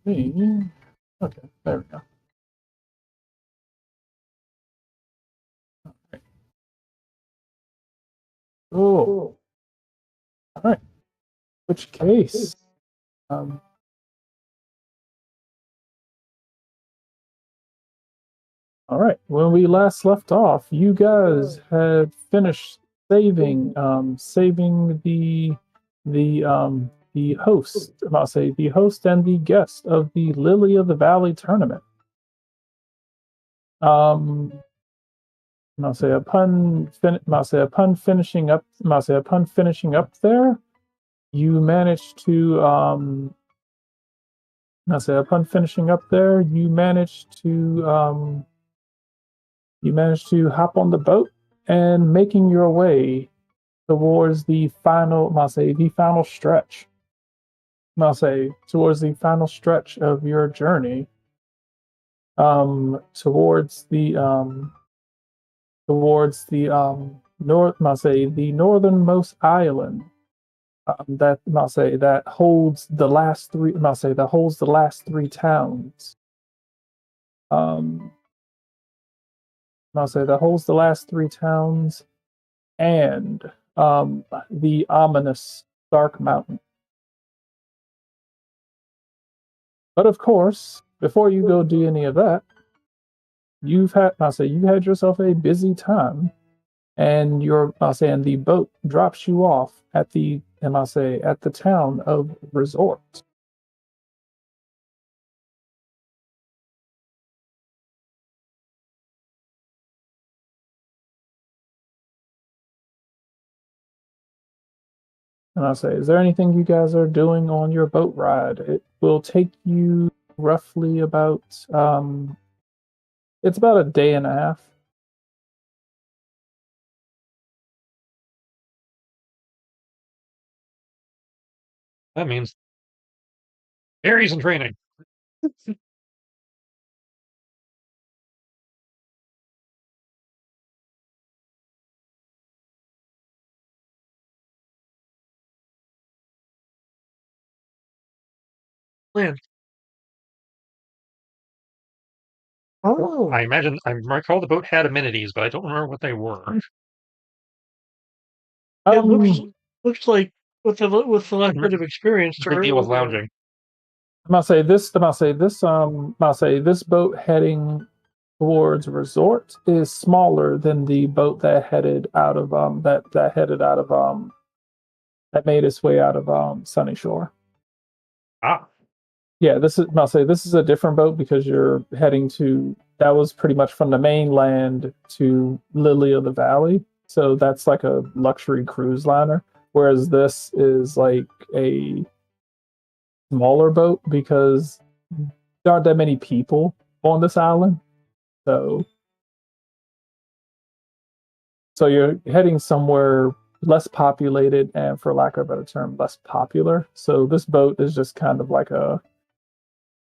me. Okay, there we go. Oh, all right. Which case? Um, all right. When we last left off, you guys had finished saving the host. I'll say the host and the guest of the Lily of the Valley tournament. Um, I'll say upon finishing up. I'll say upon finishing up there, you managed to I'll say upon finishing up there, you managed to hop on the boat and making your way towards the final, I'll say the final stretch. I'll say towards the final stretch of your journey, towards the north. I'll say the northernmost island. That I'll say that holds the last three. I'll say that holds the last three towns. Um, I'll say that holds the last three towns and the ominous Dark Mountain. But of course, before you go do any of that, you had yourself a busy time, and and the boat drops you off at at the town of Resort. And I say, is there anything you guys are doing on your boat ride? It will take you roughly about it's about a day and a half. That means Aries in training. Man, Oh, I recall the boat had amenities, but I don't remember what they were. It looks um, looks like with the last bit of experience, Big deal with lounging. I'll say this boat heading towards Resort is smaller than the boat that headed out of that made its way out of Sunny Shore. Ah, Yeah, I'll say this is a different boat because you're heading to that was pretty much from the mainland to Lily of the Valley. So that's like a luxury cruise liner. Whereas this is like a smaller boat because there aren't that many people on this island. So so you're heading somewhere less populated and for lack of a better term, less popular. So this boat is just kind of like a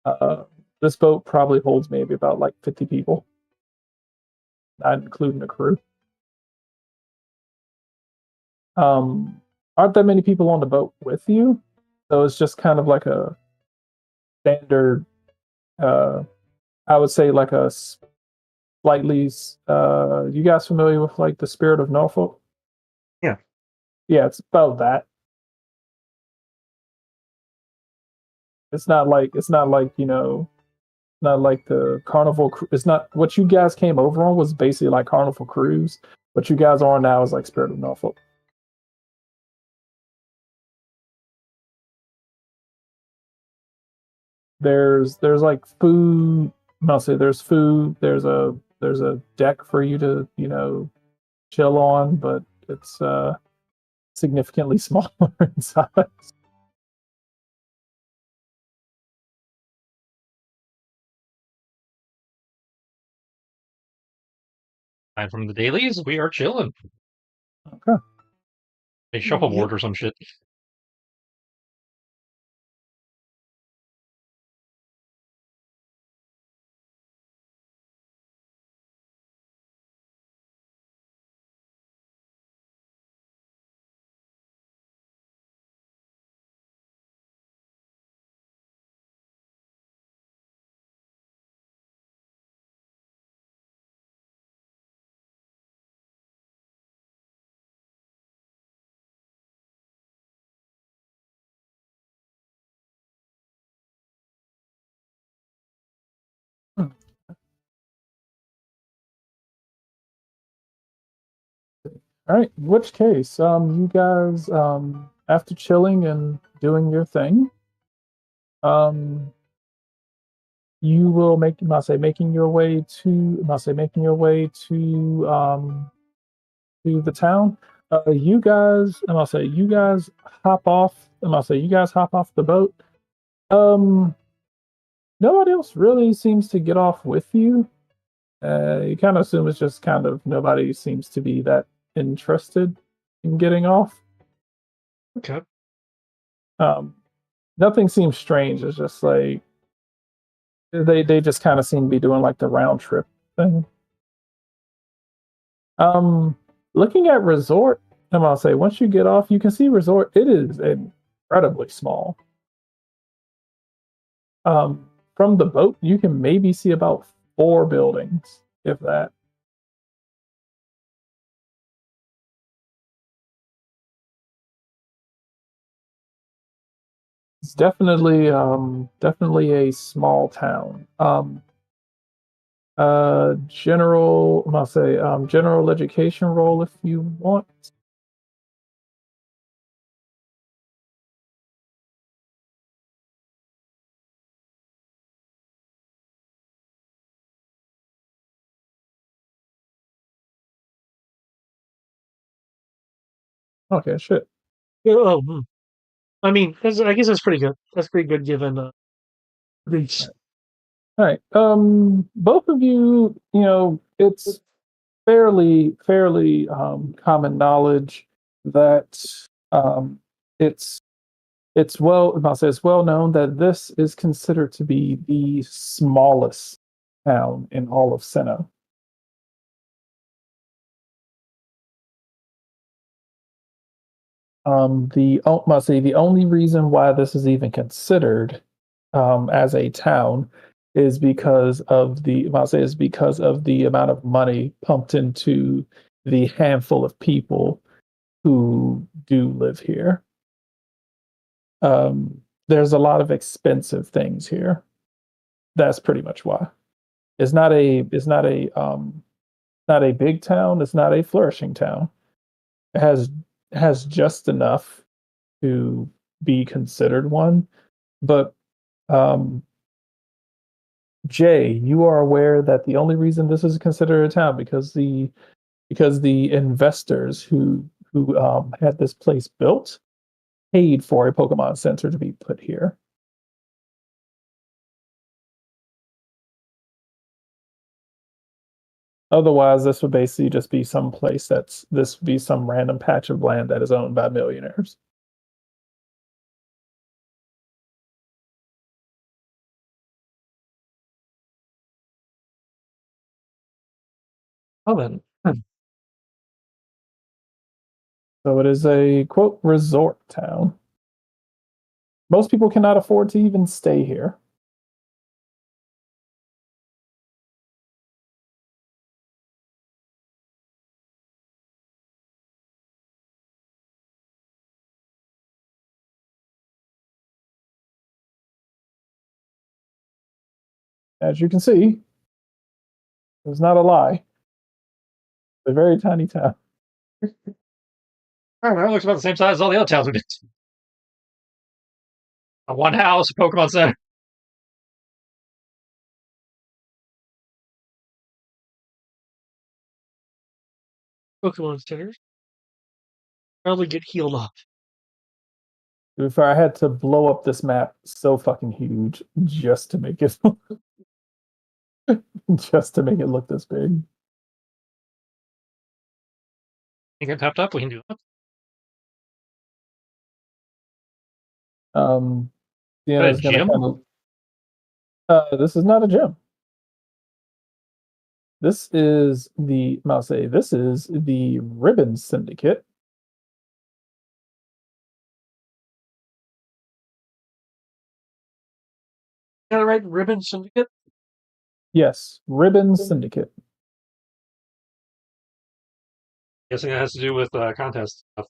uh, this boat probably holds maybe about like 50 people, not including the crew. Aren't that many people on the boat with you, so it's just kind of like a standard. Uh, I would say like a slightly. You guys familiar with like the Spirit of Norfolk? yeah. Yeah, it's about that. It's not like not like the Carnival. It's not what you guys came over on was basically like Carnival Cruise. What you guys are on now is like Spirit of Norfolk. There's like food. I'll say there's food. There's a deck for you to chill on, but it's significantly smaller in size. And from the dailies, we are chilling. Okay. A shuffleboard or some shit. All right. In which case, you guys, after chilling and doing your thing, um, you will making your way to the town. You guys hop off. You guys hop off the boat. Um, Nobody else really seems to get off with you. You kind of assume it's just kind of nobody seems to be that interested in getting off. Okay. Um, Nothing seems strange. It's just like they just kind of seem to be doing like the round trip thing. Um, Looking at resort, I'll say once you get off, you can see resort. It is incredibly small. From the boat, you can maybe see about 4 buildings, if that. It's definitely a small town. General education role if you want. Okay, shit. Yeah, oh, I mean, I guess that's pretty good. That's pretty good given Greece. All right. Both of you, it's fairly common knowledge that um, it's it's well known that this is considered to be the smallest town in all of Sinnoh. The only reason why this is even considered as a town is because of the amount of money pumped into the handful of people who do live here. There's a lot of expensive things here. That's pretty much why. It's not a big town. It's not a flourishing town. It has just enough to be considered one. But um, Jay, you are aware that the only reason this is considered a town because the investors who had this place built paid for a Pokemon Center to be put here. Otherwise, this would basically just be some place this would be some random patch of land that is owned by millionaires. Oh, then. So it is a quote resort town. Most people cannot afford to even stay here. As you can see, it's not a lie. It's a very tiny town. I don't know, it looks about the same size as all the other towns we've been to. One house, a Pokemon Center. Pokemon centers probably get healed up. If I had to blow up this map so fucking huge just to make it just to make it look this big. You get tapped up, we can do that. Sienna's gonna Gym? kind of this is not a gym. This is the Ribbon Syndicate. Got the right ribbon syndicate? Yes, Ribbon Syndicate. Guessing it has to do with contest stuff.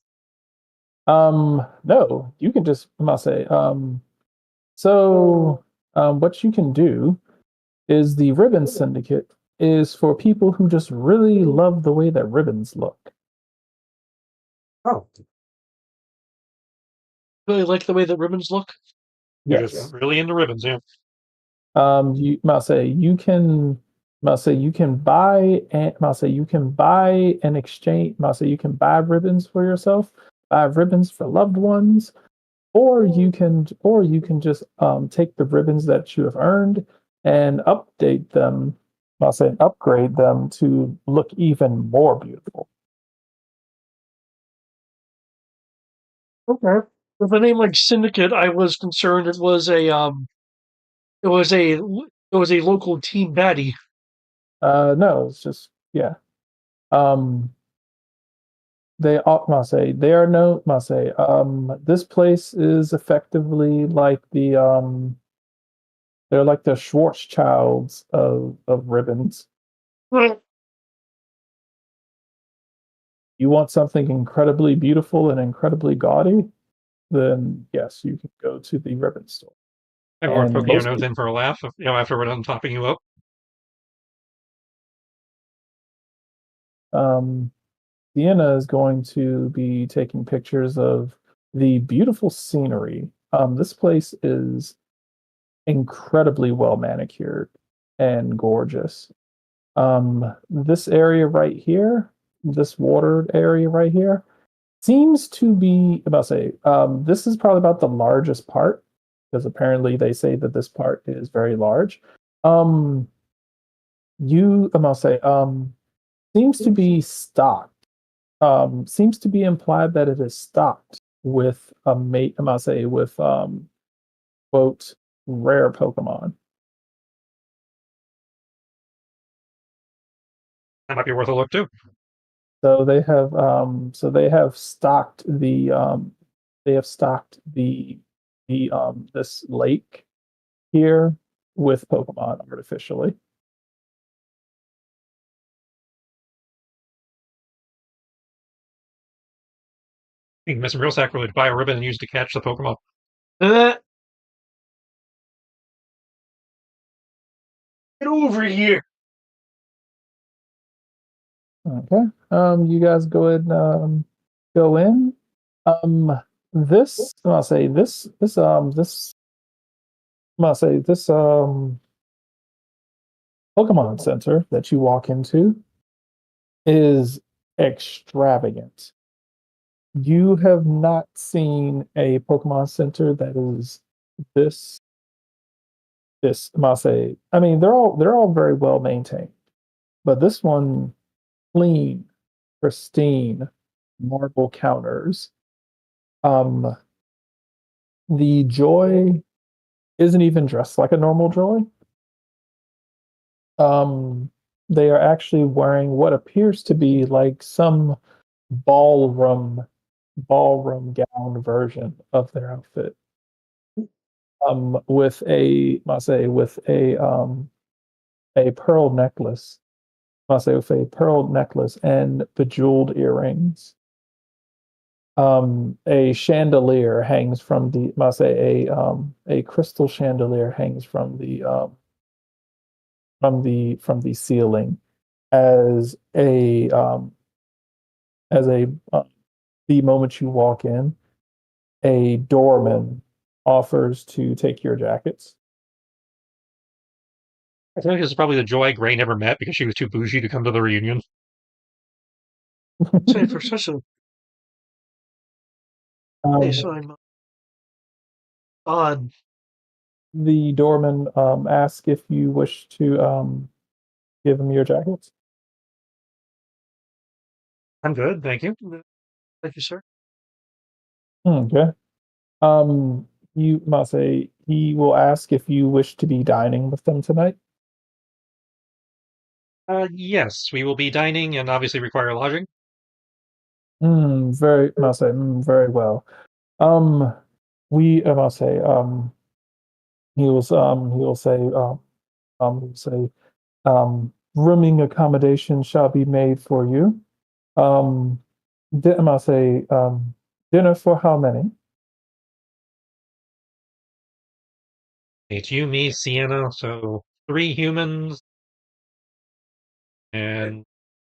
No, you can just what you can do is the Ribbon Syndicate is for people who just really love the way that ribbons look. Oh, really like the way that ribbons look. You're Yes. just really into ribbons, yeah. You must say you can must say you can buy and must say you can buy and exchange must say you can buy ribbons for yourself, buy ribbons for loved ones, or you can just take the ribbons that you have earned and update them, must say upgrade them to look even more beautiful. Okay. With a name like Syndicate, I was concerned it was a it was a local team baddie. No, it's just yeah. Um They all must say they are no must say this place is effectively like they're like the Schwarzschilds of ribbons. You want something incredibly beautiful and incredibly gaudy, then yes, you can go to the ribbon store. I'm worth And poking your most nose in for a laugh, after we're done topping you up. um Sienna is going to be taking pictures of the beautiful scenery. This place is incredibly well manicured and gorgeous. This area right here, this watered area right here, seems to be about to say, this is probably about the largest part, because apparently they say that this part is very large. Um, I must say, seems to be stocked. Seems to be implied that it is stocked with a mate, I must say, with quote rare Pokemon. That might be worth a look too. So they have stocked this lake here with Pokemon artificially. You can miss some real sacrilege. Buy a ribbon and use to catch the Pokemon. Get over here. Okay. You guys go ahead and go in. Um this I'll say this I'll say this Pokemon Center that you walk into is extravagant. You have not seen a Pokemon Center that is this Mase. I mean, they're all very well maintained, but this one clean, pristine, marble counters. Um, the Joy isn't even dressed like a normal Joy. Um, they are actually wearing what appears to be like some ballroom ballroom gown version of their outfit. With a must say with a pearl necklace. Must say with a pearl necklace and bejeweled earrings. A chandelier hangs from the must say a crystal chandelier hangs from the ceiling as a the moment you walk in, a doorman offers to take your jackets. I think this is probably the Joy Gray never met because she was too bougie to come to the reunion. Say for such a place, Um, I'm odd. the doorman asks if you wish to give him your jackets. I'm good, thank you. Thank you, sir. Okay. You must say he will ask if you wish to be dining with them tonight. Yes, we will be dining and obviously require lodging. Very must say very well. Um, we I must say he will say he will say rooming accommodation shall be made for you. I must say dinner for how many? It's you, me, Sienna, so 3 humans and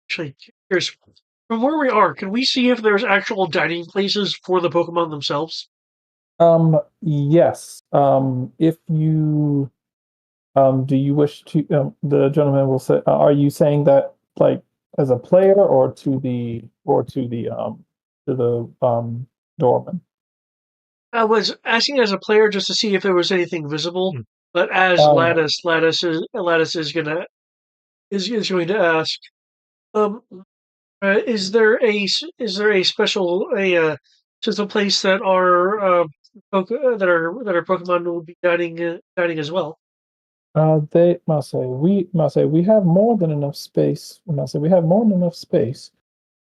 Actually, here's From where we are, can we see if there's actual dining places for the Pokemon themselves? Yes. If you do you wish to? The gentleman will say, "Are you saying that like as a player or to the doorman?" I was asking as a player just to see if there was anything visible, but as Um, Lattice is going to ask, um, is there a special just a place that that our Pokemon will be dining as well? they must say we have more than enough space. Must say we have more than enough space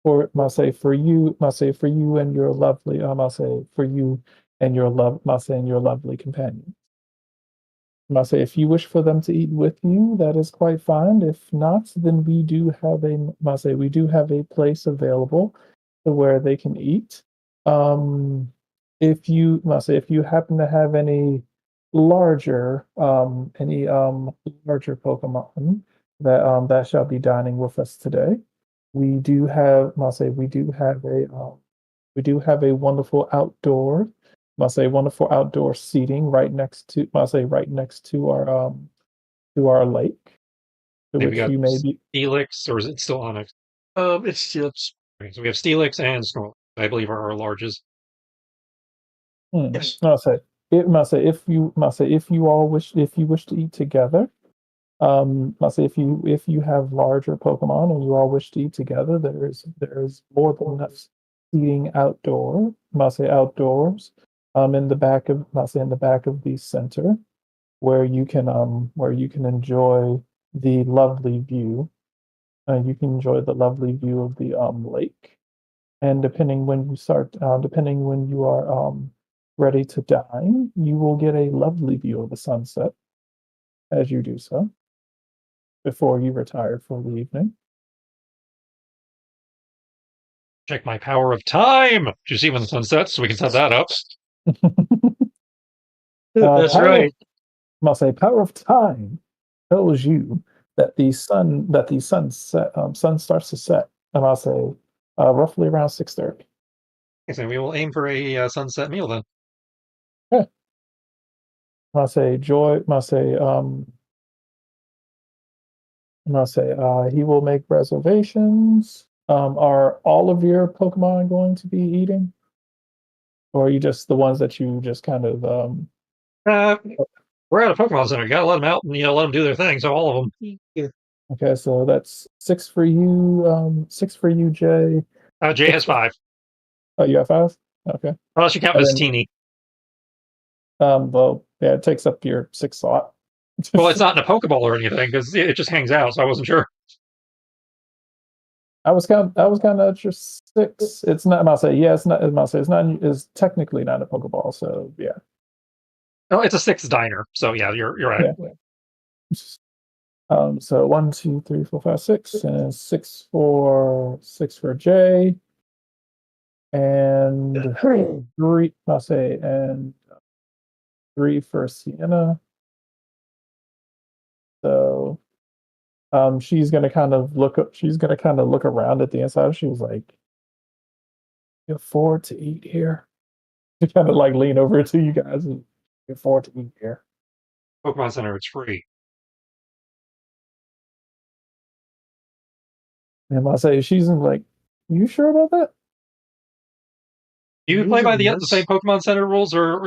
for must say for you. Must say for you and your lovely. Must say for you and your love. Must say and your lovely companion. Must say if you wish for them to eat with you, that is quite fine. If not, then must say we do have a place available to where they can eat. Um, if you must say if you happen to have any larger Pokemon that shall be dining with us today, we do have must say we do have a wonderful outdoor seating right next to our lake, to Maybe we which got you may be. Steelix, or is it still Onyx? It's Okay, so we have Steelix and Snorlax, I believe are our largest. yes. Must say if you wish to eat together. Must say if you have larger Pokemon and you all wish to eat together, there is more than enough seating outdoors. In the back of must say in the back of the center where you can enjoy the lovely view. You can enjoy the lovely view of the lake. And depending when you are ready to dine, you will get a lovely view of the sunset as you do so before you retire for the evening. Check my power of time to see when the sun sets, so we can set that up. That's Power of right. must say power of time tells you that the sun starts to set, and I'll say roughly around 6:30. Okay, so we will aim for a sunset meal then. Yeah. Must say joy. Must say he will make reservations. Are all of your Pokemon going to be eating, or are you just the ones that you just kind of Uh, we're at a Pokemon Center. You gotta let them out and let them do their thing. So all of them. Okay, so that's six for you, Jay. Jay has Six. 5. Oh, you have five. Okay, Unless you count and this then teeny. well, yeah, it takes up your 6 slot. Well, it's not in a Pokeball or anything because it just hangs out. So I wasn't sure. I was kind of at your 6. It's not. I must say, yeah, it's not. I must say, it's not. It's technically not a Pokeball. So yeah, No, it's a 6 diner. So yeah, you're right. yeah. So 1, 2, 3, 4, 5, 6, and six for Jay, and three. I'll say, and 3 for Sienna. So she's gonna kind of look up. She's gonna kind of look around at the inside. She was like, "You afford to eat here?" She kind of like lean over to you guys and "You afford to eat here." Pokemon Center, it's free. And I say she's in like, "You sure about that?" Do you play by the same Yes. Pokemon Center rules, or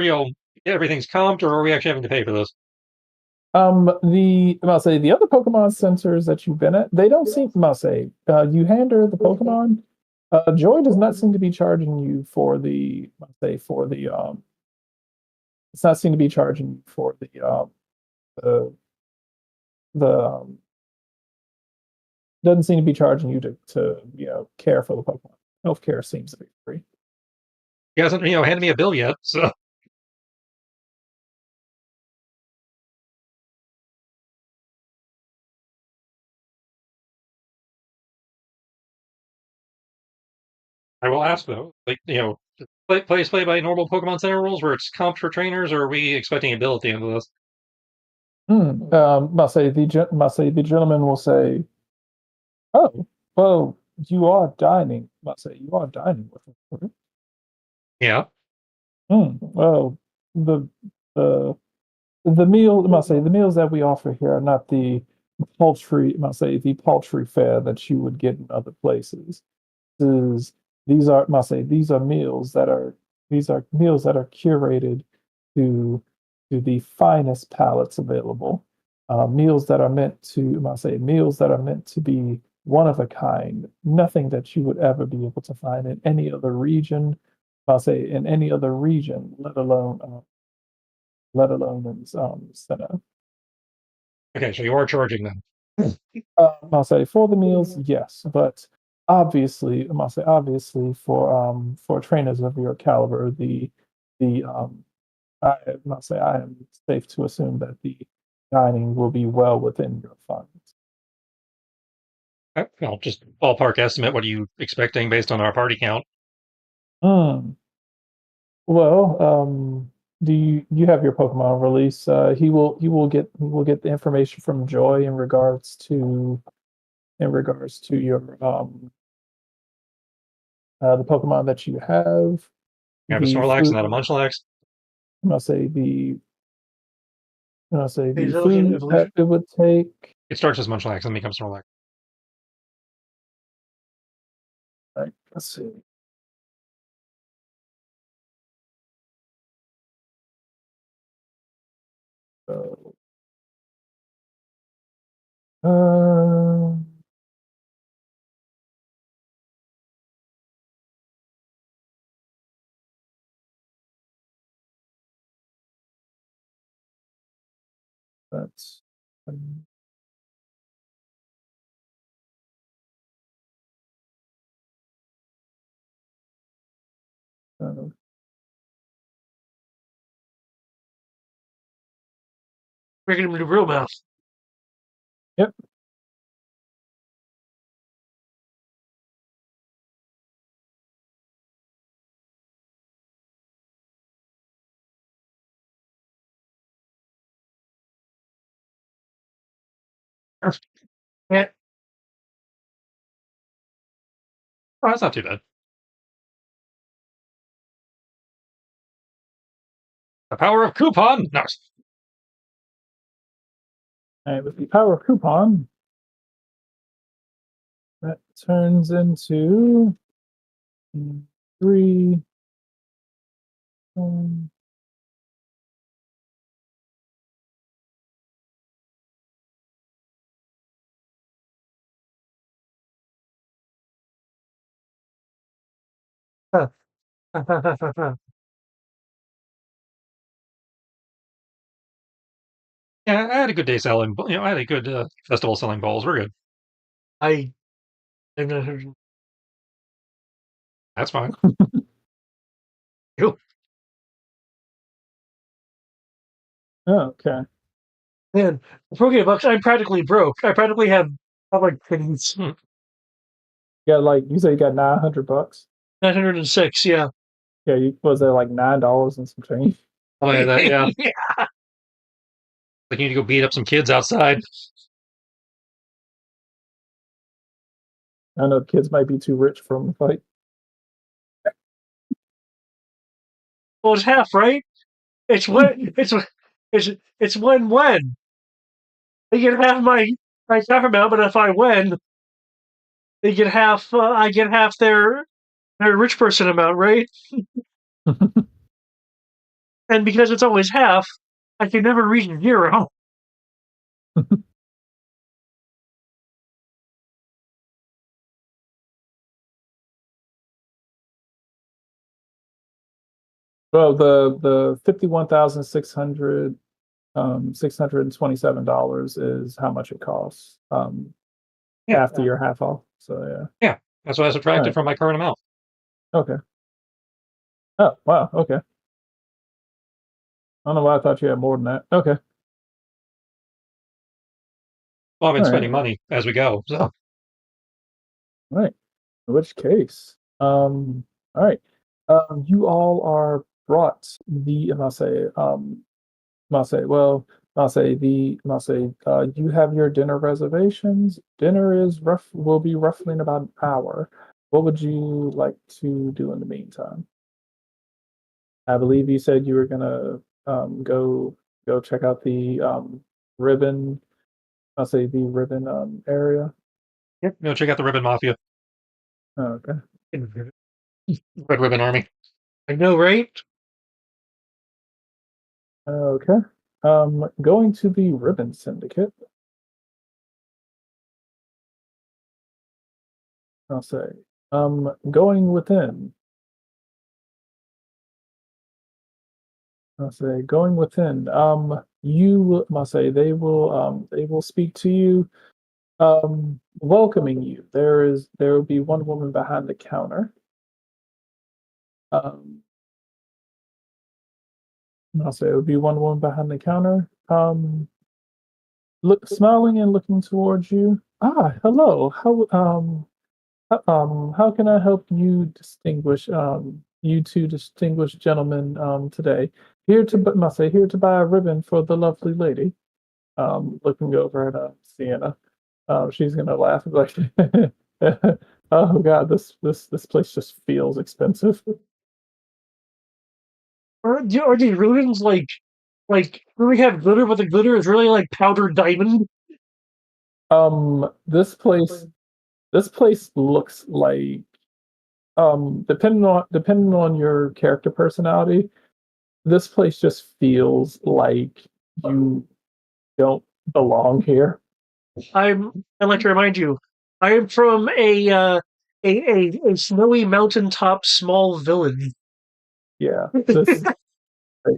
everything's comped, or are we actually having to pay for this? I'll say the other Pokemon centers that you've been at, they don't seem. I'll say, you hand her the Pokemon. Joy does not seem to be charging you for the. I'll say for the. It's not seem to be charging you for the the doesn't seem to be charging you to care for the Pokemon. Healthcare seems to be free. He hasn't handed me a bill yet, so I will ask though. Like play by normal Pokemon Center rules where it's comped for trainers, or are we expecting a bill at the end of this? Must say the gentleman will say, "Oh, well, you are dining. Must say you are dining with us, correct? Yeah. Well, the the the meal. Must say the meals that we offer here are not the paltry. Must say the paltry fare that you would get in other places. Is these are must say these are meals that are curated to the finest palates available. Meals that are meant to must say meals that are meant to be one of a kind. Nothing that you would ever be able to find in any other region. I'll say in any other region, let alone in Sinnoh. Okay, so you are charging them. I'll say for the meals, yes, but obviously, I'll say obviously for trainers of your caliber, the I must say I am safe to assume that the dining will be well within your funds. Well, just ballpark estimate. What are you expecting based on our party count? Hmm. Well, do you have your Pokemon release? He will get the information from Joy in regards to your the Pokemon that you have, You have a the Snorlax and not a food. Munchlax? I'm gonna say the I'm gonna say Is the that looking at food that evolution? it would take. It starts as Munchlax and becomes Snorlax. Right, let's see. So, um, that's uh, Making him into real mouth. yep. Yeah. Oh, that's not too bad. The power of coupon. No. All right, with the power coupon, that turns into three. Um, Yeah, I had a good day selling. I had a good festival selling balls. We're good. I am not heard That's fine. you. okay. Man, for $48, I'm practically broke. I practically have like pennies. Yeah, like you say, you got $900. 906, yeah. Yeah, you was there like $9 and some change. Oh, yeah, yeah. Like you need to go beat up some kids outside. I know kids might be too rich from the fight. Well, it's half, right? It's when it's it's when they get half my half amount, but if I win, they get half. I get half their rich person amount, right? And because it's always half, I can never reach zero. Well, the 51,600 $627 is how much it costs Yeah, after your half off. So yeah. yeah. That's what I All subtracted right. from my current amount. Okay. Oh wow. Okay. I don't know why I thought you had more than that. Okay. Well, I've been All right. spending money as we go. So All right. In which case, all right. You all are brought the, I must say, well, you have your dinner reservations. Dinner will be roughly in about an hour. What would you like to do in the meantime? I believe you said you were gonna go check out the ribbon. The ribbon area. Yep. Go check out the Ribbon Mafia, Oh, okay. Red Ribbon Army. I know, right? Okay. Going to the Ribbon Syndicate. I'll say. Going within. I'll say going within. They will speak to you, welcoming you. There will be one woman behind the counter. Um, I'll say it will be one woman behind the counter. Look, smiling and looking towards you. Ah, hello. How can I help you two distinguished gentlemen today? Here to buy a ribbon for the lovely lady. Looking over at Sienna. She's gonna laugh and be like, "Oh God, this place just feels expensive." Are these ruins like really have glitter, but the glitter is really like powdered diamond? Um, this place this place looks like depending on your character personality, this place just feels like you don't belong here. I'd like to remind you, I am from a snowy mountaintop small village. Yeah, this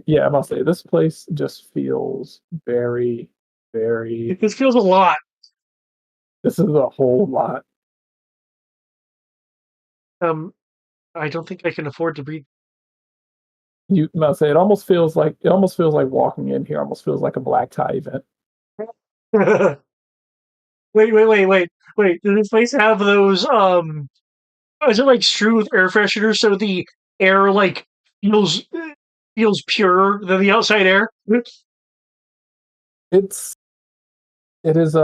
yeah, I must say this place just feels very. This feels a lot. This is a whole lot. Um, I don't think I can afford to breathe. You must say it almost feels like walking in here. Almost feels like a black tie event. Wait. Does this place have those? Is it like strewn with air freshener so the air like feels feels purer than the outside air? It's it is see,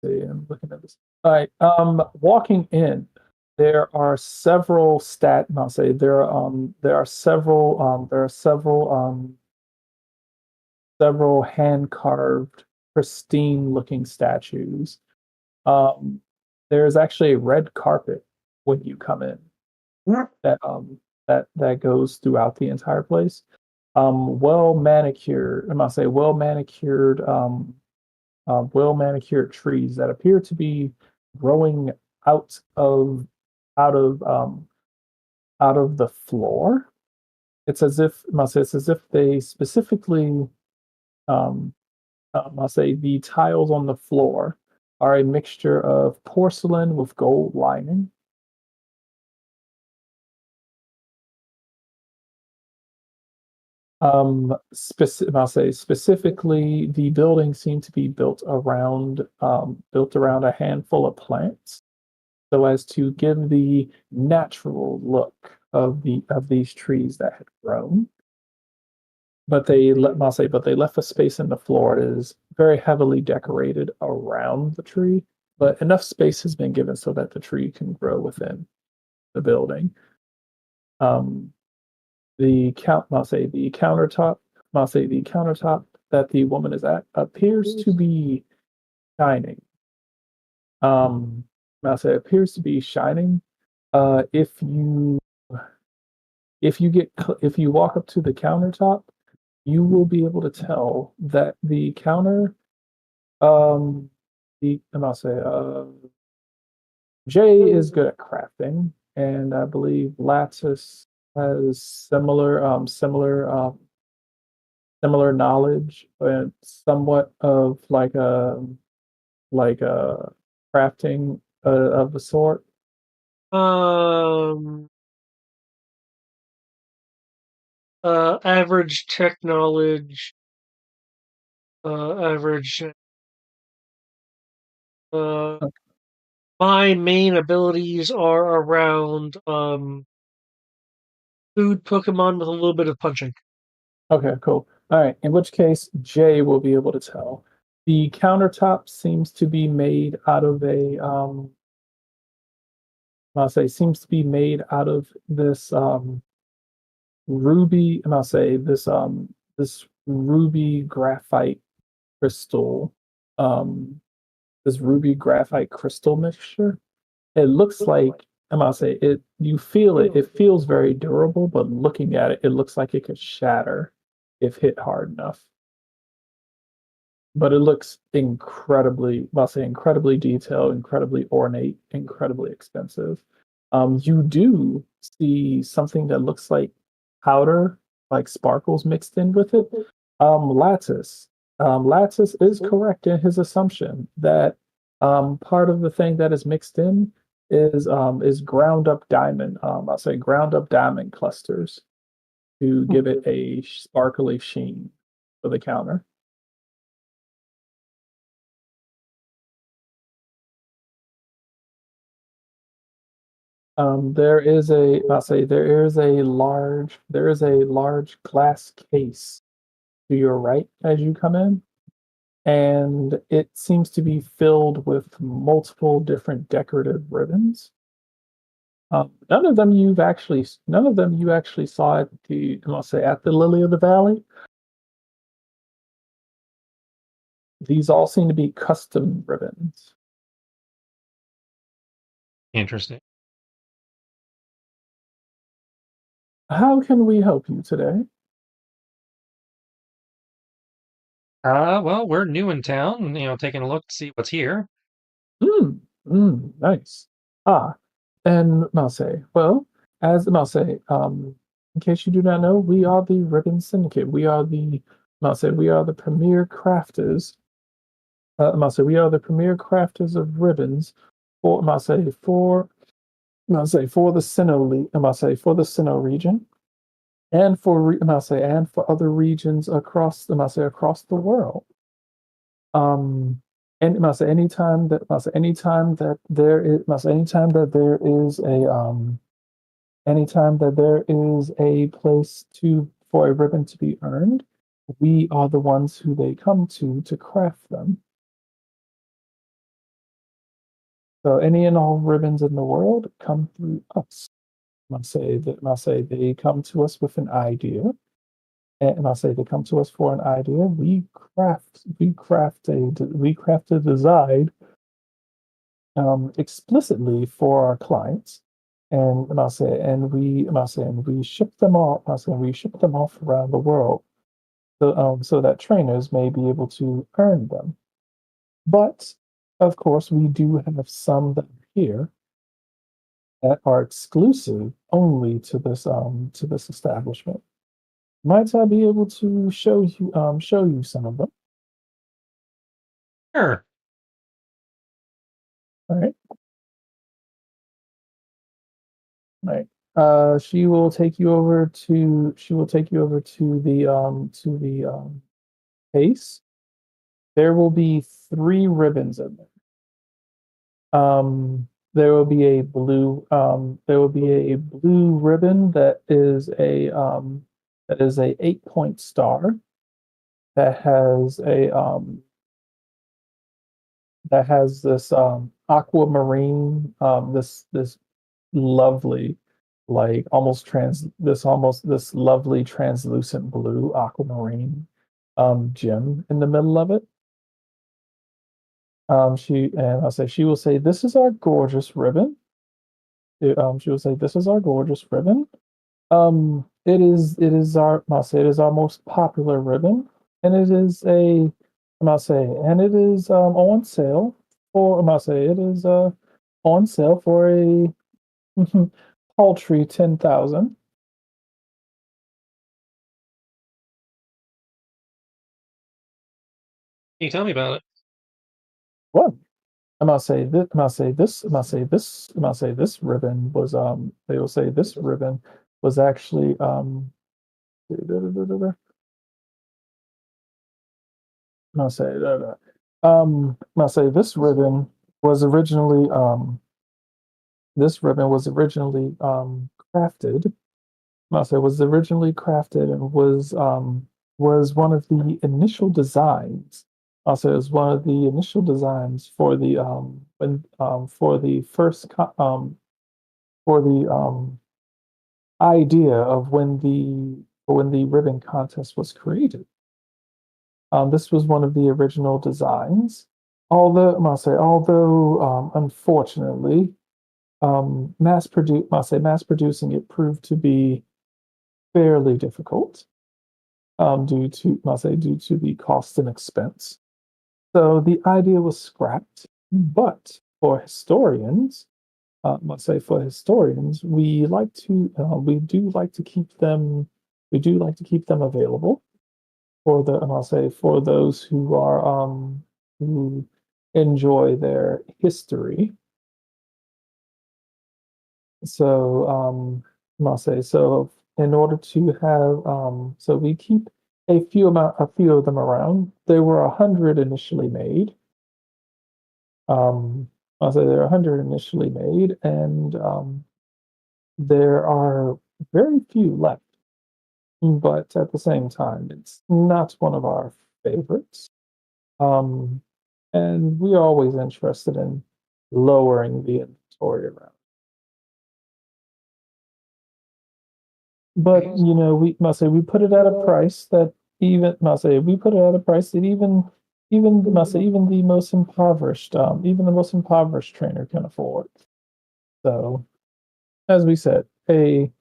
I'm looking at this. All right. Walking in, there are several I'll say there are several hand carved, pristine looking statues. Um, there's actually a red carpet when you come in that goes throughout the entire place. Well manicured. I must say well manicured trees that appear to be growing out of out of um, out of the floor. It's as if they specifically I'll say the tiles on the floor are a mixture of porcelain with gold lining. I'll say specifically, the building seemed to be built around a handful of plants, so as to give the natural look of these trees that had grown. But they left a space in the floor. It is very heavily decorated around the tree, but enough space has been given so that the tree can grow within the building. Um, the countertop that the woman is at appears to be shining. Um, appears to be shining. If if you walk up to the countertop, you will be able to tell that the counter, um, the I'll say, Jay is good at crafting, and I believe Lattice has similar knowledge and somewhat of like a crafting of the sort. Um, average tech knowledge. Average. Uh, my main abilities are around food Pokemon with a little bit of punching. Okay, cool. All right. In which case, Jay will be able to tell. The countertop seems to be made out of a I'll say seems to be made out of this ruby, and I'll say this ruby graphite crystal, um this ruby graphite crystal mixture. It looks like I'm gonna say it. You feel it. It feels very durable, but looking at it, it looks like it could shatter if hit hard enough. But it looks incredibly, I'll say incredibly detailed, incredibly ornate, incredibly expensive. You do see something that looks like powder, like sparkles mixed in with it. Lattice. Lattice is correct in his assumption that part of the thing that is mixed in is ground up diamond. I'll say ground up diamond clusters to give it a sparkly sheen for the counter. I'll say there is a large glass case to your right as you come in, and it seems to be filled with multiple different decorative ribbons. None of them you actually saw at I'll say at the Lily of the Valley. These all seem to be custom ribbons. Interesting. How can we help you today? Well, we're new in town, taking a look to see what's here. Nice. Ah, and Marseille. Well, as Marseille, in case you do not know, we are the Ribbon Syndicate. We are the Marseille. We are the premier crafters. Marseille. We are the premier crafters of ribbons for Marseille for the Marseille for the Sinnoh region, and for Marseille and for other regions across the Marseille across the world. And must say anytime that there is must anytime that there is a anytime that there is a place to for a ribbon to be earned, we are the ones who they come to craft them. So any and all ribbons in the world come through us. Must say they come to us with an idea, and I say they come to us for an idea. We craft a design explicitly for our clients, and we ship them off. We ship them off around the world, so that trainers may be able to earn them. But of course, we do have some that are here that are exclusive only to this establishment. Might I be able to show you some of them? Sure. All right. All right. She will take you over to the case. There will be 3 ribbons in there. There will be a blue ribbon that is a 8-point star that has this aquamarine this lovely like almost this lovely translucent blue aquamarine gem in the middle of it. She will say, "This is our gorgeous ribbon." She will say, "This is our gorgeous ribbon. It is our most popular ribbon, and it is on sale on sale for a paltry 10,000." Can you tell me about it? What? This ribbon was they will say this ribbon was actually I'll say I'll say this ribbon was originally crafted. I'll say was originally crafted and was one of the initial designs. Also, it was one of the initial designs for the when for the first for the idea of when the ribbon contest was created. This was one of the original designs. Although unfortunately, mass producing it proved to be fairly difficult due to the cost and expense. So the idea was scrapped, but for historians, for historians, we do like to keep them available for the I'll say for those who enjoy their history. So I'll say so in order to have so we keep a few of them around. There were 100 initially made. Um, I'll say there are 100 initially made, and there are very few left. But at the same time, it's not one of our favorites. Um, and we are always interested in lowering the inventory around. But you know, we must say we put it at a price that even must say we put it at a price that even must say even the most impoverished trainer can afford. So as we said, a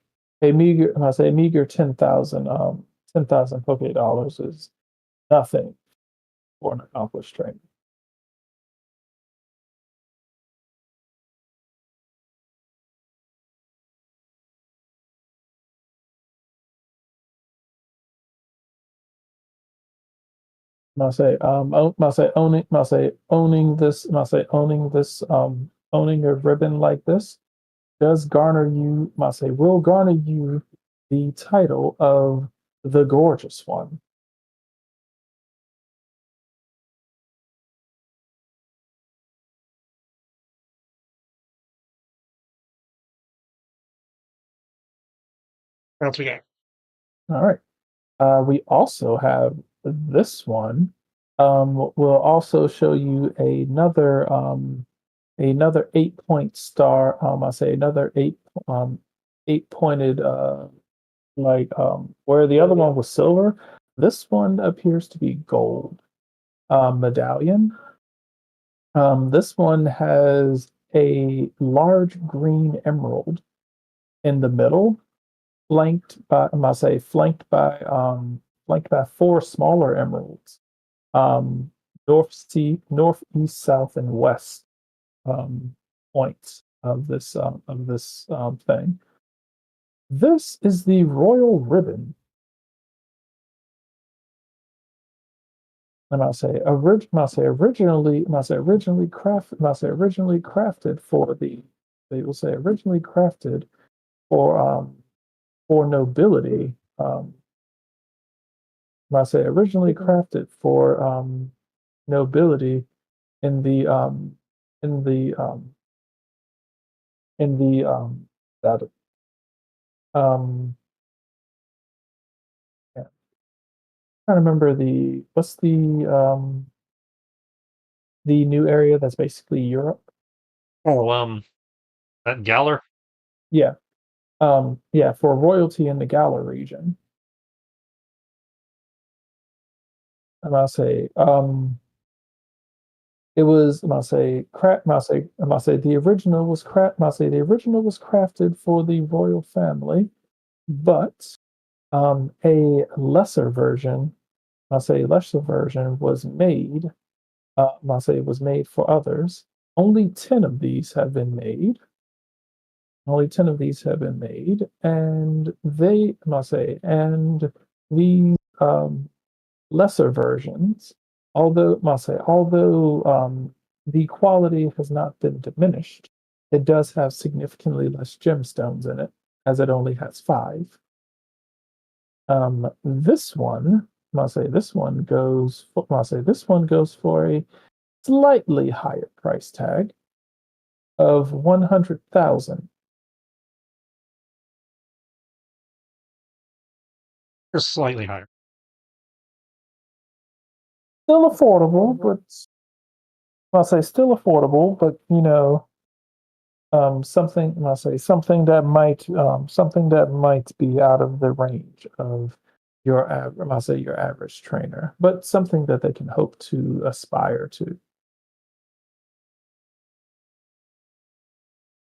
meager 10,000 Poke dollars is nothing for an accomplished trainer. Owning a ribbon like this does garner you, will garner you the title of the gorgeous one. What else we got? All right. We also have this one. We'll also show you another 8-point star. I say another 8 pointed where the other one was silver. This one appears to be gold medallion. This one has a large green emerald in the middle, flanked by four smaller emeralds, um, north, east, south, and west points of this thing. This is the royal ribbon. And originally crafted for the they will say originally crafted for nobility. Originally crafted for nobility in the in the in the that yeah. I remember what's the new area that's basically Europe. Oh, that Galler. Yeah. Yeah, for royalty in the Galar region. And I'll say, it was, I'll say the original was the original was crafted for the royal family, but a lesser version was made. Was made for others. Only 10 of these have been made. Only 10 of these have been made, and these lesser versions, although the quality has not been diminished, it does have significantly less gemstones in it, as it only has 5. This one, this one goes for a slightly higher price tag of 100,000. Just slightly higher. still affordable, but I'll say still affordable, but I'll say something that might be out of the range of I'll say your average trainer, but something that they can hope to aspire to.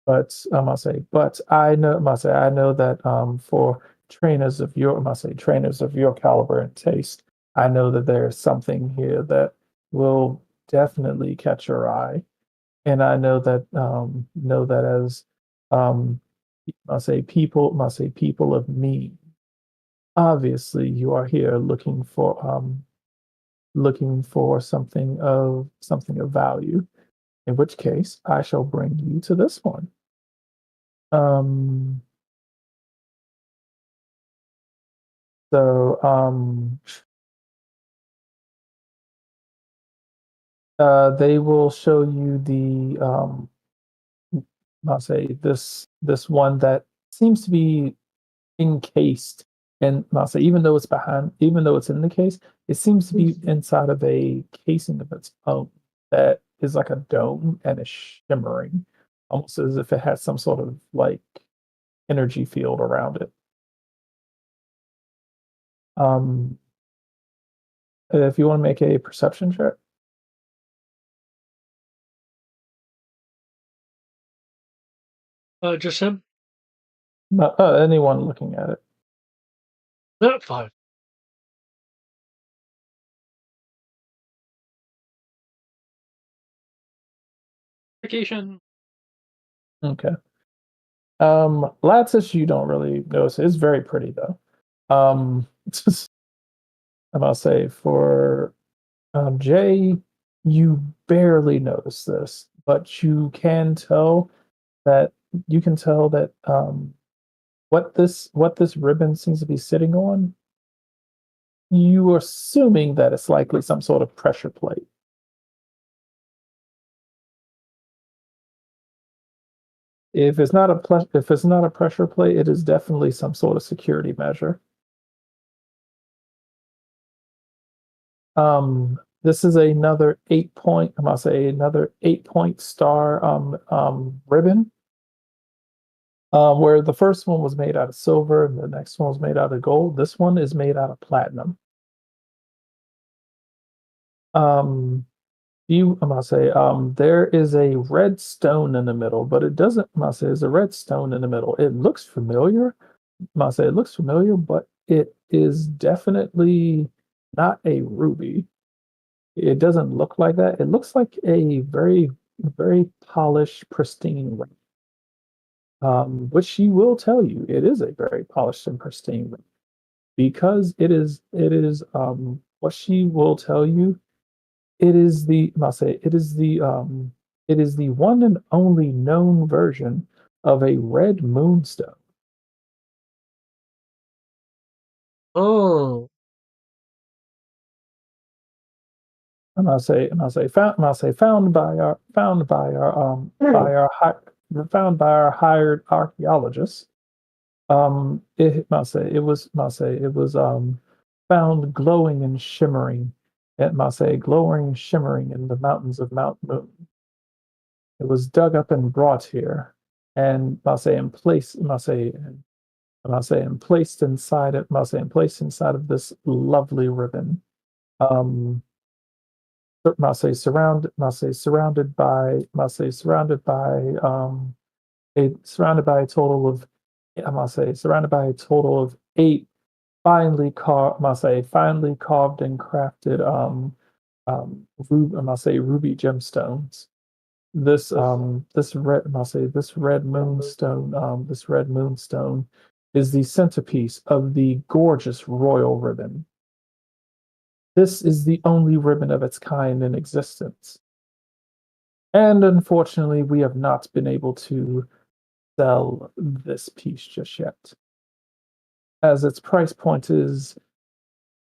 But I know that for trainers of your caliber and taste, I know that there's something here that will definitely catch your eye, and I know that as um, I say people of me. Obviously, you are here looking for something of value. In which case, I shall bring you to this one. Um, so they will show you the I'll say this one that seems to be encased, and I'll say even though it's in the case, it seems to be inside of a casing of its own that is like a dome and is shimmering, almost as if it has some sort of like energy field around it. Um, if you want to make a perception check, Just him? not anyone looking at it. Not 5. Vacation. Okay. Lattice you don't really notice. It's very pretty though. I must say for Jay, you barely notice this, but that you can tell that what this ribbon seems to be sitting on. You are assuming that it's likely some sort of pressure plate. If it's not a pressure plate, it is definitely some sort of security measure. This is another 8 point. I must say another 8 point star ribbon. Where the first one was made out of silver and the next one was made out of gold. This one is made out of platinum. Um, I must say, there is a red stone in the middle, but it doesn't. I must say, there's a red stone in the middle. It looks familiar. I must say, it looks familiar, but it is definitely not a ruby. It doesn't look like that. It looks like a very polished, pristine ring. Which she will tell you it is a very polished and pristine ring because it is what she will tell you. It is the I'll say it is the one and only known version of a red moonstone. Oh. And I'll say found by our hired archaeologists. I'll say it was found glowing and shimmering. I'll say glowing and shimmering in the mountains of Mount Moon. It was dug up and brought here, and I'll say and placed. I'll say and placed inside it. I'll say and placed inside of this lovely ribbon. Um, surrounded by a total of I must say surrounded by a total of 8 finely carved and crafted I must say ruby gemstones. This red moonstone is the centerpiece of the gorgeous royal ribbon. This is the only ribbon of its kind in existence. And unfortunately, we have not been able to sell this piece just yet, as its price point is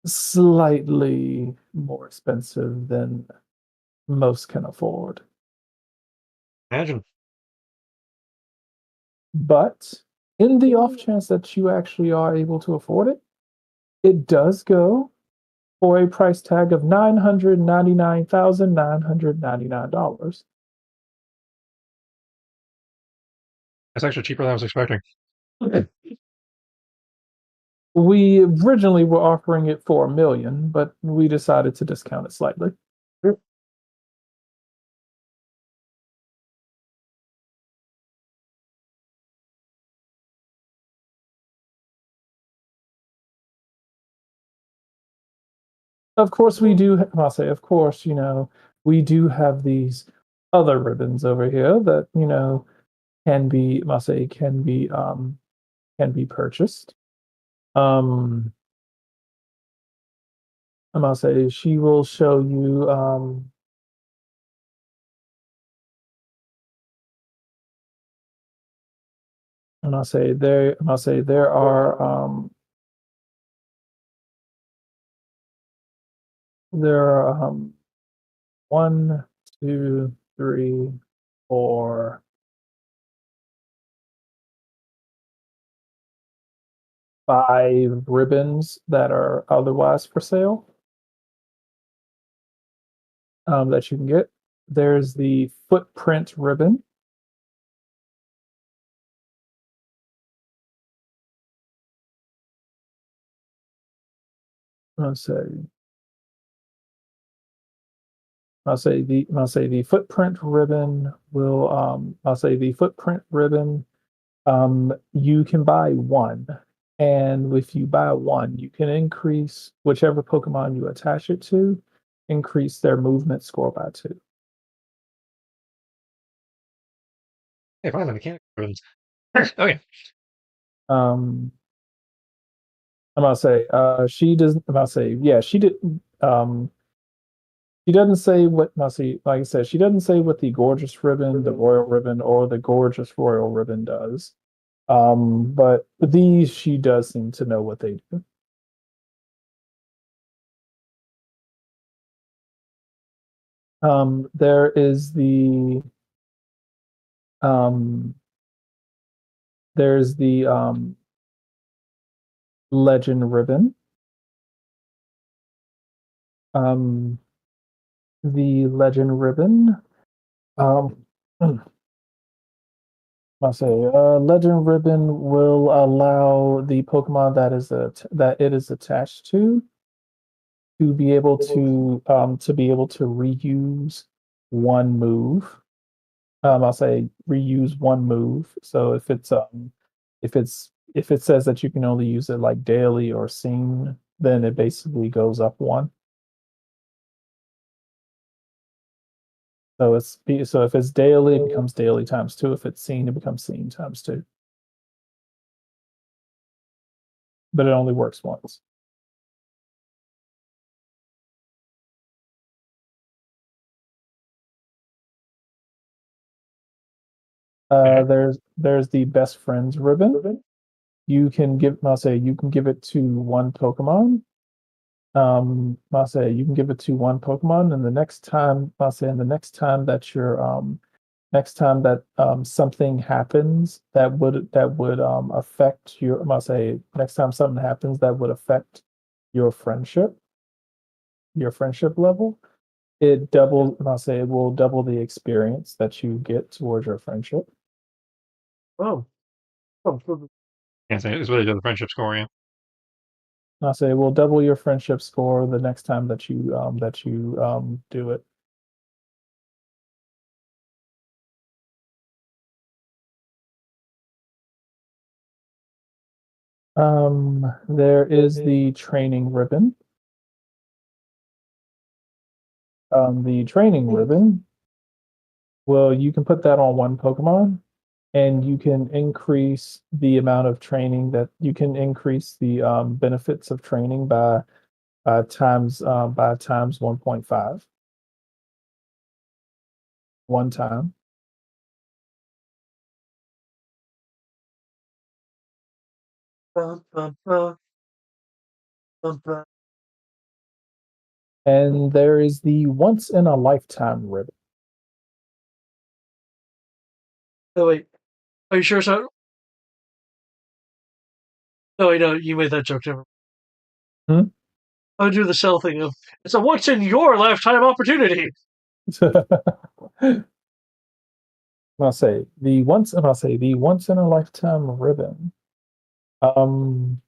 slightly more expensive than most can afford. Imagine. But in the off chance that you actually are able to afford it, it does go for a price tag of $999,999. That's actually cheaper than I was expecting. We originally were offering it for $1 million, but we decided to discount it slightly. Of course, we do. I'll say, of course, we do have these other ribbons over here that can be. I'll say can be purchased. I'll say she will show you. And I'll say there are one, two, three, four, five ribbons that are otherwise for sale that you can get. There's the footprint ribbon. I'll say the footprint ribbon will I'll say the footprint ribbon you can buy one, and if you buy one you can increase whichever Pokemon you attach it to, increase their movement score by 2. Hey, fine, the mechanic ribbons. Okay. I'm gonna say she doesn't I'm gonna say yeah she did she doesn't say what now see like I said she doesn't say what the gorgeous ribbon, the royal ribbon, or the gorgeous royal ribbon does. But these she does seem to know what they do. There is um there's the legend ribbon. The legend ribbon. Um I'll say legend ribbon will allow the Pokemon that it is attached to be able to reuse one move. I'll say reuse one move. So if it says that you can only use it like daily or seen, then it basically goes up one. So if it's daily, it becomes daily times 2. If it's seen, it becomes seen times 2. But it only works once. There's the best friends ribbon. You can give it to one Pokemon. I'll say you can give it to one Pokemon, and the next time that something happens that would affect your I'll say next time something happens that would affect your friendship level, it will double the experience that you get towards your friendship. Oh, oh, Can't say it's really the friendship score, yeah. I'll say it will double your friendship score the next time that you do it. There is the training ribbon. The training ribbon, well, you can put that on one Pokemon, and you can increase the amount of training that you can increase the benefits of training by times 1.5 one time. And there is the once in a lifetime ribbon. oh wait, are you sure it's not? No, wait, no, you made that joke. Never. Hmm? I do the sell thing of it's a once in your lifetime opportunity. I'll say the once in a lifetime ribbon. Um,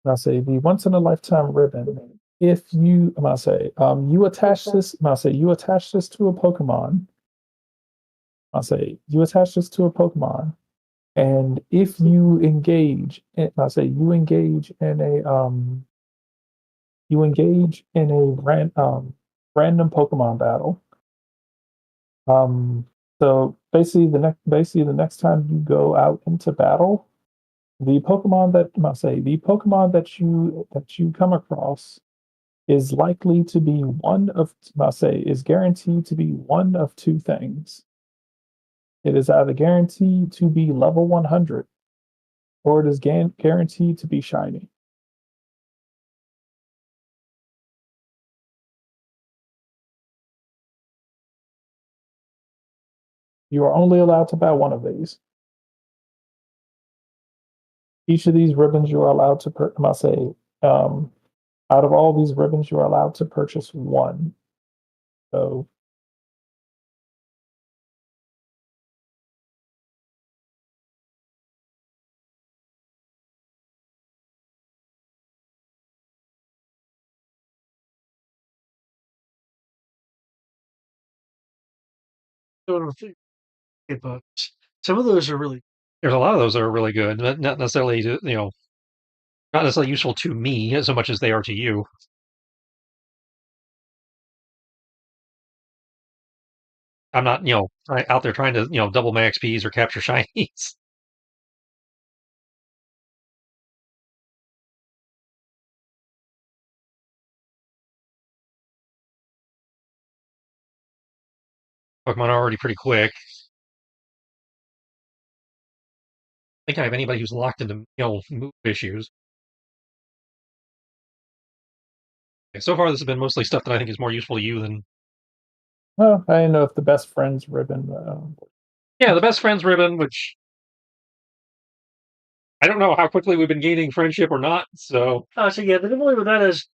I'll say the once in a lifetime ribbon. If you, you attach this, you attach this to a Pokemon. You attach this to a Pokemon, and if you engage, you engage in a random Pokemon battle. So basically the next time you go out into battle, the Pokemon that you come across is likely to be is guaranteed to be one of two things. It is either guaranteed to be level 100 or it is guaranteed to be shiny. You are only allowed to buy one of these. Each of these ribbons you are allowed to out of all these ribbons you are allowed to purchase one. So But some of those are really. There's a lot of those that are really good, but not necessarily, not necessarily useful to me so much as they are to you. I'm not, out there trying to, double my XPs or capture shinies. Pokemon are already pretty quick. I think I have anybody who's locked into, move issues. So far, this has been mostly stuff that I think is more useful to you than. well, I don't know if the best friends ribbon. Yeah, the best friends ribbon, which I don't know how quickly we've been gaining friendship or not. So Yeah, the difficulty with that is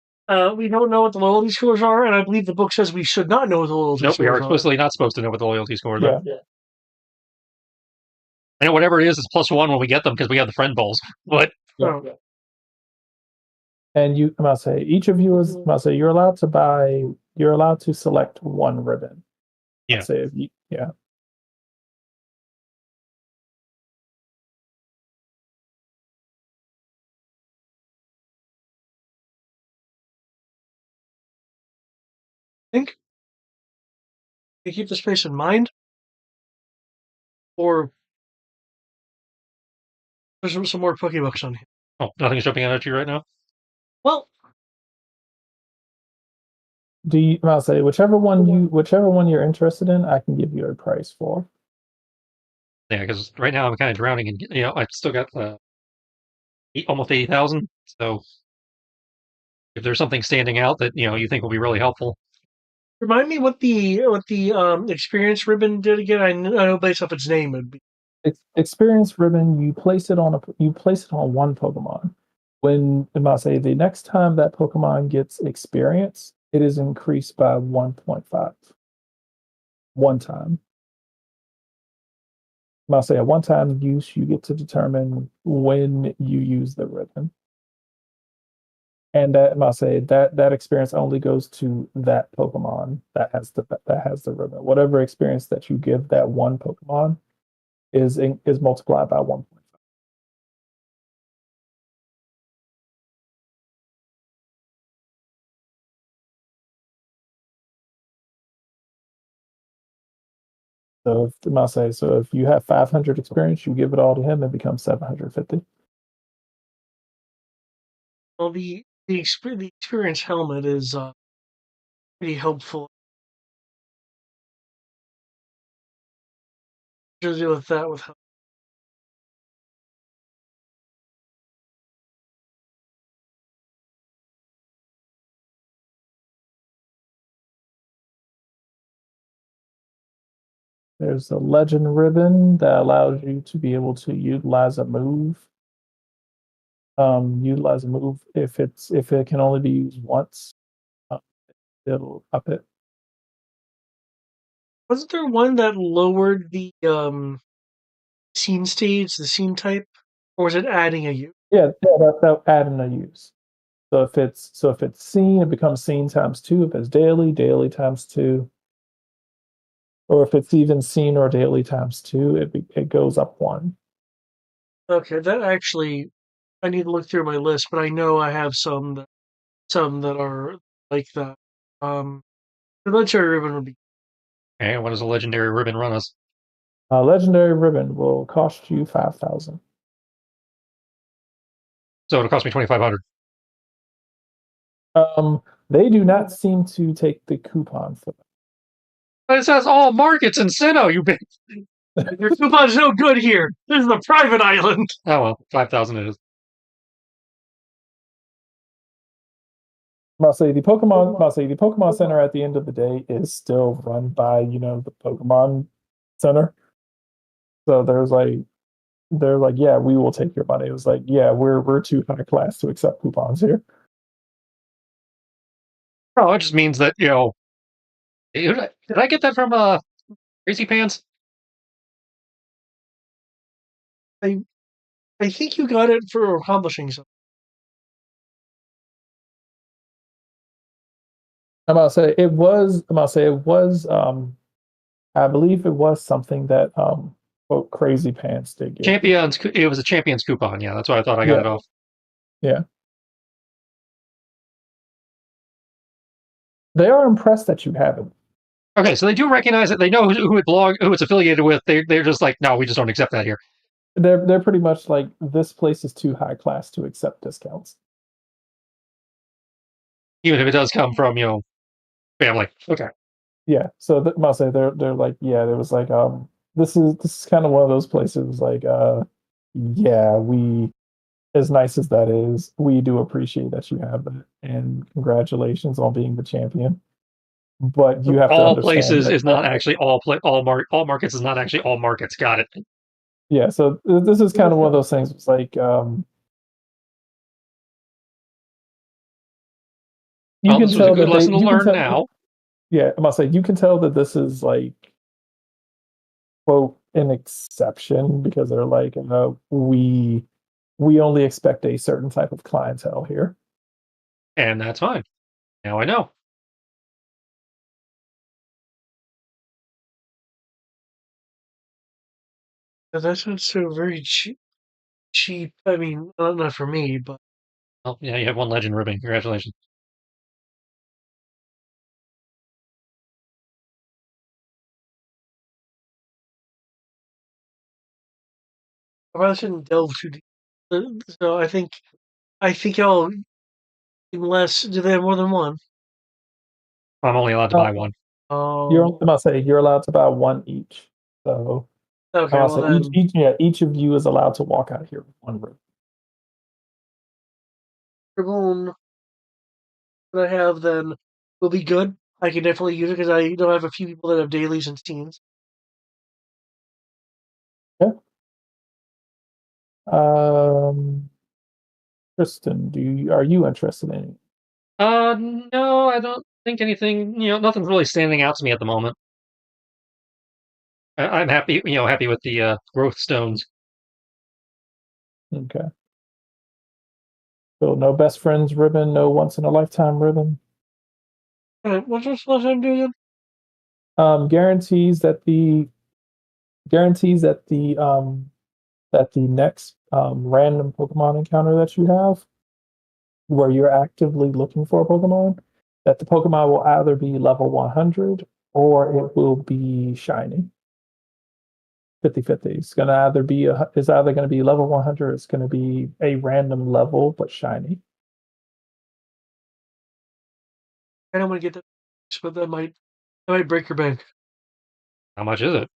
we don't know what the loyalty scores are, and I believe the book says we should not know what the loyalty nope, scores we are. are explicitly not supposed to know what the loyalty scores are. Yeah. I know whatever it is +1 when we get them because we have the friend balls. But Oh, And you, each of you is, you're allowed to you're allowed to select one ribbon. Yeah. Say if you, yeah. think you keep the space in mind, or there's some more Pokebooks on here. Oh, nothing's jumping out at you right now? Well, Do you, whichever one you're interested in, I can give you a price for. Yeah, because right now I'm kind of drowning in, I've still got almost 80,000. So if there's something standing out that, you think will be really helpful. remind me what the experience ribbon did again. I know based off its name would be. Experience ribbon, you place it on one Pokemon. When the next time that Pokemon gets experience, it is increased by 1.5. One time. At one time use, you get to determine when you use the ribbon. And that experience only goes to that Pokemon that has the ribbon. Whatever experience that you give that one Pokemon is multiplied by 1.5. So if you have 500 experience, you give it all to him, it becomes 750. Well, the experience helmet is pretty helpful. To deal with that with. There's a legend ribbon that allows you to be able to utilize a move. Utilize a move if it can only be used once, it'll up it. Wasn't there one that lowered the scene stage, the scene type, or was it adding a use? Yeah, that adding a use. So if it's seen, it becomes seen times 2. If it's daily, daily times 2. Or if it's even seen or daily times 2, it goes up 1. Okay, that actually, I need to look through my list, but I know I have some that are like that. The legendary ribbon would be. And what does a legendary ribbon run us? A legendary ribbon will cost you 5,000. So it'll cost me 2,500. They do not seem to take the coupon for that. But it says all markets in Sinnoh, you bitch. Your coupon's no good here. This is a private island. Oh well, 5,000 it is. I'll say the Pokemon Center at the end of the day is still run by the Pokemon Center. So they're like, yeah, we will take your money. It was like, yeah, we're too high class to accept coupons here. Oh, it just means that did I get that from Crazy Pants? I think you got it for accomplishing something. I'm gonna say it was. I'm gonna say it was. I believe it was something that quote Crazy Pants did give. Champions. It was a Champions coupon. Yeah, that's why I thought I got Yeah. it off. Yeah. They are impressed that you have it. Okay, so they do recognize it. They know who it's affiliated with. They're just like, no, we just don't accept that here. They're pretty much like, this place is too high class to accept discounts. Even if it does come from family. Okay. Yeah. So I'll say they're like, yeah. There was like this is kind of one of those places like yeah, we, as nice as that is, we do appreciate that you have that, and congratulations on being the champion. But you have to All understand places that, is not actually all markets is not actually all markets. Got it. yeah. So this is kind of one of those things. It's like you Well, can this was a tell good that they lesson to you can learn tell now. yeah, I must say you can tell that this is like quote an exception, because they're like, we only expect a certain type of clientele here. And that's fine. Now I know. That sounds so very cheap. Cheap. I mean, not for me, but Well, yeah, you have one legend ribbon. Congratulations. I probably shouldn't delve too deep. So I think I'll, unless do they have more than one? I'm only allowed to buy one. I'm gonna say you're allowed to buy one each. So Okay, I'm well gonna say then, each of you is allowed to walk out of here with one ribbon. Ribbon that I have then will be good. I can definitely use it because I have a few people that have dailies and scenes. Yeah. Kristen, are you interested in it? No, I don't think anything. Nothing's really standing out to me at the moment. I'm happy. Happy with the growth stones. Okay. So no best friends ribbon, no once in a lifetime ribbon. What's this lesson do again? Guarantees that the next random Pokemon encounter that you have, where you're actively looking for a Pokemon, that the Pokemon will either be level 100 or it will be shiny. 50-50. It's either going to be level 100 or it's going to be a random level but shiny. I don't want to get that, but that might break your bank. How much is it?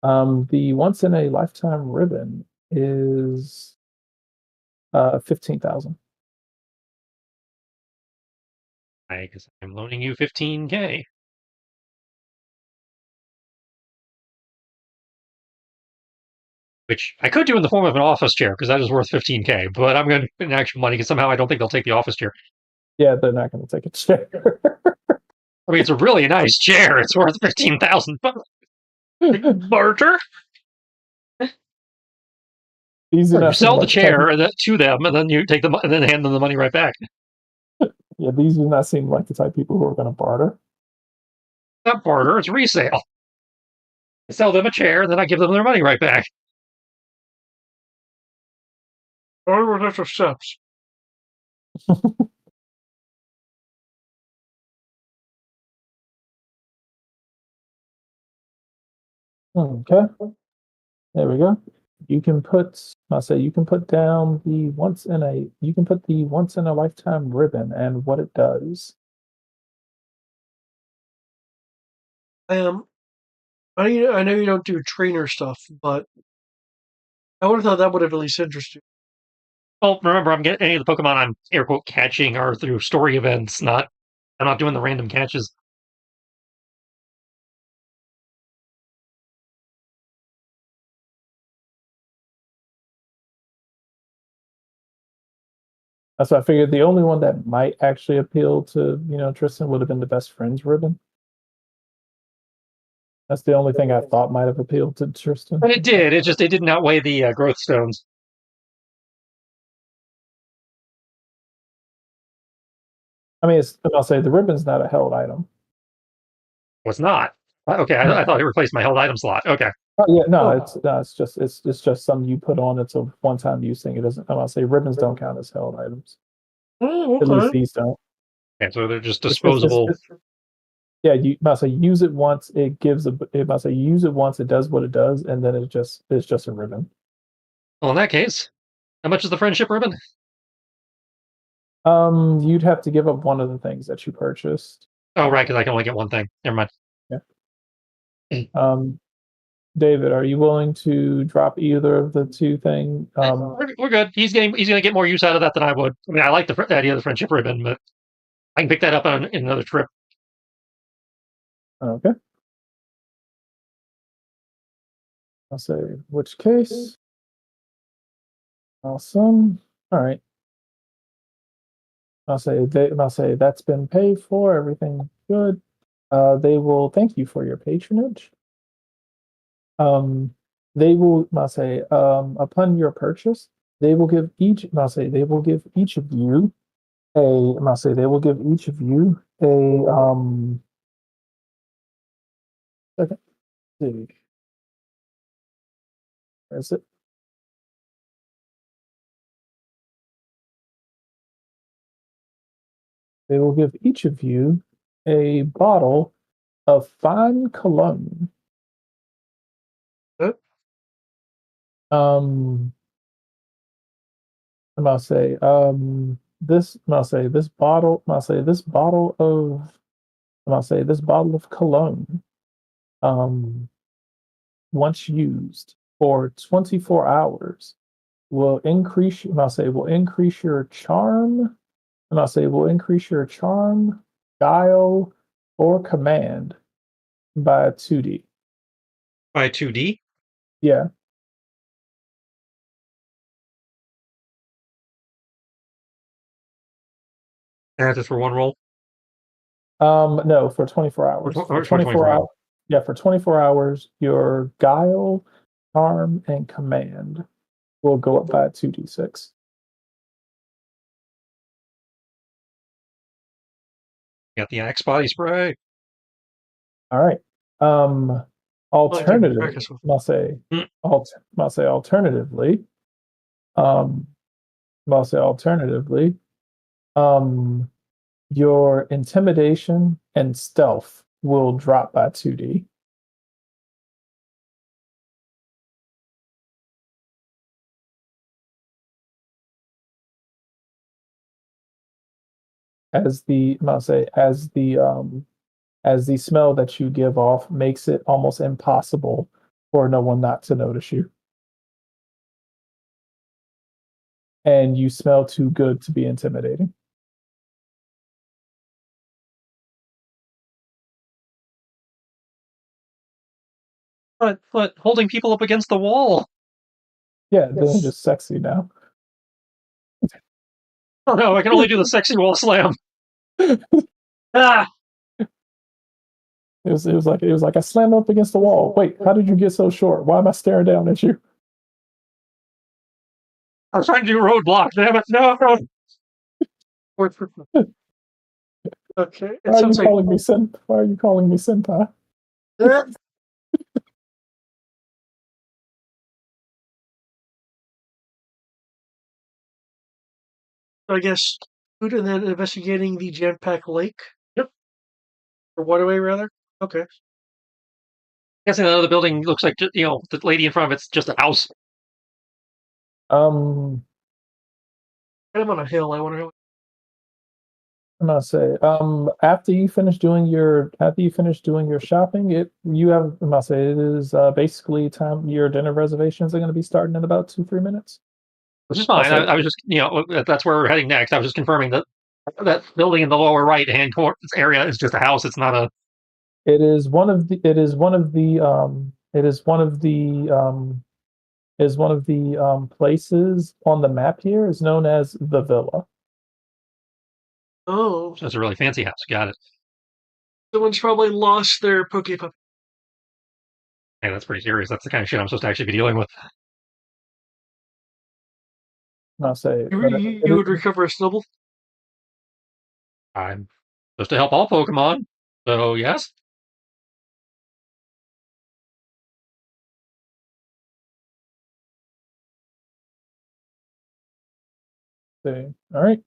The once in a lifetime ribbon is 15,000. I guess I'm loaning you 15K. which I could do in the form of an office chair because that is worth 15K. But I'm going to spend actual money because somehow I don't think they'll take the office chair. Yeah, they're not going to take a chair. I mean, it's a really nice chair. It's worth 15,000. Barter? These do You not seem sell the like the type chair to them, and then you take them, and then hand them the money right back. yeah, these do not seem like the type of people who are going to barter. Not barter; it's resale. I sell them a chair, and then I give them their money right back. Or were there steps? Okay, there we go. You can put, I'll say, you can put down the you can put the once in a lifetime ribbon and what it does. I know you don't do trainer stuff, but I would have thought that would have at least interested. Well, remember, I'm getting any of the Pokemon I'm air quote catching are through story events. I'm not doing the random catches. So I figured the only one that might actually appeal to, Tristan would have been the best friends ribbon. That's the only thing I thought might have appealed to Tristan. And it did. It didn't outweigh the growth stones. I mean, I'll say the ribbon's not a held item. Was not. Okay, I thought it replaced my held item slot. Okay. Oh yeah, no, it's just something you put on. It's a one-time use thing. It doesn't. I'll say ribbons don't count as held items. Oh, At least okay. these don't. And so they're just disposable. Yeah, you must say use it once. It gives a. It must say use it once. It does what it does, and then it's just a ribbon. Well, in that case, how much is the friendship ribbon? You'd have to give up one of the things that you purchased. Oh, right, because I can only get one thing. Never mind. Yeah. David, are you willing to drop either of the two things? We're good. He's gonna get more use out of that than I would. I mean, I like the idea of the friendship ribbon, but I can pick that up in another trip. Okay. I'll say which case. Awesome. All right. I'll say that's been paid for. Everything good. They will thank you for your patronage. They will, I'll say, upon your purchase, they will give each, I'll say, they will give each of you I'll say, they will give each of you second, let's see, where is it? They will give each of you a bottle of fine cologne. Huh? I'll say, I'll say this bottle, this bottle of cologne, once used for 24 hours will increase, will increase your charm, will increase your charm, guile, or command by 2D. By 2D? Yeah. That's just for one roll? No, for 24 hours. For 24 hours. Yeah, for 24 hours, your guile, charm, and command will go up by 2d6. Got the Axe body spray. All right. Alternatively, I'll say alternatively, your intimidation and stealth will drop by 2d. As the smell that you give off makes it almost impossible for no one not to notice you. And you smell too good to be intimidating. But holding people up against the wall. Yeah, then just sexy now. Oh no, I can only do the sexy wall slam. Ah! It was like I slammed up against the wall. Wait, how did you get so short? Why am I staring down at you? I was trying to do roadblock, damn it. No. Okay. Why are you calling me senpai? I guess food and then investigating the jam-packed lake. Yep. Or waterway, rather. Okay. Guessing the other building looks like, the lady in front of it's just a house. Um, I'm on a hill. I wonder. I'm gonna say, after you finish doing your shopping, I'm gonna say it is basically time. Your dinner reservations are going to be starting in about 2-3 minutes. Which is fine. I was just, that's where we're heading next. I was just confirming that building in the lower right hand area is just a house. It's not a. It is one of the. It is one of the. It is one of the. Is one of the places on the map here is known as the Villa. Oh, So it's a really fancy house. Got it. someone's probably lost their Pokepup. Hey, that's pretty serious. That's the kind of shit I'm supposed to actually be dealing with. I'll say You would recover a snubble. I'm supposed to help all Pokemon. So, yes. All right.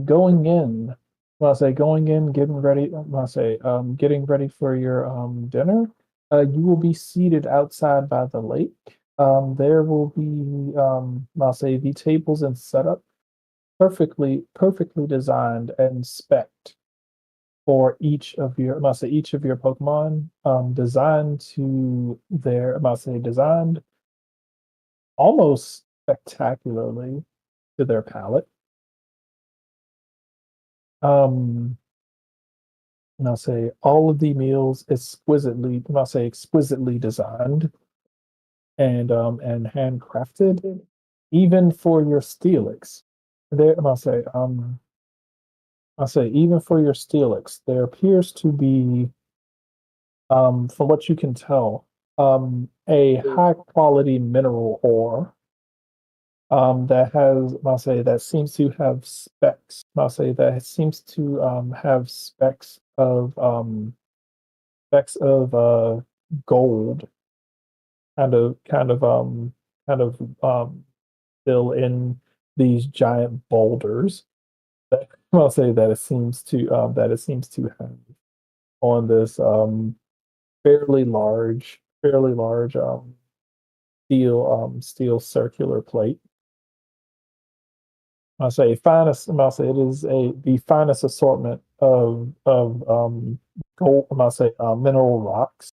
Going in. I'll say going in, getting ready. I'll say getting ready for your dinner. You will be seated outside by the lake. There will be I'll say the tables and setup perfectly designed and spec'd for each of your Pokemon. Designed to their designed almost spectacularly to their palate. Um, and I'll say all of the meals exquisitely designed and handcrafted, even for your Steelix. There, I'll say even for your Steelix, there appears to be, from what you can tell, a high quality mineral ore that seems to have specs. I'll say that seems to have specs of gold, kind of fill in these giant boulders. That, I'll say that it seems to have on this fairly large steel circular plate. I'll say it is the finest assortment of gold. I'll say mineral rocks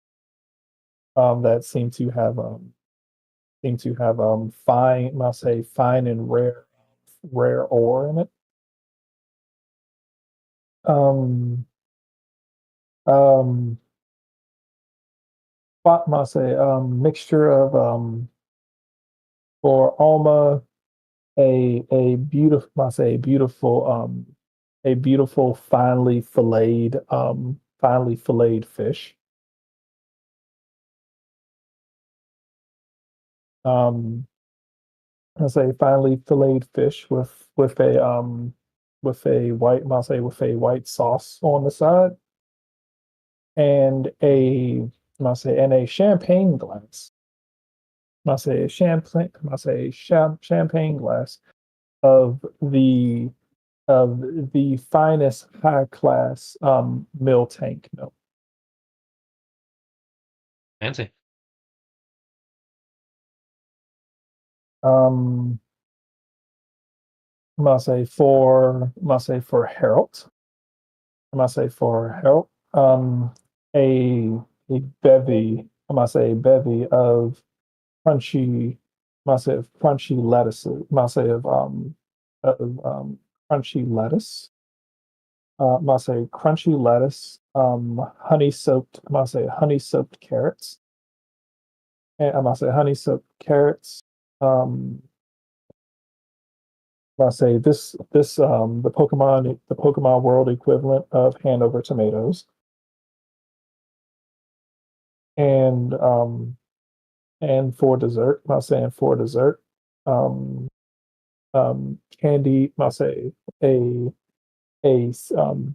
that seem to have fine and rare ore in it. Um um Must say mixture of for Alma a beautiful must say a beautiful finely filleted fish. Um I say finely filleted fish with a white sauce on the side and a champagne glass. Champagne glass of the finest high class mill tank milk. Fancy. Um for Harold. I must say for Harold. A a bevy, a bevy of crunchy, crunchy lettuces, of crunchy lettuce. Must say crunchy lettuce, honey soaked carrots, and I must say honey soaked carrots, I say the Pokemon world equivalent of Hanover tomatoes, and for dessert, I say for dessert, um, candy, I say a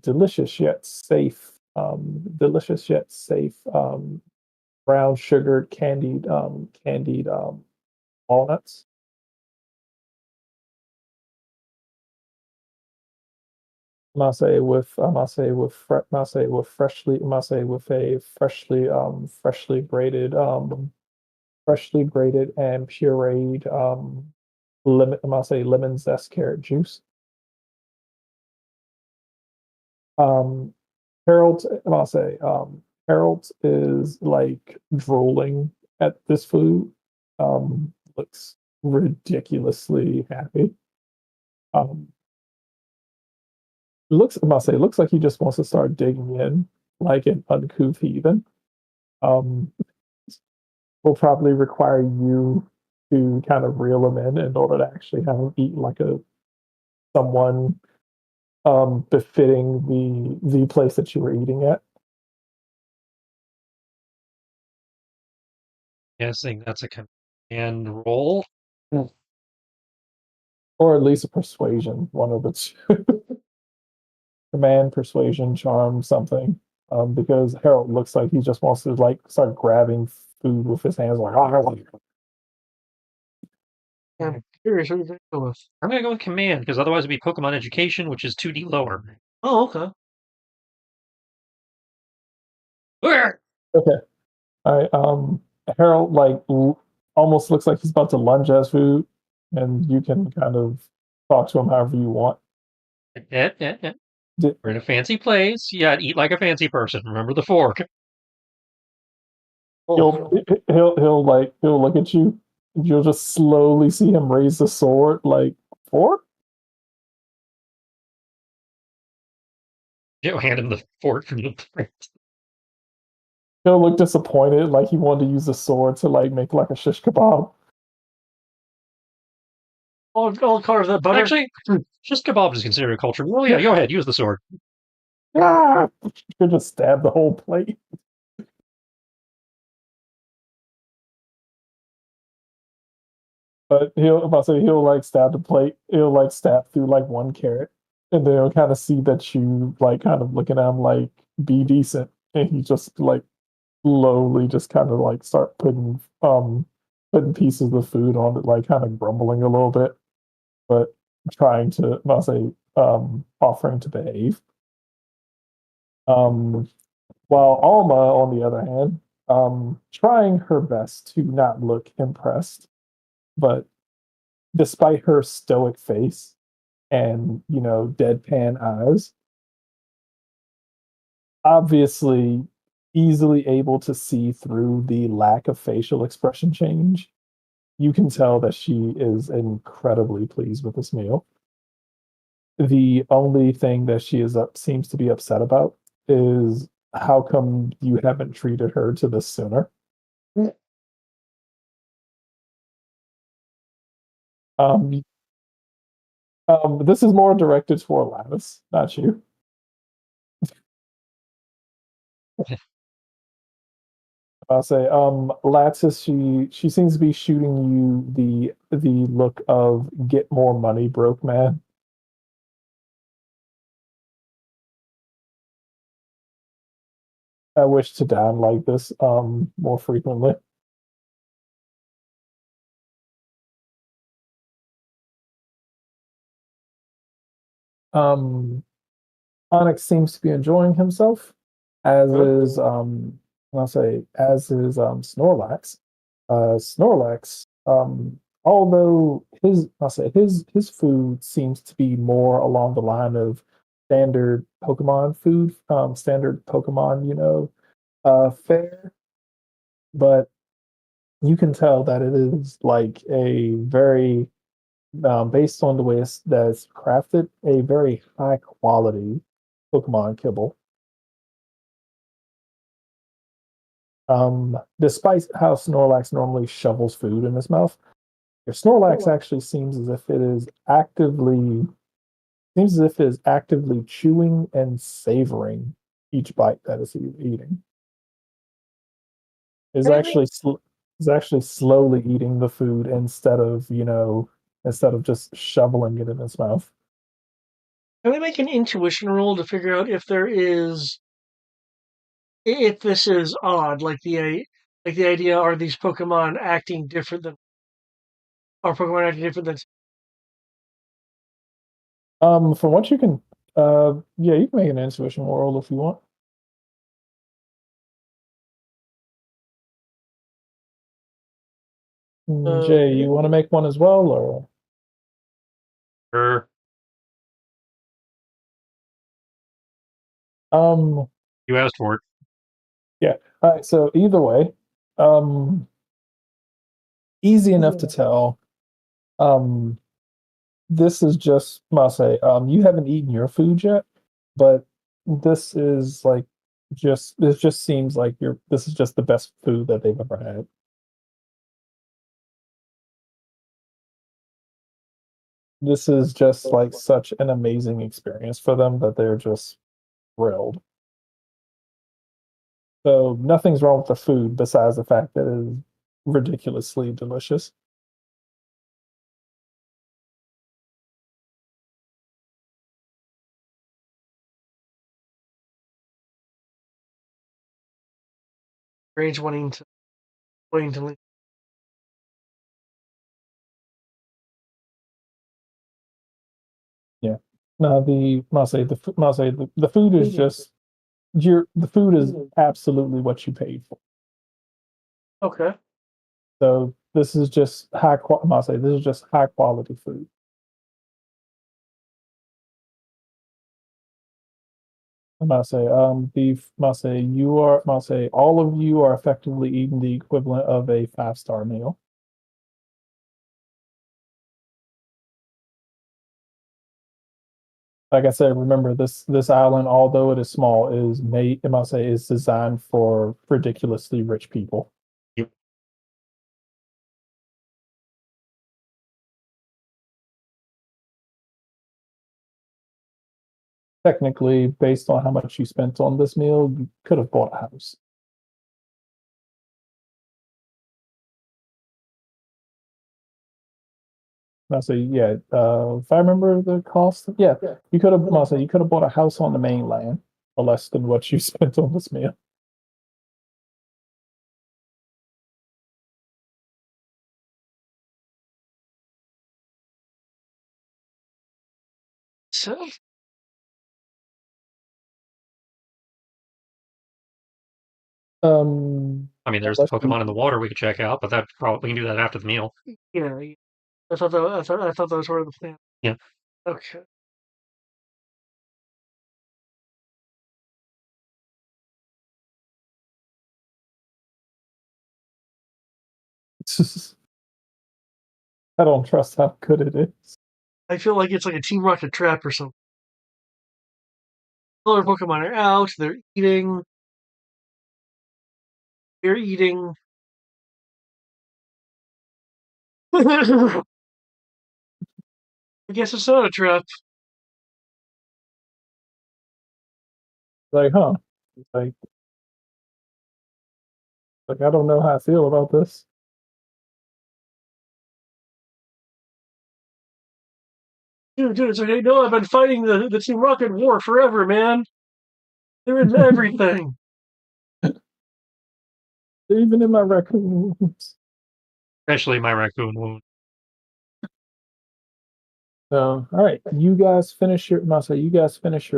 delicious yet safe brown sugared candied walnuts. Must say with freshly must say with a freshly grated and pureed lemon zest carrot juice. Um, Harold is like drooling at this food. Looks ridiculously happy. Um, looks like he just wants to start digging in like an uncouth heathen. Um, will probably require you to kind of reel him in order to actually have him eat like a someone befitting the place that you were eating at. Guessing that's a command roll. Or at least a persuasion, one of the two. Command, persuasion, charm, something. Because Harold looks like he just wants to like start grabbing food with his hands, like, I'm curious what you're going to go with. I'm gonna go with command because otherwise it'd be Pokemon Education, which is 2D lower. Oh, okay. okay. All right. Harold like almost looks like he's about to lunge at food, and you can kind of talk to him however you want. Yeah. Did, We're in a fancy place. You gotta eat like a fancy person. Remember the fork. he'll he'll look at you. You'll just slowly see him raise the sword, like fork. You hand him the fork from the plate. He'll look disappointed, like he wanted to use the sword to like make like a shish kebab. I'll carve that butter. Actually, just kebab is considered a culture. Well, yeah, go ahead, use the sword. Ah! He'll just stab the whole plate. But he'll like stab the plate. He'll like stab through like one carrot, and then he'll kind of see that you like kind of looking at him like be decent, and he just like slowly just kind of like start putting pieces of food on it, like kind of grumbling a little bit, but trying to offering to behave. Um, while Alma, on the other hand, trying her best to not look impressed, but despite her stoic face and deadpan eyes, obviously easily able to see through the lack of facial expression change, you can tell that she is incredibly pleased with this meal. The only thing that she seems to be upset about is how come you haven't treated her to this sooner. Um, this is more directed toward Lattice, not you. I'll say, Lattice, she seems to be shooting you the look of get more money, broke man. I wish to dine like this more frequently. Um, Onyx seems to be enjoying himself, as is I'll say as is Snorlax. Snorlax, although his food seems to be more along the line of standard Pokemon food, standard Pokemon, fare, but you can tell that it is like a very based on the way that's crafted, a very high quality Pokemon kibble. Despite how Snorlax normally shovels food in his mouth, Your Snorlax actually seems as if it is actively chewing and savoring each bite that it's eating. Is actually is actually slowly eating the food instead of just shoveling it in its mouth. Can we make an intuition roll to figure out if this is odd? Like the idea, are these Pokemon acting different than? Are Pokemon acting different than? From what you can, yeah, you can make an intuition roll if you want. Jay, you want to make one as well, or? Sure. You asked for it. Yeah. All right. So either way, easy enough to tell. This is just must say, you haven't eaten your food yet, but this is like this just seems like this is just the best food that they've ever had. This is just like such an amazing experience for them that they're just thrilled. So nothing's wrong with the food besides the fact that it is ridiculously delicious. Range wanting to leave. Yeah. No, the food is just the food is absolutely what you paid for. Okay. So this is just this is just high quality food. I must say, must say all of you are effectively eating the equivalent of a 5-star meal. Like I said, remember this island, although it is small, is designed for ridiculously rich people. Yep. Technically, based on how much you spent on this meal, you could have bought a house. I say, yeah. If I remember the cost, yeah, you could have. You could have bought a house on the mainland for less than what you spent on this meal. So I mean, there's the Pokemon in the water we could check out, but we can do that after the meal. yeah, I thought that was part of the plan. Yeah. Okay. I don't trust how good it is. I feel like it's like a Team Rocket trap or something. Other Pokemon are out. They're eating. They're eating. I guess it's not a trap. Like, huh? Like, I don't know how I feel about this. Dude, it's okay. No, I've been fighting the Team Rocket war forever, man. They're in everything. Even in my raccoons. Especially my raccoon wound. All right, you guys finish your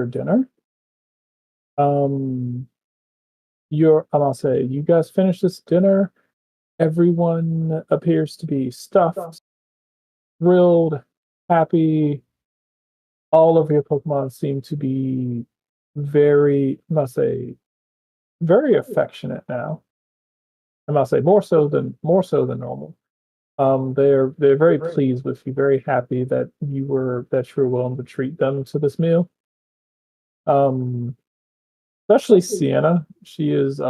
dinner. You guys finish this dinner. Everyone appears to be stuffed, thrilled, happy. All of your Pokemon seem to be very affectionate now. I must say more so than normal. They're very pleased with you, very happy that you were willing to treat them to this meal. Especially Sienna. She is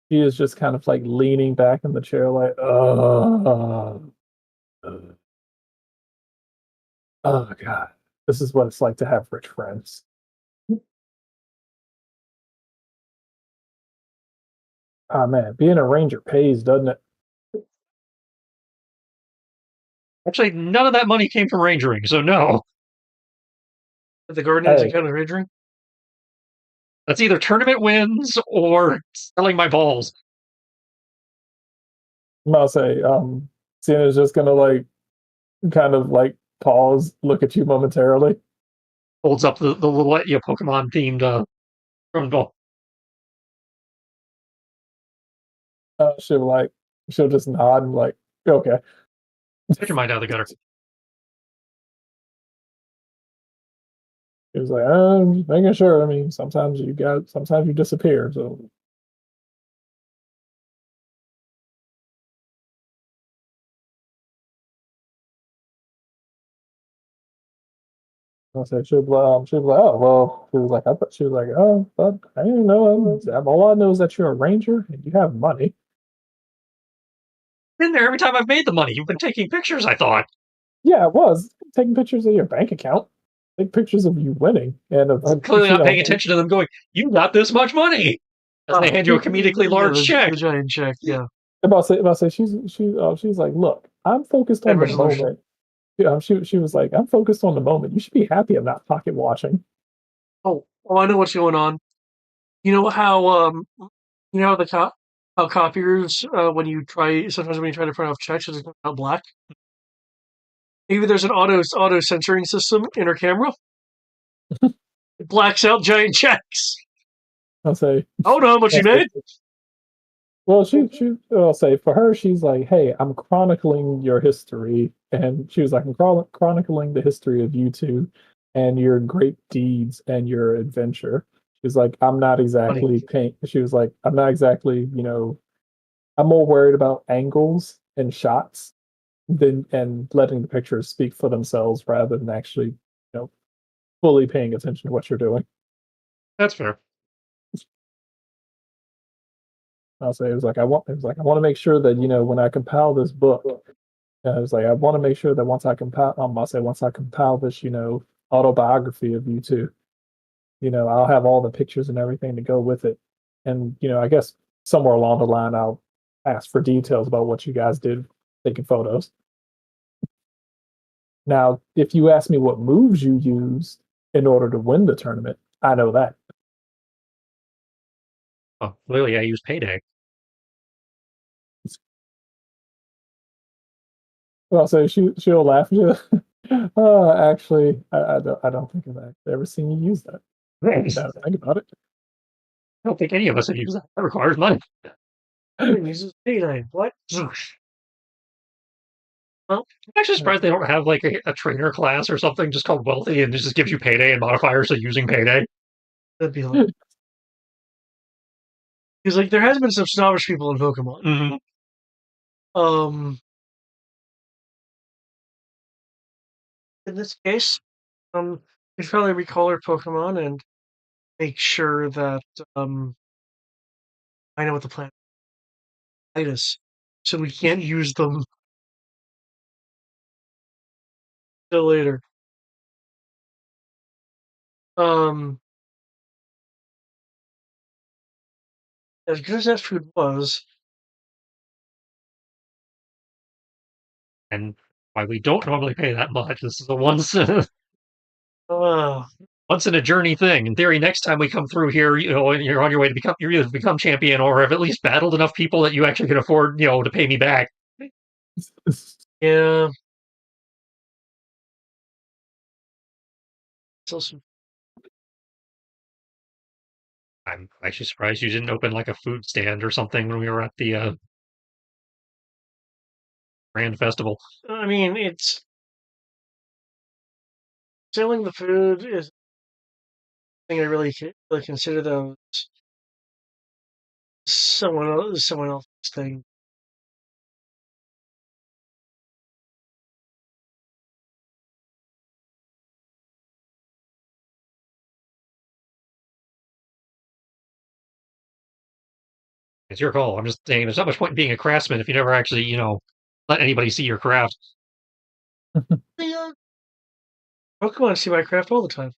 just kind of like leaning back in the chair, like, Oh god, this is what it's like to have rich friends. Ah man, being a ranger pays, doesn't it? Actually, none of that money came from rangering, so no. The Guardians Hey, account of Raging? That's either tournament wins or selling my balls. I'm about to say, Cena's just gonna like kind of like pause, look at you momentarily. Holds up the little Pokemon themed drum ball. She'll like she'll just nod and like, okay. Get your mind out of the gutter. He was like, just making sure. I mean, sometimes you disappear. So I said, she'll be like, oh, well, she was like, I thought she was like, oh, but I didn't know. All I know is that you're a ranger and you have money. Been there every time I've made the money. You've been taking pictures, I thought. Yeah, it was taking pictures of your bank account, take pictures of you winning, and Clearly not paying attention to them going, you got this much money! As they hand you a comedically large check. The giant check, yeah. About to say, she's like, look, I'm focused on the Resolution. moment. Yeah, she was like, I'm focused on the moment. You should be happy I'm not pocket watching. Oh, I know what's going on. You know how how copiers when you try to print off checks it comes out black. Maybe there's an auto censoring system in her camera. It blacks out giant checks. I'll say, I don't know how much you made. well, I'll say for her, she's like, hey, I'm chronicling your history, and she was like, I'm chronicling the history of you two, and your great deeds and your adventure. She was like, I'm not exactly paying. She was like, I'm not exactly, I'm more worried about angles and shots than and letting the pictures speak for themselves rather than actually, fully paying attention to what you're doing. That's fair. I'll say it was like I want to make sure that when I compile this book, I was like I want to make sure that once I compile this autobiography of you two, I'll have all the pictures and everything to go with it, and I guess somewhere along the line I'll ask for details about what you guys did taking photos. Now, if you ask me what moves you used in order to win the tournament, I know that. Oh, clearly I use Payday. Well, so she'll laugh. Actually, I don't think I've ever seen you use that. Now that I think about it. I don't think any of us have used that. That requires money. It uses Payday. What? Well, I'm actually surprised they don't have like a trainer class or something just called Wealthy and it just gives you Payday and modifiers to using Payday. That'd be like because like there has been some snobbish people in Pokemon. Mm-hmm. In this case, we should probably recall our Pokemon and make sure that I know what the plan is, so we can't use them till later. As good as that food was, And why we don't normally pay that much. This is a uh, once in a journey thing. In theory, next time we come through here, and you're on your way to you're either become champion or have at least battled enough people that you actually can afford, to pay me back. yeah. It's also I'm actually surprised you didn't open like a food stand or something when we were at the Grand Festival. I mean, it's selling the food is something I really consider though someone else's thing. It's your call. I'm just saying there's not much point in being a craftsman if you never actually, let anybody see your craft. The Pokemon see Minecraft all the time.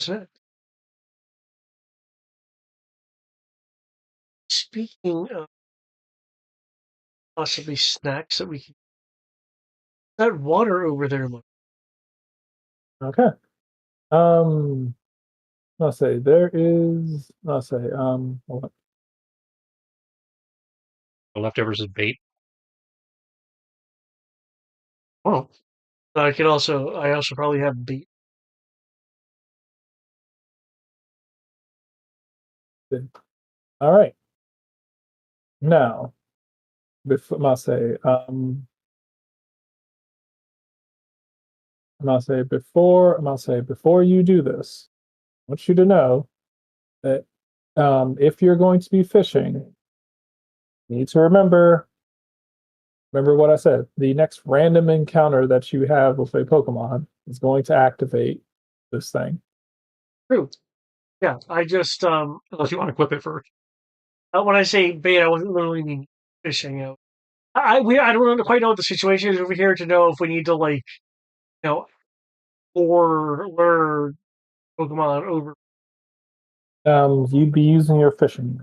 Isn't it? Speaking of possibly snacks that we can, that water over there look. Okay. Um, let's say there is. Let's say hold on. The leftovers is bait. Oh, I also probably have bait. All right. Now, before before you do this, I want you to know that if you're going to be fishing, you need to remember what I said. The next random encounter that you have with a Pokemon is going to activate this thing. True. Yeah, I just unless you want to equip it first. when I say bait, I wasn't literally mean fishing. I don't quite know what the situation is over here to know if we need to or lure Pokemon over. You'd be using your fishing.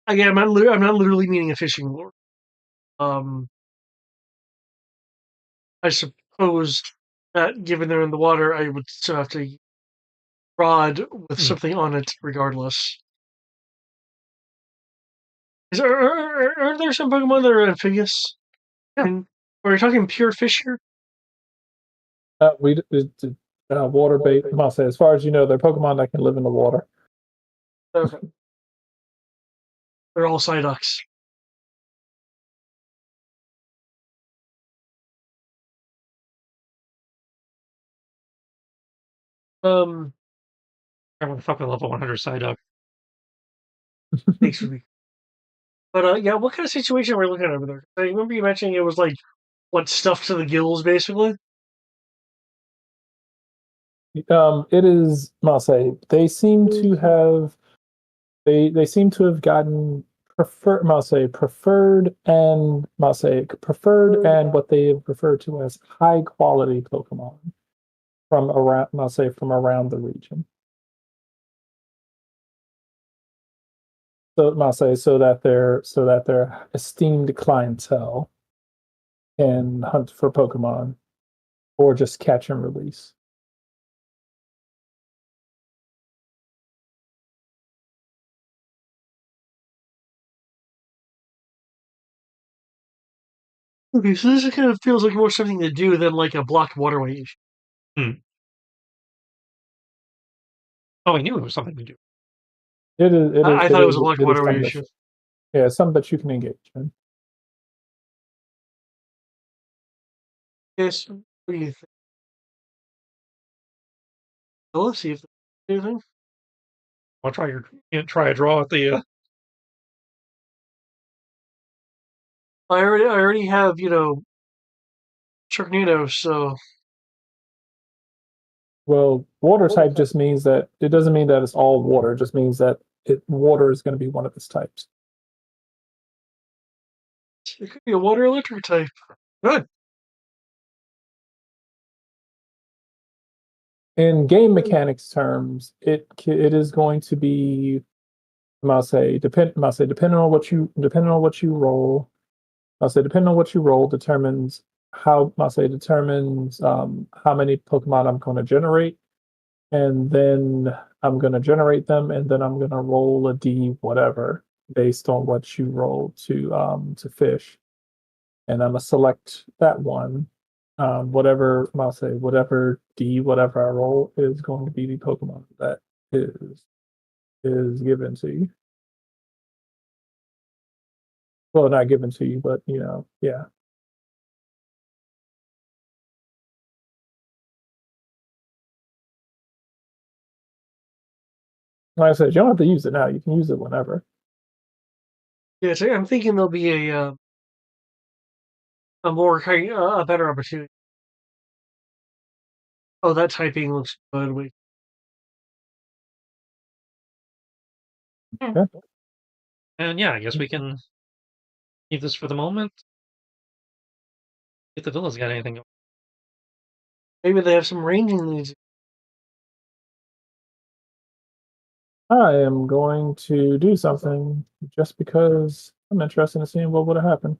Again, I'm not literally meaning a fishing lure. Um, I suppose that given they're in the water, I would still have to rod with something on it regardless. Are there some Pokemon that are amphibious? Yeah. Are we talking pure fish here? Water bait. I'll say, as far as you know, they're Pokemon that can live in the water. Okay. They're all Psyducks. I want to fucking level 100 Psyduck. Thanks for me. But yeah, what kind of situation are we looking at over there? I remember you mentioning it was like what stuffed to the gills, basically. It is. I'll say they seem to have. They seem to have gotten preferred and what they refer to as high quality Pokemon from around the region. So so that their esteemed clientele can hunt for Pokemon or just catch and release. Okay, so this kind of feels like more something to do than like a blocked waterway issue. Oh, I knew it was something to do. I thought it was a blocked waterway issue. Yeah, something that you can engage in. Yes. What do you think? Well, let's see if there's anything. I'll try a draw at the. I already have Sharknado, so Well, water type just means that it doesn't mean that it's all water. It just means that water is going to be one of its types. it could be a water electric type. Good. In game mechanics terms, it is going to be. Depending on what you roll. I'll say depending on what you roll determines how many Pokemon I'm going to generate, and then I'm going to generate them, and then I'm going to roll a D whatever based on what you roll to fish, and I'm gonna select that one. Whatever D whatever I roll is going to be the Pokemon that is given to you. Well, not given to you, but yeah. Like I said, you don't have to use it now. You can use it whenever. Yeah, so I'm thinking there'll be a better opportunity. Oh, that typing looks good. Wait. Okay. And yeah, I guess we can leave this for the moment. If the villa's got anything. Maybe they have some ranging needs. I am going to do something just because I'm interested in seeing what would have happened.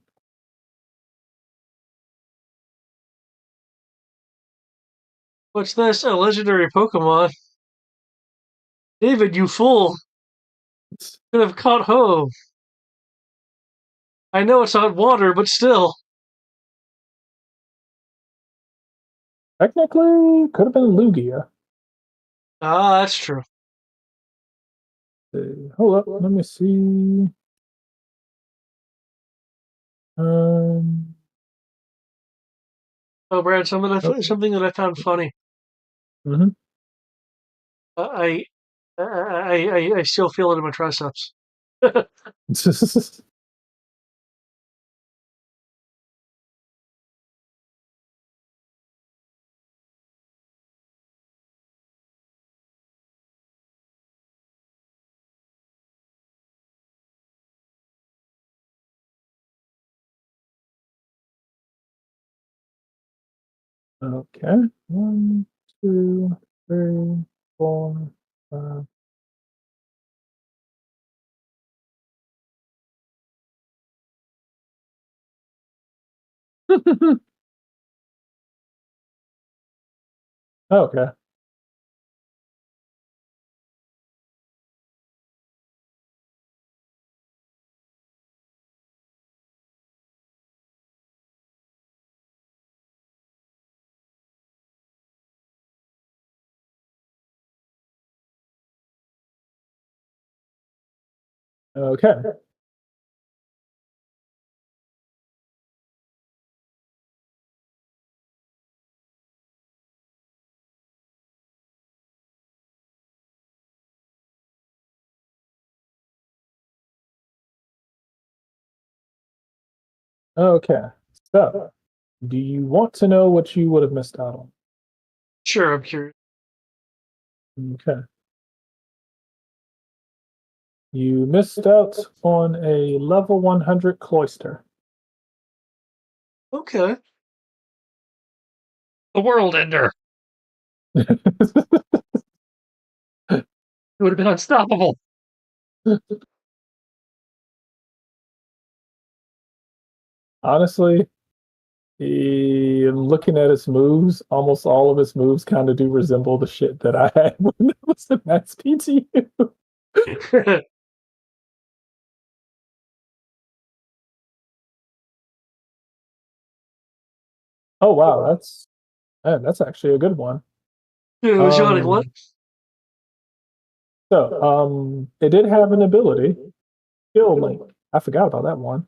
What's this? A legendary Pokemon. David, you fool. Could have caught Ho. I know it's not water, but still. Technically, could have been Lugia. Ah, that's true. Hold up, let me see. Um, Oh, Brad, something that I found funny. mhm. I I still feel it in my triceps. Okay. 1, 2, 3, 4, 5. Okay. Okay. Okay. So, do you want to know what you would have missed out on? Sure, I'm curious. Okay. You missed out on a level 100 cloister. Okay. The World Ender. It would have been unstoppable. Honestly, looking at his moves, almost all of his moves kind of do resemble the shit that I had when I was in Max PTU. Oh wow, that's actually a good one. Was you like what? Um, it did have an ability, Skill Link. I forgot about that one.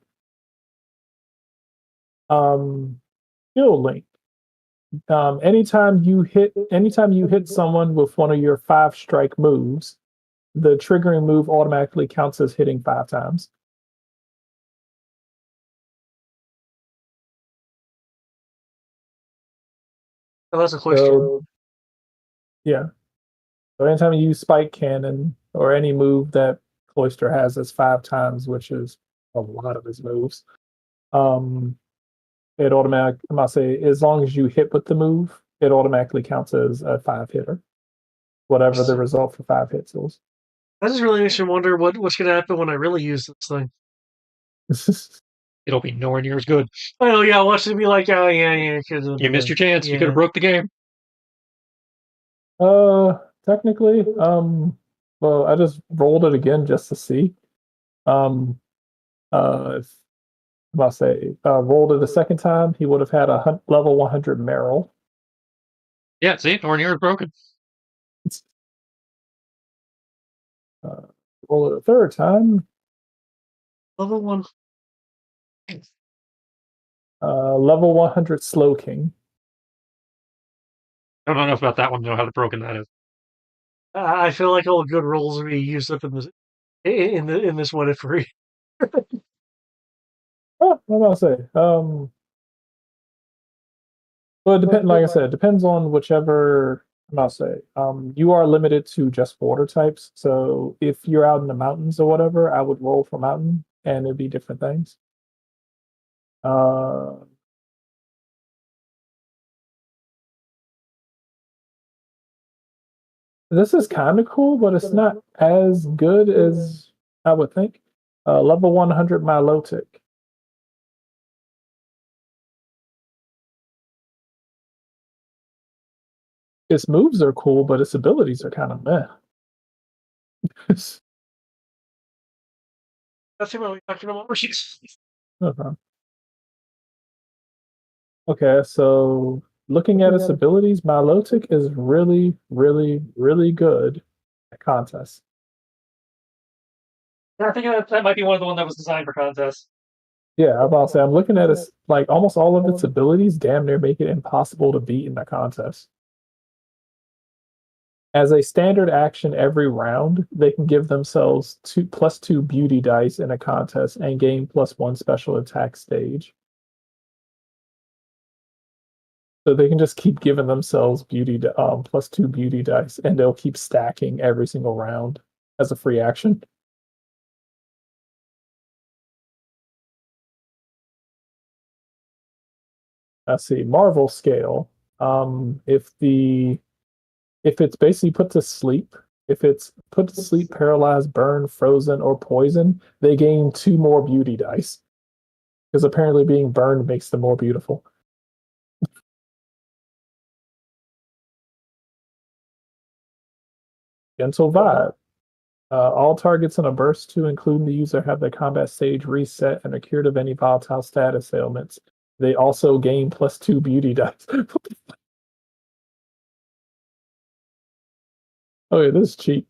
Skill Link. Anytime you hit someone with one of your 5 strike moves, the triggering move automatically counts as hitting 5 times. Oh, that's a cloister. So yeah. So anytime you use Spike Cannon or any move that Cloister has as 5 times, which is a lot of his moves, um, it automatic. I must say, as long as you hit with the move, it automatically counts as a 5 hitter, whatever the result for 5 hits is. That just really makes me wonder what's going to happen when I really use this thing. It'll be nowhere near as good. Oh yeah, watch it be like, oh yeah. You missed your chance. Yeah. You could have broke the game. Technically, well, I just rolled it again just to see. If I must say, rolled it a second time, he would have had a level 100 Meryl. Yeah, see, nowhere near as broken. Roll it a third time, Level 1. level 100 Slow King. I don't know enough about that one to know how broken that is. I feel like all good rolls will be used up in this one free. Oh, what am I say? Well, it depends. Like I said, it depends on whichever I'll say, you are limited to just water types. So if you're out in the mountains or whatever, I would roll for mountain, and it'd be different things. Uh, this is kind of cool, but it's not as good as I would think. Level 100 Milotic. Its moves are cool, but its abilities are kind of meh. That's what we talked about. Okay. Okay, so looking at its abilities, Milotic is really, really, really good at contests. I think that might be one of the ones that was designed for contests. Yeah, I'm about to say I'm looking at its like almost all of its abilities damn near make it impossible to beat in a contest. As a standard action every round, they can give themselves +2 beauty dice in a contest and gain +1 special attack stage. So they can just keep giving themselves +2 beauty dice, and they'll keep stacking every single round as a free action. Let's see, Marvel scale. If it's basically put to sleep, if it's put to sleep, paralyzed, burned, frozen, or poison, they gain 2 more beauty dice. Because apparently being burned makes them more beautiful. Gentle vibe. All targets in a burst 2, including the user, have their combat stage reset and are cured of any volatile status ailments. They also gain +2 beauty dice. Okay, this is cheap.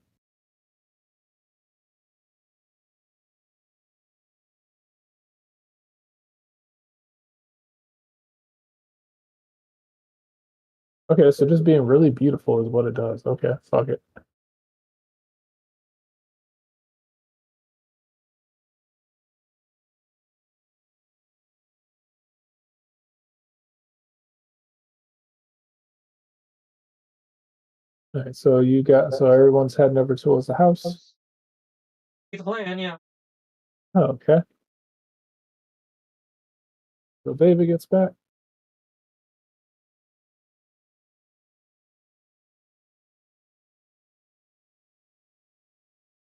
Okay, so just being really beautiful is what it does. Okay, fuck it. All right, so everyone's heading over towards the house. The plan, yeah. Oh, okay. So baby gets back.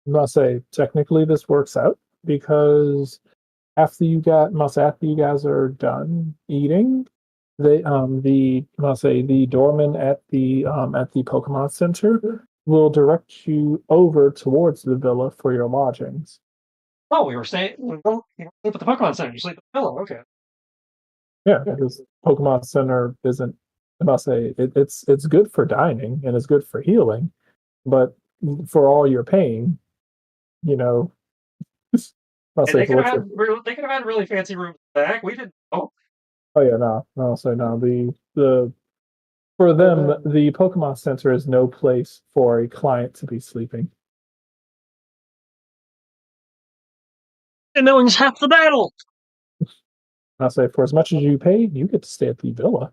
I must say, technically this works out because after you guys are done eating, the must say the doorman at the Pokemon Center will direct you over towards the villa for your lodgings. Oh, we were saying we sleep at the Pokemon Center. You sleep at the pillow. Okay. Yeah, because Pokemon Center isn't. I must say it's good for dining and it's good for healing, but for all you're paying, you know, I'll And say they for could have what you're. had really fancy rooms back. We didn't. Oh, Oh yeah, no. So no, the for them the Pokemon Center is no place for a client to be sleeping. and knowing's half the battle. I'll say for as much as you pay, you get to stay at the villa,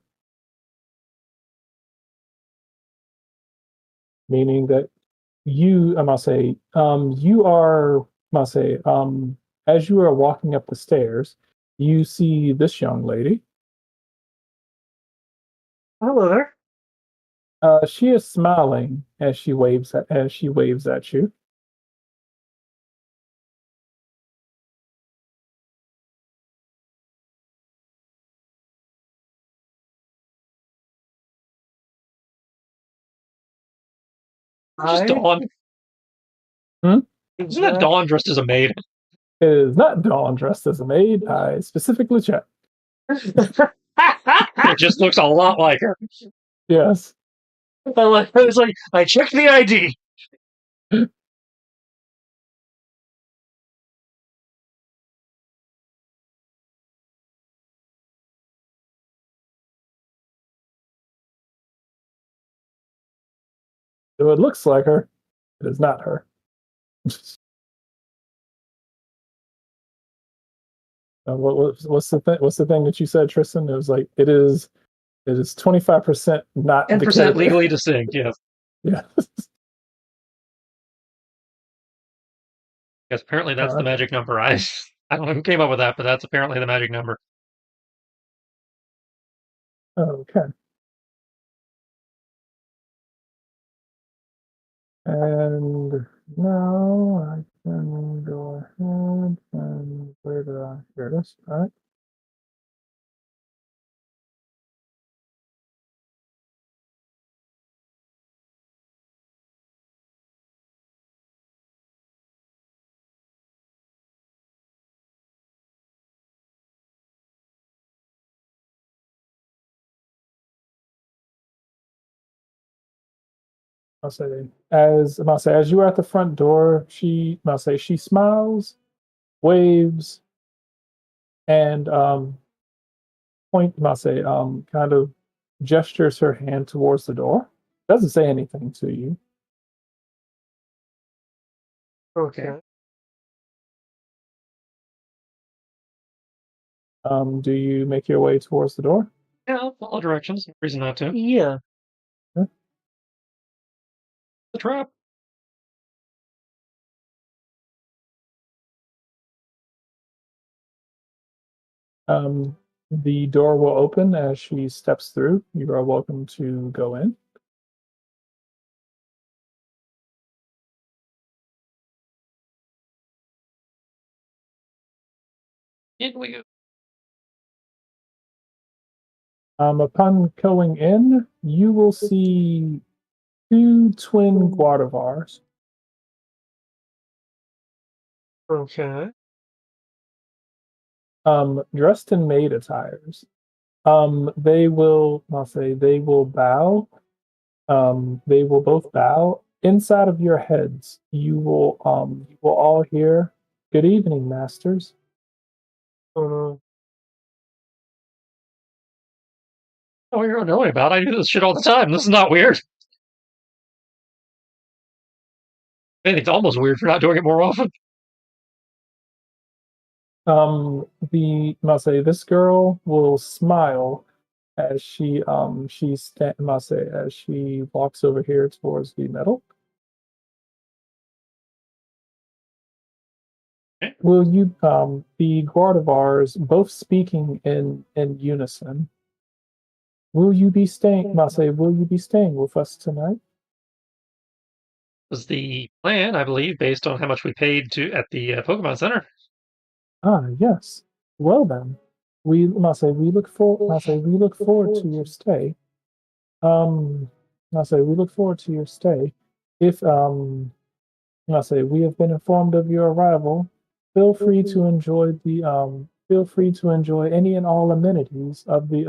meaning that I must say, you are, must say, as you are walking up the stairs, you see this young lady. Hello there. She is smiling as she waves at you. Just Dawn. Hmm? Isn't that Dawn dressed as a maid? It is not Dawn dressed as a maid. I specifically checked. It just looks a lot like her. Yes. It's like I checked the ID. So it looks like her. It is not her. What's the thing? What's the thing that you said, Tristan? It was like it is. It is 25% not 10% declared. legally distinct, yes. Yeah. Yes, apparently that's the Alright. magic number. I don't know who came up with that, but that's apparently the magic number. Okay. And now I can go ahead and where did I? Here it is. All right. I'll say as you are at the front door, she smiles, waves, and kind of gestures her hand towards the door. Doesn't say anything to you. Okay. Do you make your way towards the door? Yeah, I'll follow directions. No reason not to. Yeah. The trap. The door will open as she steps through. You are welcome to go in. In we go. Upon going in, you will see two twin Guardavars. Okay. Dressed in maid attires. They will bow. They will both bow. Inside of your heads, you will all hear, "Good evening, masters." Oh no. Oh, you're knowing about. I do this shit all the time. This is not weird. I think it's almost weird for not doing it more often. This girl will smile as as she walks over here towards the metal. Okay. Will you the Guardavars both speaking in unison? Will you be staying will you be staying with us tonight? Was the plan, I believe, based on how much we paid to at the Pokemon Center. Ah, yes. Well then, we look forward to your stay. We look forward to your stay. If we have been informed of your arrival. Feel free to enjoy any and all amenities of the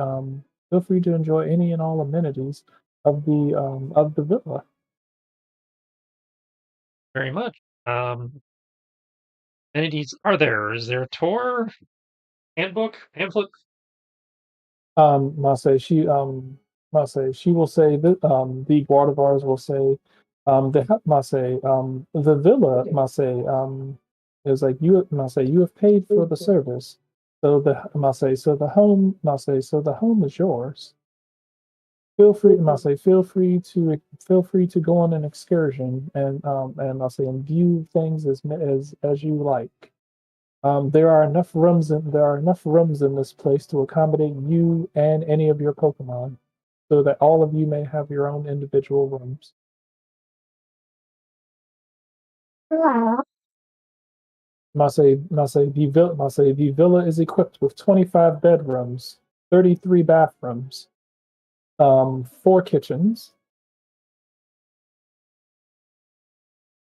feel free to enjoy any and all amenities of the villa. Very much. Entities are there? Is there a tour? Handbook? Pamphlet? She will say that the Guardavars will say the villa is like you have paid for the service. So the home is yours. Feel free to go on an excursion and view things as you like. There are enough rooms in this place to accommodate you and any of your Pokemon, so that all of you may have your own individual rooms. The villa is equipped with 25 bedrooms, 33 bathrooms, 4 kitchens,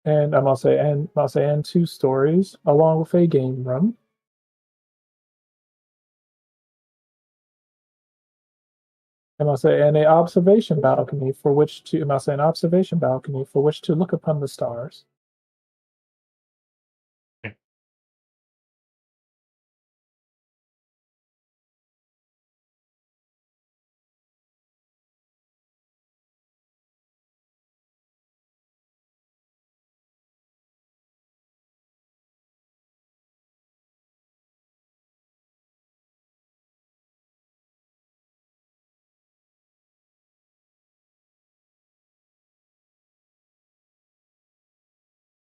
and and 2 stories, along with a game room. And a observation balcony for which to an observation balcony for which to look upon the stars.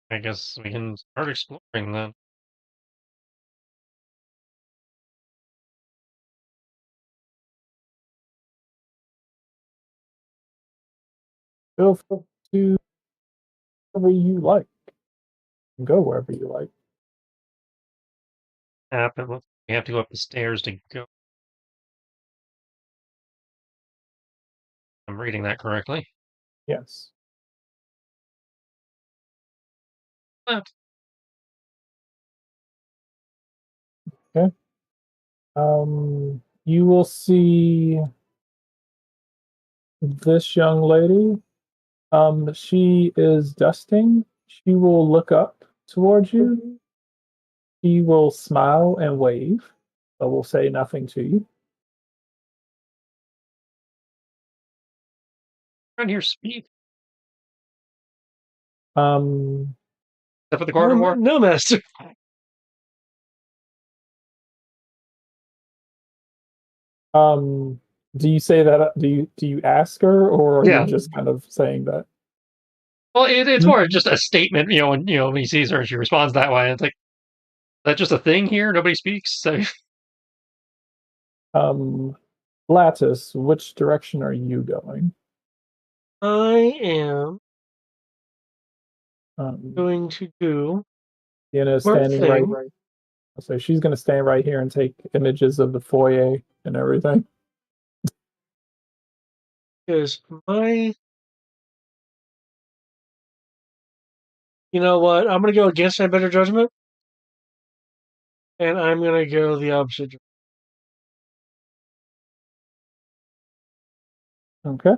I guess we can start exploring then. Feel free to wherever you like. Go wherever you like. Happen. We have to go up the stairs to go. I'm reading that correctly. Yes. Left. Okay. You will see this young lady. She is dusting. She will look up towards you. She will smile and wave, but will say nothing to you. Around here, speak. Um, Except for the carnivore. No, master. do you say that? Do you ask her, or are Yeah. you just kind of saying that? Well, it's more just a statement, when when he sees her and she responds that way. It's like, that's just a thing here. Nobody speaks. So Lattice, which direction are you going? I am Um, going to do. standing thing. right. So she's going to stand right here and take images of the foyer and everything. Because my. You know what? I'm going to go against my better judgment. And I'm going to go the opposite. Okay.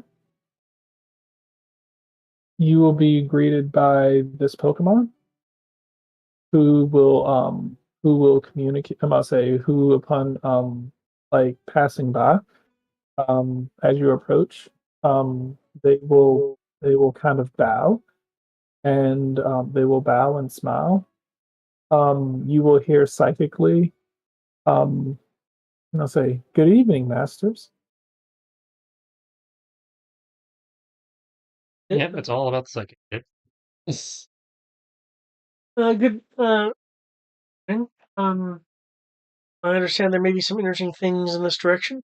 You will be greeted by this Pokemon who will communicate. I must say who upon like passing by as you approach they will kind of bow and they will bow and smile. You will hear psychically I'll say good evening, masters. yeah, it's all about the psychic. Good. Um, I understand there may be some interesting things in this direction.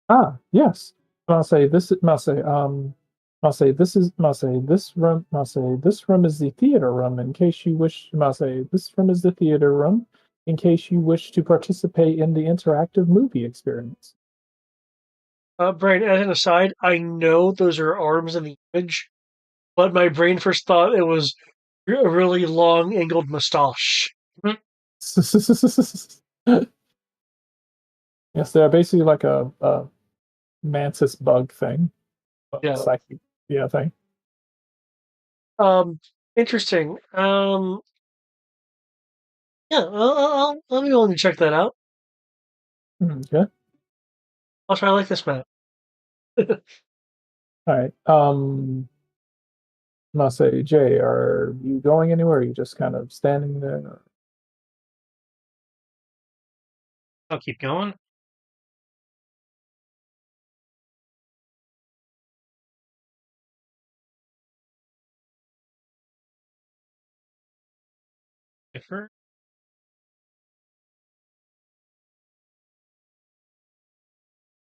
Ah, yes. I'll say this. I'll say I'll say this is. I'll say this room. I'll say this room is the theater room. In case you wish. I'll say this room is the theater room. In case you wish to participate in the interactive movie experience. Brian, as an aside, I know those are arms in the image, but my brain first thought it was a really long, angled mustache. Yes, they're basically like a mantis bug thing. Yeah. Psychic, yeah, thing. Interesting. Yeah, I'll be willing to check that out. Okay. Also, I like this map. All right. I'll say, Jay, are you going anywhere? Or are you just kind of standing there? I'll keep going. Different.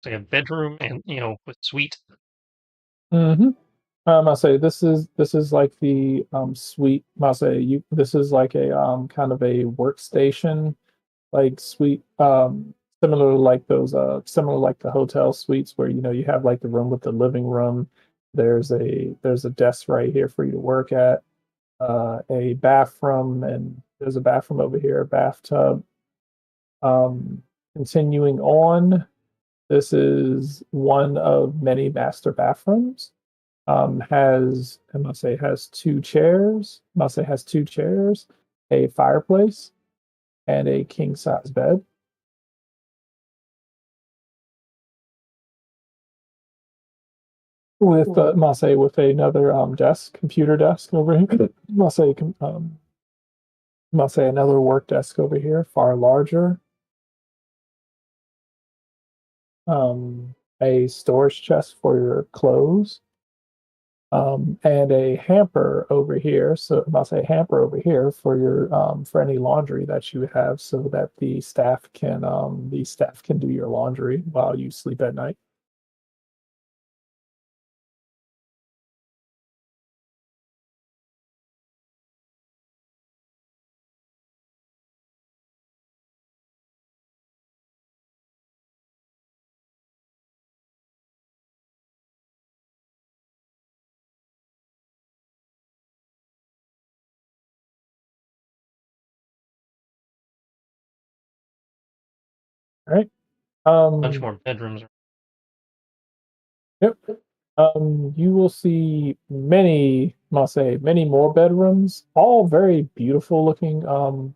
It's like a bedroom and with suite. Mm-hmm. I'll say this is like the suite. I'll say you this is like a kind of a workstation like suite similar like the hotel suites where you have like the room with the living room. There's a desk right here for you to work at, a bathroom, and there's a bathroom over here, a bathtub. Um, Continuing on, this is one of many master bathrooms. I must say, has two chairs. Must say, has two chairs, a fireplace, and a king size bed. With must say, with another computer desk over here. Must say another work desk over here, far larger. A storage chest for your clothes, and a hamper over here. So I'll say hamper over here for your for any laundry that you have, so that the staff can do your laundry while you sleep at night. All right. Bunch Um, more bedrooms. yep. You will see many, must say, many more bedrooms, all very beautiful looking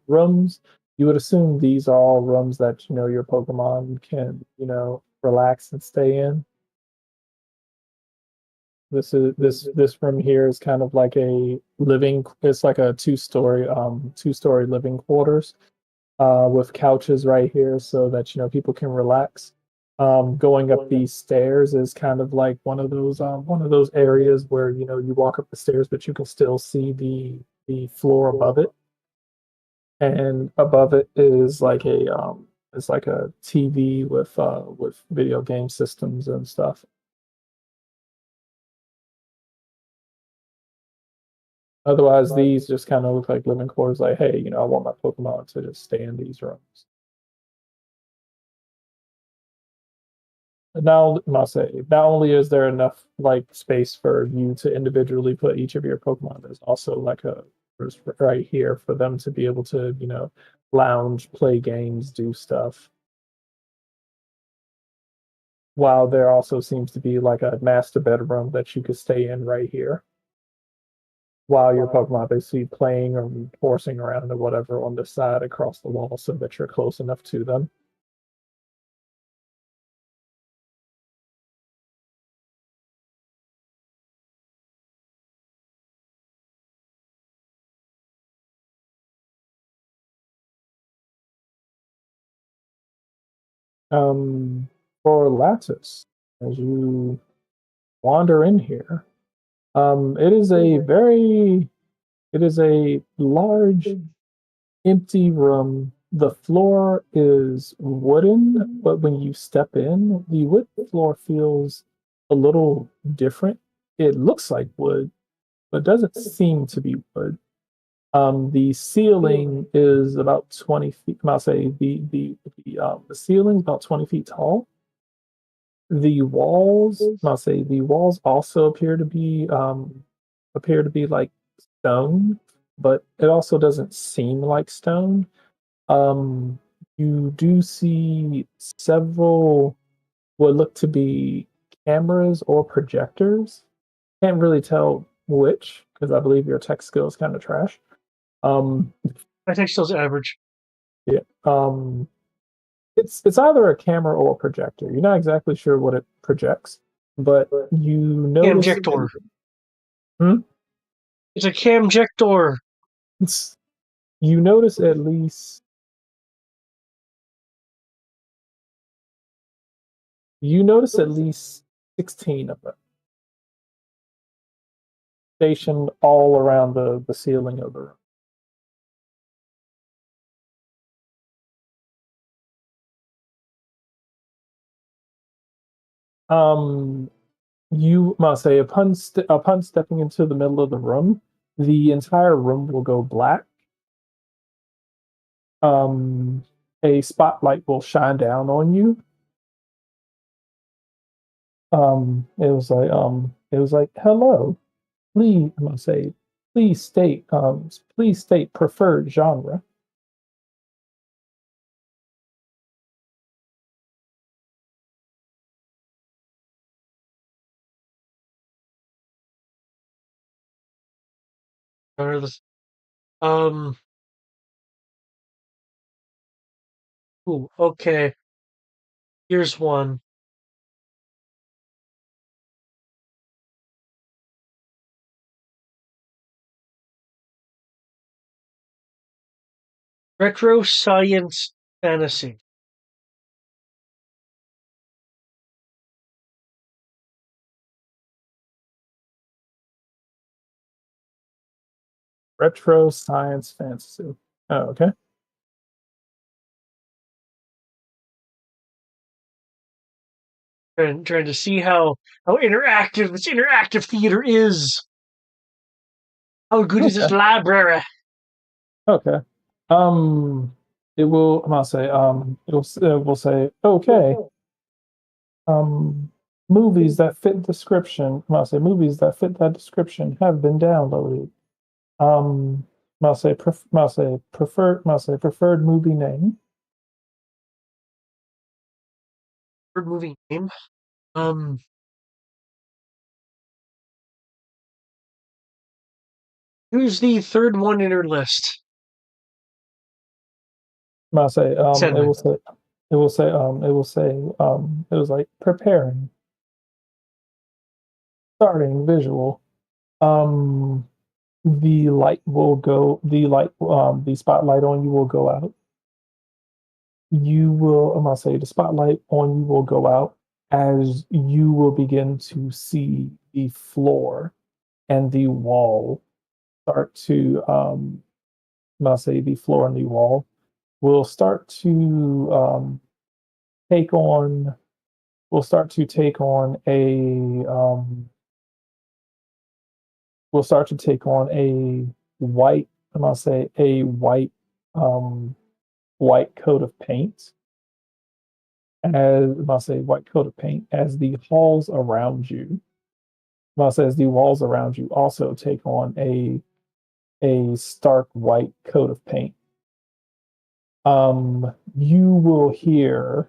rooms. You would assume these are all rooms that your Pokemon can relax and stay in. This room here is kind of like a living. It's like a two story living quarters with couches right here so that people can relax. Going up these stairs is kind of like one of those areas where you walk up the stairs, but you can still see the floor above it, and above it is like a TV with video game systems and stuff. Otherwise, these just kind of look like living quarters. Like, hey, I want my Pokemon to just stay in these rooms. Now, I'll say, not only is there enough like space for you to individually put each of your Pokemon, there's also like there's right here for them to be able to, lounge, play games, do stuff. While there also seems to be like a master bedroom that you could stay in right here, while your Pokemon basically playing or horsing around or whatever on the side across the wall so that you're close enough to them. Um, for Lattice, as you wander in here, it is a large empty room. The floor is wooden, but when you step in, the wood floor feels a little different. It looks like wood, but doesn't seem to be wood. The ceiling is about 20 feet. I'll say the ceiling is about 20 feet tall. I'll say the walls also appear to be like stone, but it also doesn't seem like stone. Um, you do see several what look to be cameras or projectors. Can't really tell which because I believe your tech skill is kind of trash. Um, My tech skill's average. yeah. It's either a camera or a projector. You're not exactly sure what it projects, but you notice. Camjector. Hmm? It's a camjector. You notice at least. You notice at least 16 of them stationed all around the ceiling of the room. Um, you must say upon stepping into the middle of the room, the entire room will go black. Um, a spotlight will shine down on you. It was like, hello, please, I'm gonna say, please state preferred genre. Um. Ooh. Okay. Here's one. Retro science fantasy. Retro science fantasy. Oh, okay. Trying to see how interactive this interactive theater is. How good is this Okay. library? Okay. It will. I'm gonna say. It will say. Okay. Um, movies that fit description. I'm gonna say movies that fit that description have been downloaded. Um, preferred movie name. Third movie name. Who's the third one in her list? I'm gonna say. Send It me. will say. It will say. It will say. It was like preparing, starting visual. Um, the light will go. The light. The spotlight on you will go out. You will. I'm gonna say the spotlight on you will go out as you will begin to see the floor and the wall start to. I'm gonna say the floor and the wall will start to take on. Will start to take on a. Will start to take on a white. I'm gonna say a white. Um, white coat of paint as I say white coat of paint as the halls around you. As the walls around you also take on a stark white coat of paint. You will hear.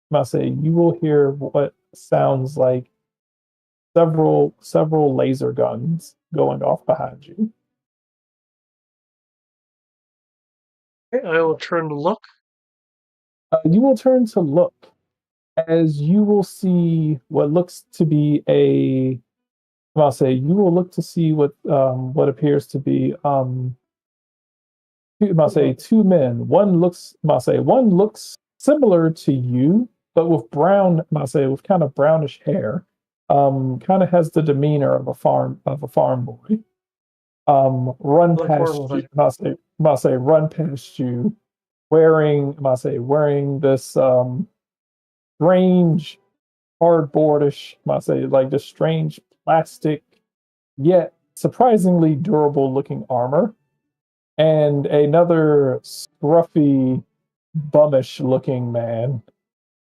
You will hear what sounds like several laser guns going off behind you. Okay, I will turn to look. You will turn to look as you will see what looks to be a. I'll say you will look to see what appears to be I'll say two men. One looks similar to you, but with brown. I'll say with kind of brownish hair. Kind of has the demeanor of a farm boy. Run Look past horrible. you. I'll say run past you, wearing. I'll say wearing this strange cardboardish. I'll say like this strange plastic yet surprisingly durable looking armor, and another scruffy, bummish looking man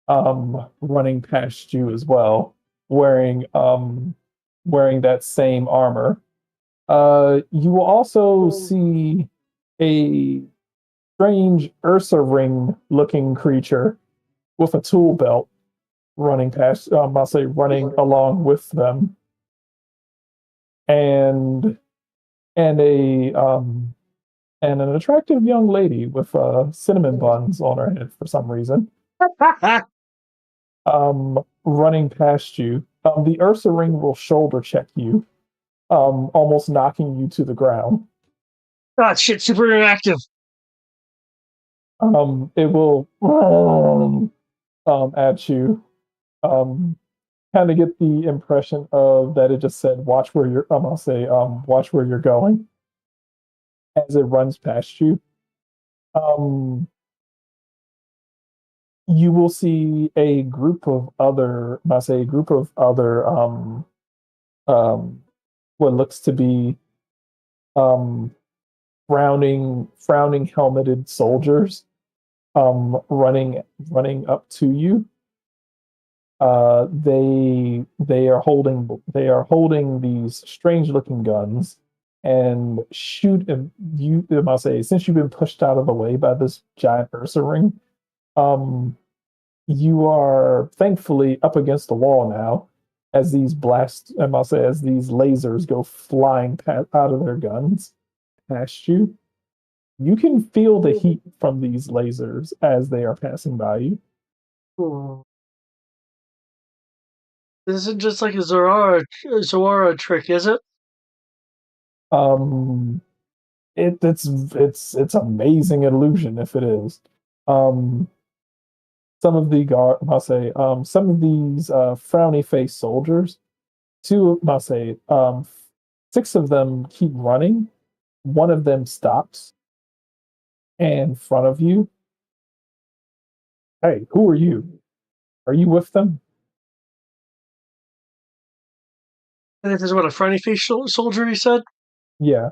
running past you as well, wearing that same armor. You will also see a strange Ursa ring looking creature with a tool belt running past I'll say running along with them, and and a and an attractive young lady with cinnamon buns on her head for some reason, running past you. The Ursa ring will shoulder check you, almost knocking you to the ground. God, shit, super interactive. It will at you. Um, Kind of get the impression of that it just said, "Watch where you're." I'll say, "Watch where you're going," as it runs past you. Um, you will see a group of other, I say, a group of other, um, what looks to be um, frowning helmeted soldiers, running up to you. They are holding these strange looking guns and shoot you. I must say, since you've been pushed out of the way by this giant Ursa ring, um, you are thankfully up against the wall now as these I must say, as these lasers go flying out of their guns past you. You can feel the heat from these lasers as they are passing by you. Hmm. This isn't just like a Zora trick, is it? Um, it's amazing illusion if it is. Um, some of the guard, I'll say, some of these frowny face soldiers, two, I'll say, six of them keep running, one of them stops in front of you. Hey, who are you? Are you with them? And this is what a frowny face soldier, he said? Yeah.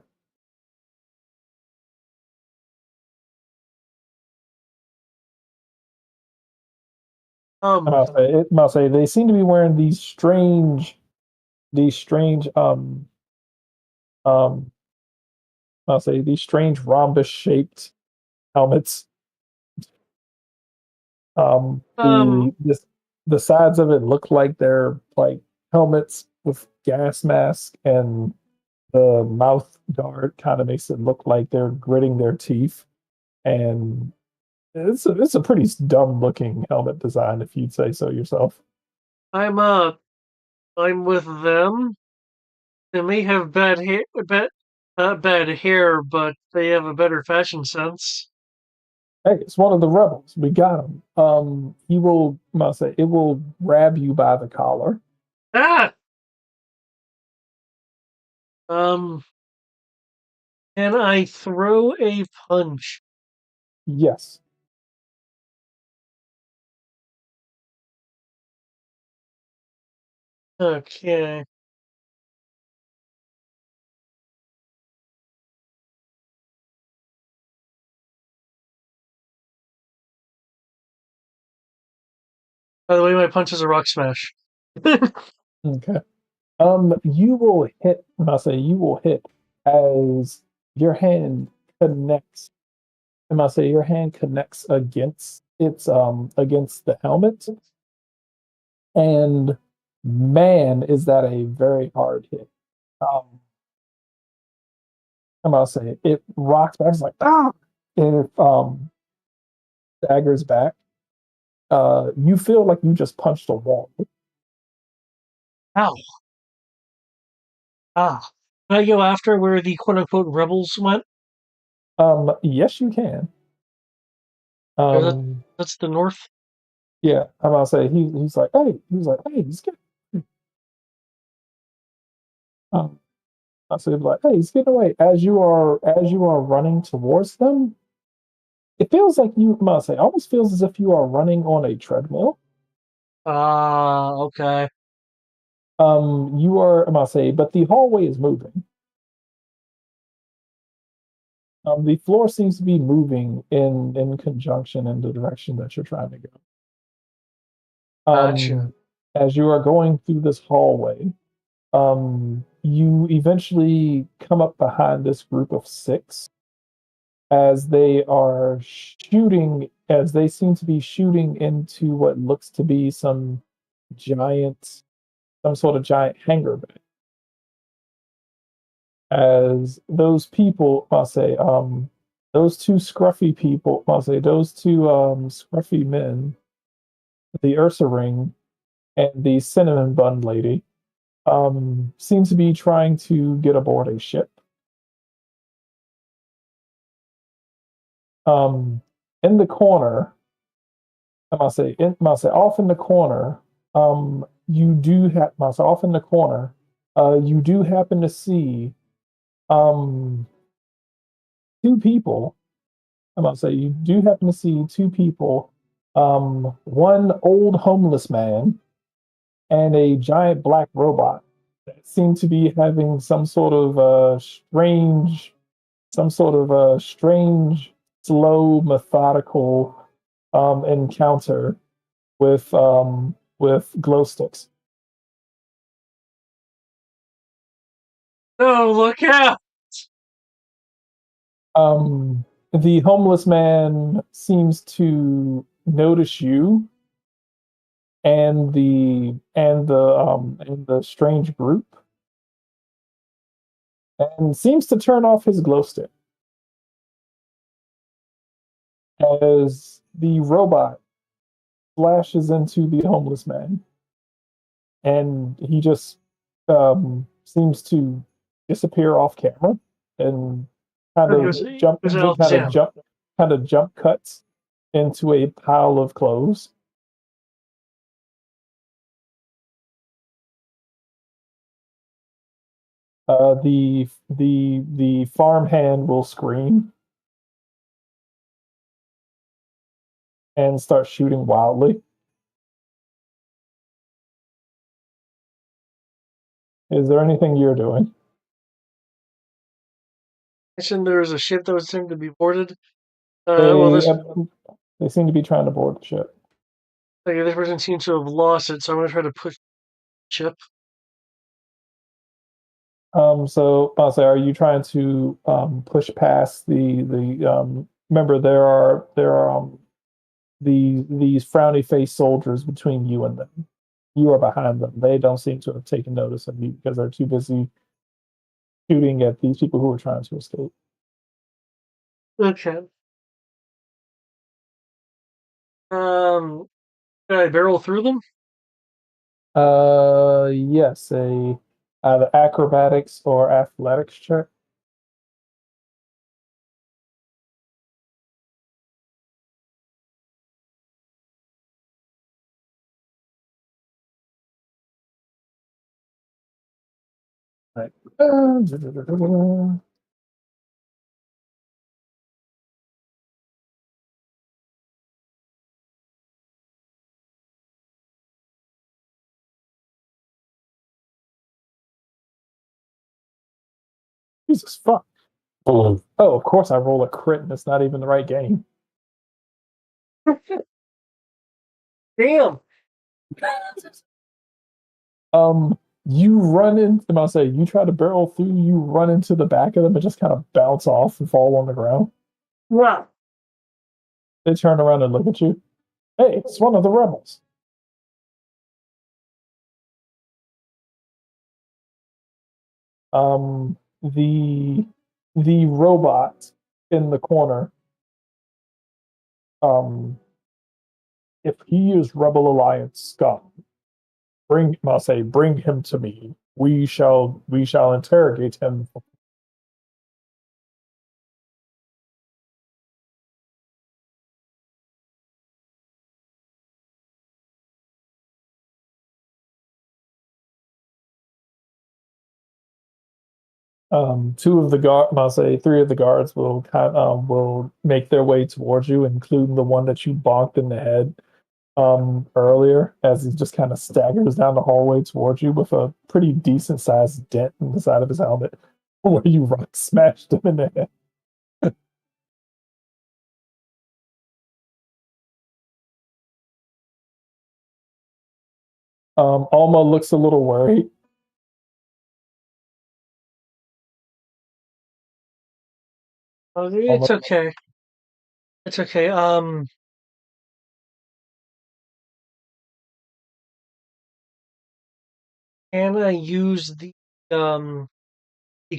I'll say they seem to be wearing these strange um I'll say these strange rhombus shaped helmets. Um, The sides of it look like they're like helmets with gas masks, and the mouth guard kind of makes it look like they're gritting their teeth. And it's a pretty dumb looking helmet design, if you'd say so yourself. I'm with them. They may have bad hair, but they have a better fashion sense. Hey, it's one of the rebels. We got him. He will. I'll say it will grab you by the collar. Ah! Um, can I throw a punch? Yes. Okay. By the way, my punch is a rock smash. Okay. You will hit. I'll say you will hit as your hand connects. I'll say your hand connects against the helmet, and man, is that a very hard hit. Um, I'm gonna say it rocks back. It's like ah, it staggers back. You feel like you just punched a wall. Ow. Ah. Can I go after where the quote unquote rebels went? Yes, you can. Or that, Um, that's the north? yeah, I'm gonna say he's like, hey, he's getting. Um, I say like, hey, he's getting away. As you are running towards them, it feels like you. I'm gonna say, almost feels as if you are running on a treadmill. Ah, okay. You are. I'm gonna say, but the hallway is moving. The floor seems to be moving in conjunction in the direction that you're trying to go. Gotcha. As you are going through this hallway, you eventually come up behind this group of six as they are shooting, as they seem to be shooting into what looks to be giant, some sort of giant hangar bay. As those people, I'll say, those two scruffy people, I'll say, those two scruffy men, the Ursa Ring and the Cinnamon Bun lady, seem to be trying to get aboard a ship. Um, in the corner, I must say, off in the corner, you do have, must say, off in the corner, you do happen to see, um, two people. I must say, you do happen to see two people, one old homeless man and a giant black robot that seem to be having some sort of strange, slow, methodical encounter with glow sticks. Oh, look out! The homeless man seems to notice you and the strange group, and seems to turn off his glow stick as the robot flashes into the homeless man, and he just seems to disappear off camera and It was Alakazam. kind of jump cuts into a pile of clothes. The farmhand will scream and start shooting wildly. Is there anything you're doing? Mentioned there was a ship that was seemed to be boarded. They Well, this they seem to be trying to board the ship. okay, this person seems to have lost it, so I'm gonna try to push the ship. So I'll say, are you trying to push past the? Remember, there are these frowny faced soldiers between you and them. You are behind them. They don't seem to have taken notice of you because they're too busy shooting at these people who are trying to escape. Okay. Can I barrel through them? Yes, a either acrobatics or athletics check. Right. Jesus fuck. Oh, of course I roll a crit and it's not even the right game. Damn. You run in, I'm gonna say, you try to barrel through, you run into the back of them and just kind of bounce off and fall on the ground. Yeah. They turn around and look at you. Hey, it's one of the rebels. The robot in the corner, um, if he is Rebel Alliance scum, bring him to me. We shall interrogate him. Two of the guard, I'll say three of the guards will make their way towards you, including the one that you bonked in the head earlier, as he just kind of staggers down the hallway towards you with a pretty decent sized dent in the side of his helmet, where you rock smashed him in the head. Alma looks a little worried. Oh, Alma, it's okay. It's okay. Can I use the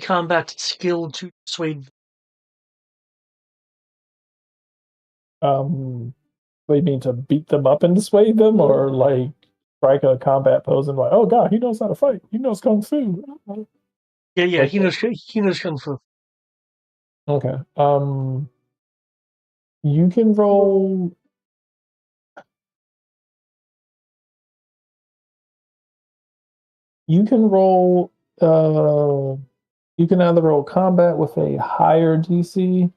combat skill to dissuade? they mean to beat them up and dissuade them, or like strike a combat pose and like, oh god, he knows how to fight. He knows kung fu. Yeah. Like, He knows kung fu. okay. You can roll. You can roll. You can either roll combat with a higher DC,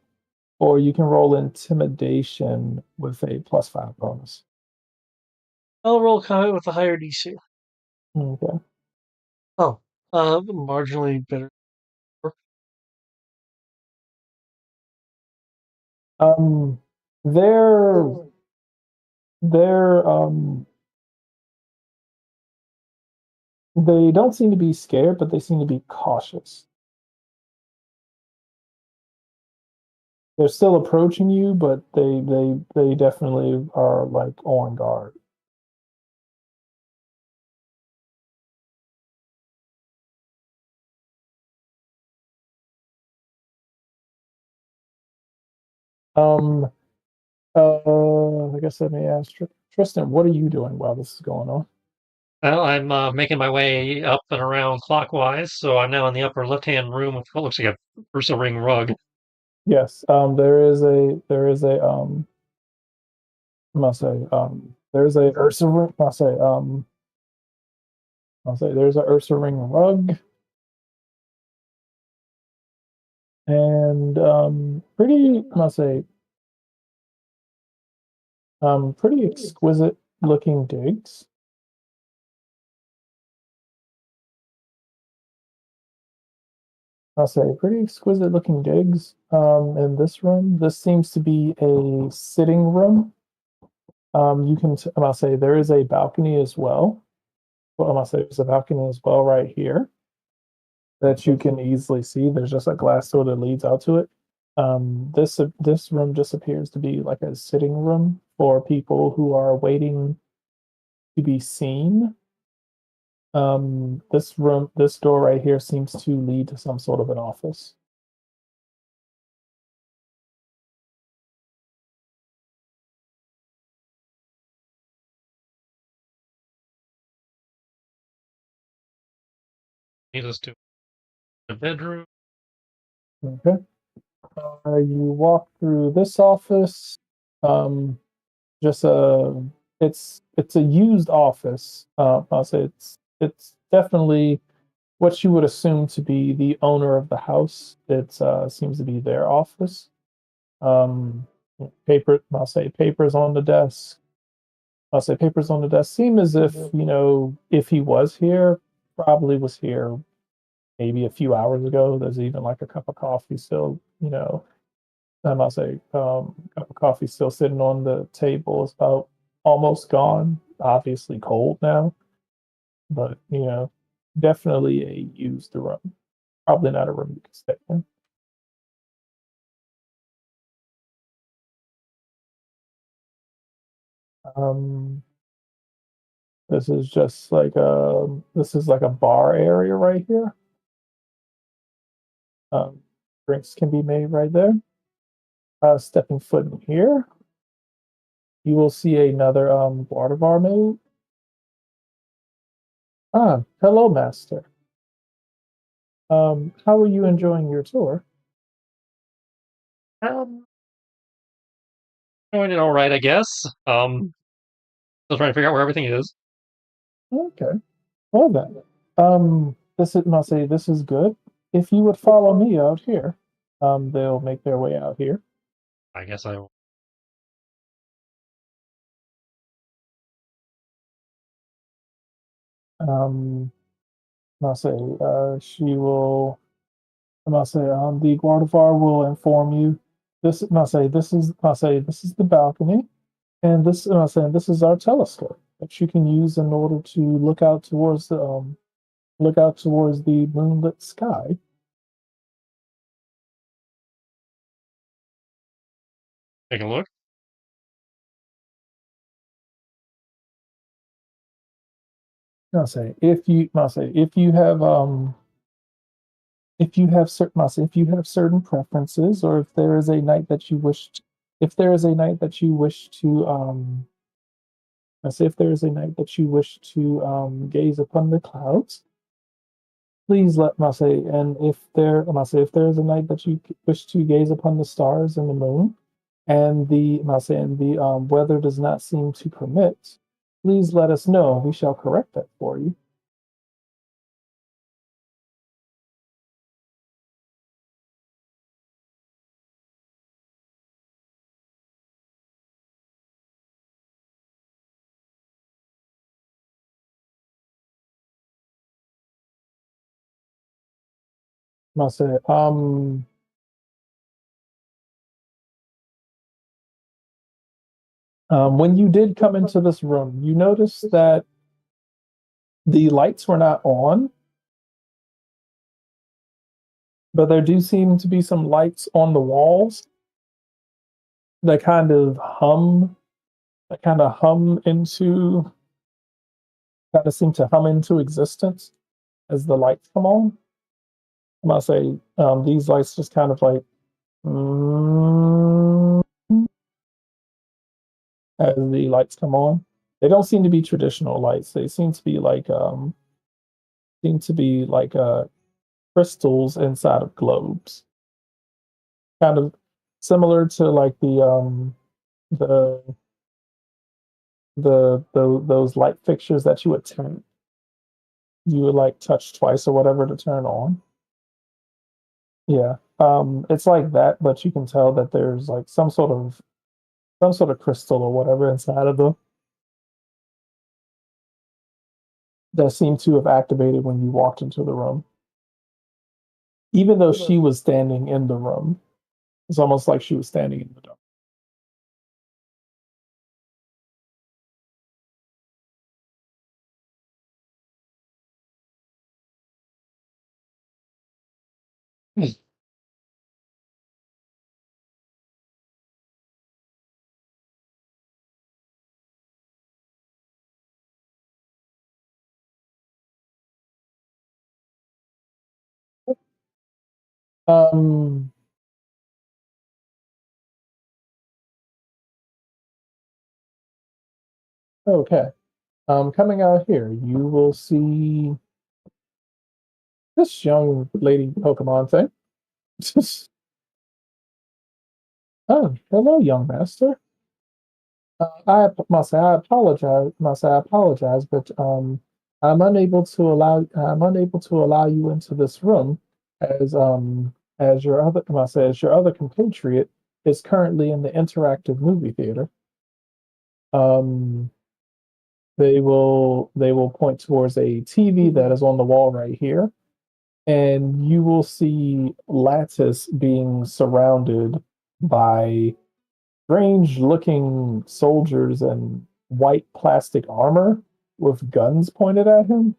or you can roll intimidation with a +5 bonus. I'll roll combat with a higher DC. Okay. Oh, marginally better. Um, they're they're they don't seem to be scared, but they seem to be cautious. They're still approaching you, but they definitely are like on guard. Um, I guess let me ask Tristan, what are you doing while this is going on? Well, I'm making my way up and around clockwise, so I'm now in the upper left-hand room with what looks like a Ursa ring rug. Yes, there is a I must say there's a Ursa ring. I'll say there's a Ursa ring rug. and pretty, I must say, pretty exquisite looking digs. I'll say pretty exquisite looking digs in this room. This seems to be a sitting room. You can, I'll say there is a balcony as well. Well, I'll say there's a balcony as well right here that you can easily see. There's just a glass door that leads out to it. This room just appears to be like a sitting room for people who are waiting to be seen. This door right here seems to lead to some sort of an office. Leads us to the bedroom. Okay. You walk through this office. Um, just a it's a used office. I'll say it's definitely what you would assume to be the owner of the house. It seems to be their office. Um, I'll say papers on the desk. I'll say papers on the desk. Seem as if if he was here, probably was here maybe a few hours ago. There's even like a cup of coffee still, I'll say cup of coffee still sitting on the table. It's about almost gone. Obviously cold now, but definitely a used room. Probably not a room you can stay in. Um, this is just like a bar area right here. Drinks can be made right there. Stepping foot in here, you will see another water bar made. Ah, hello, master. How are you enjoying your tour? Um, Doing it all right, I guess. Still trying to figure out where everything is. Okay. Well then, this is must say this is good. If you would follow me out here, they'll make their way out here. I guess I will. Um, must say she will. I must say the Guardivar will inform you. This must say this is the balcony, and this must say this is our telescope that you can use in order to look out towards the moonlit sky. Take a look. Must say if you have certain preferences, or if there is a night that you if there is a night that you wish to let's say if there is a night that you wish to gaze upon the clouds, please let must say and if there is a night that you wish to gaze upon the stars and the moon, and the weather does not seem to permit, please let us know. We shall correct that for you. Must say when you did come into this room, you noticed that the lights were not on, but there do seem to be some lights on the walls that kind of hum into, kind of seem to hum into existence as the lights come on. I must say, these lights just kind of like mm, as the lights come on. They don't seem to be traditional lights. They seem to be like crystals inside of globes, kind of similar to like the those light fixtures that you would like touch twice or whatever to turn on. Yeah. It's like that, but you can tell that there's like some sort of crystal or whatever inside of them that seemed to have activated when you walked into the room. Even though she was standing in the room, it's almost like she was standing in the dark. Um, okay. Coming out here, you will see this young lady Pokemon thing. Oh, hello, young master. I must say I apologize. Must say I apologize, but I'm unable to allow you into this room as your other must say as your other compatriot is currently in the interactive movie theater. Um, they will point towards a TV that is on the wall right here, and you will see Lattice being surrounded by strange looking soldiers in white plastic armor with guns pointed at him.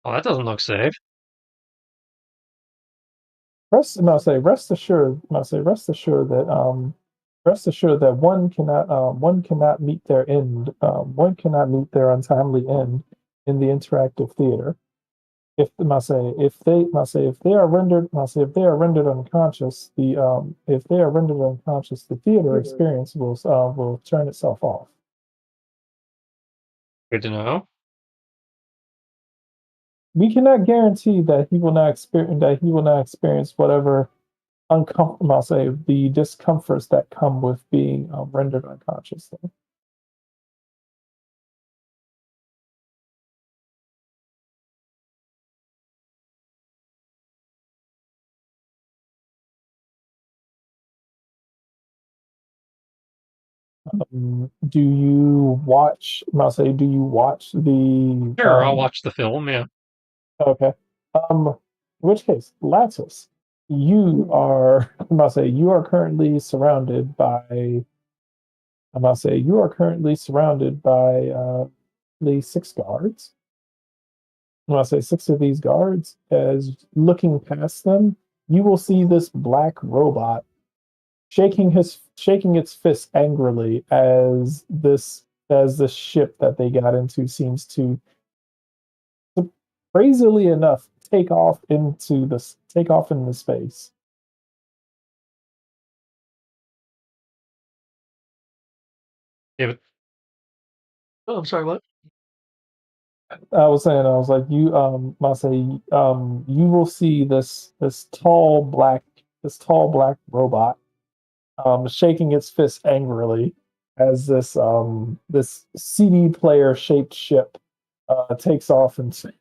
Oh, that doesn't look safe. Rest assured that one cannot meet their end. One cannot meet their untimely end in the interactive theater. If they are rendered unconscious, the theater experience will turn itself off. Good to know. We cannot guarantee that he will not experience whatever uncomfortable. I'll say the discomforts that come with being rendered unconscious. Though. Do you watch? I'll say, do you watch the? Sure, I'll watch the film. Yeah. Okay. Um, in which case, Lattice, you are. I'll say you are currently surrounded by. You are currently surrounded by the six guards. When I say six of these guards, as looking past them, you will see this black robot shaking its fist angrily as this ship that they got into seems to, crazily enough, take off into space. Yeah, but Oh, I'm sorry, what? I was like, I say, you will see this tall black robot shaking its fist angrily as this CD player shaped ship takes off into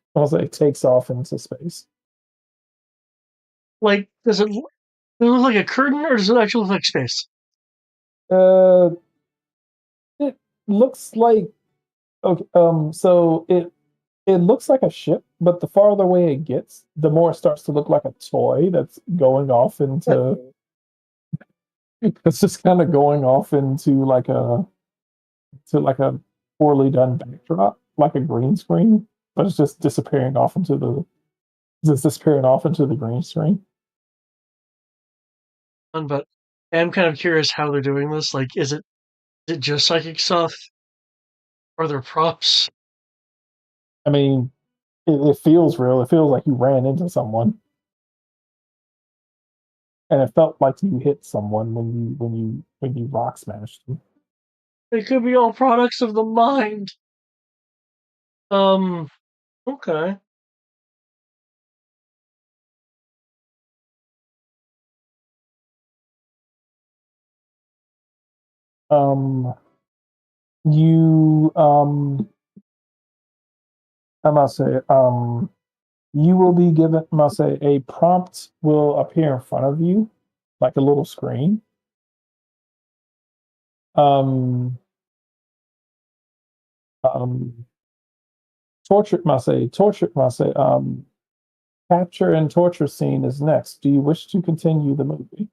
space. Like, does it look like a curtain or does it actually look like space? Uh, it looks like okay. It looks like a ship, but the farther away it gets, the more it starts to look like a toy that's going off into. It's just kind of going off into like a poorly done backdrop, like a green screen, but it's just disappearing off into the green screen. But I'm kind of curious how they're doing this. Like, is it just psychic stuff? Are there props? I mean, it feels real. It feels like you ran into someone, and it felt like you hit someone when you rock smashed them. They could be all products of the mind. Um, okay. Um, you I must say You will be given, I'll say, a prompt will appear in front of you, like a little screen. Um, um, capture and torture scene is next. Do you wish to continue the movie?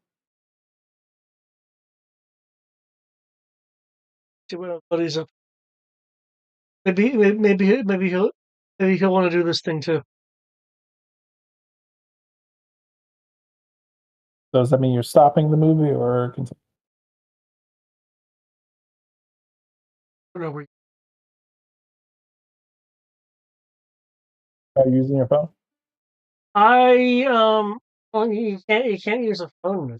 See what he's up. Maybe he'll want to do this thing too. Does that mean you're stopping the movie or continue? I don't know where. Are you using your phone? Well, you can't use a phone.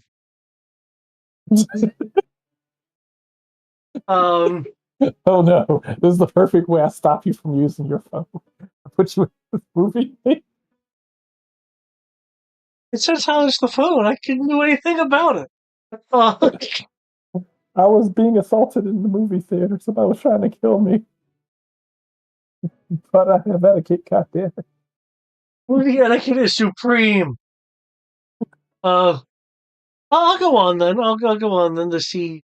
Um, Oh no, this is the perfect way I stop you from using your phone. I put you in this movie thing. it says how it's the phone. I couldn't do anything about it. Uh, I was being assaulted in the movie theater. Somebody was trying to kill me, but I have etiquette. Goddamn it. movie etiquette is supreme. Uh, I'll go on then. I'll go on then to see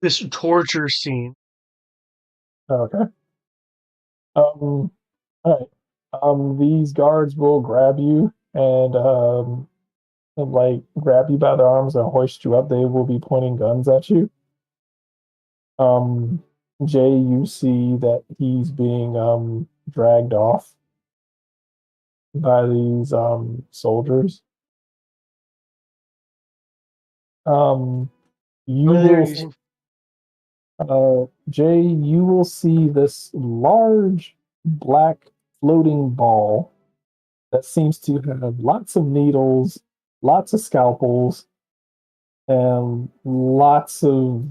this torture scene. Okay. All right. These guards will grab you and like grab you by the arms and hoist you up. They will be pointing guns at you. Um, Jay, you see that he's being dragged off by these soldiers. Um, you Over there will using. Jay, you will see this large black floating ball that seems to have lots of needles, lots of scalpels, and lots of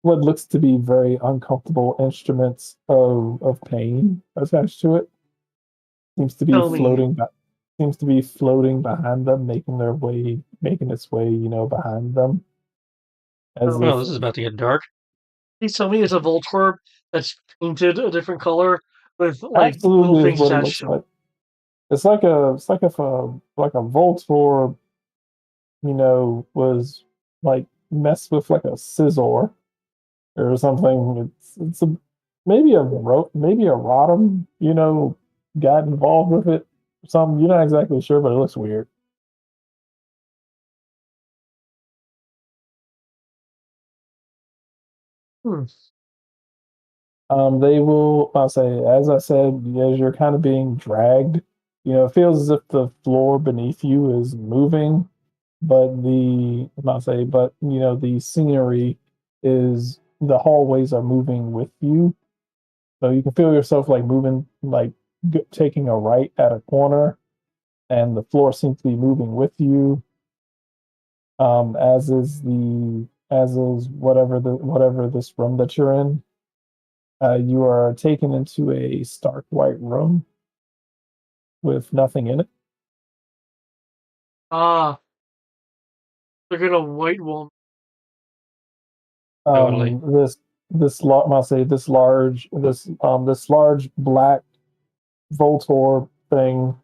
what looks to be very uncomfortable instruments of pain attached to it. Seems to be Tell me. floating seems to be floating behind them, making its way, behind them. As Um, Oh, if this is about to get dark. please tell me it's a Voltorb that's painted a different color with like little absolutely is things what it attached looks to it. like. It's like if a Voltorb, was like messed with like a scissor or something. It's maybe a Rotom, got involved with it. Some you're not exactly sure, but it looks weird. Hmm. They will, I'll say, as I said, as you're kind of being dragged, it feels as if the floor beneath you is moving, but the scenery the hallways are moving with you. So you can feel yourself like moving, like taking a right at a corner, and the floor seems to be moving with you. As is whatever this room that you're in. You are taken into a stark white room with nothing in it. Ah, they're gonna white wall. Totally. I'll say this large black Voltor thing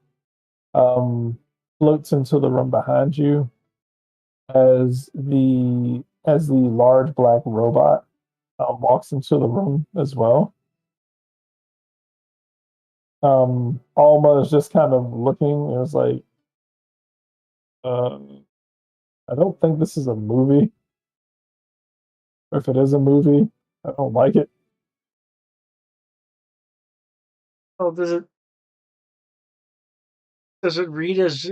um, floats into the room behind you as the large black robot walks into the room as well. Alma is just kind of looking. It was like, uh, I don't think this is a movie. Or if it is a movie, I don't like it. Oh, does it read as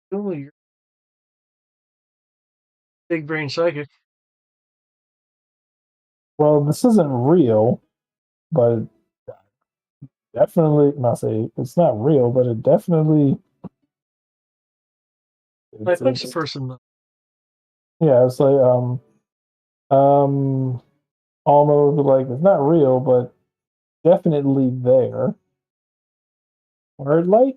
movie? Big brain psychic. Well, this isn't real, but definitely, not say it's not real, but it definitely, I it's, punch the it's person though. yeah, it's like, um, almost like it's not real, but definitely there. Word light?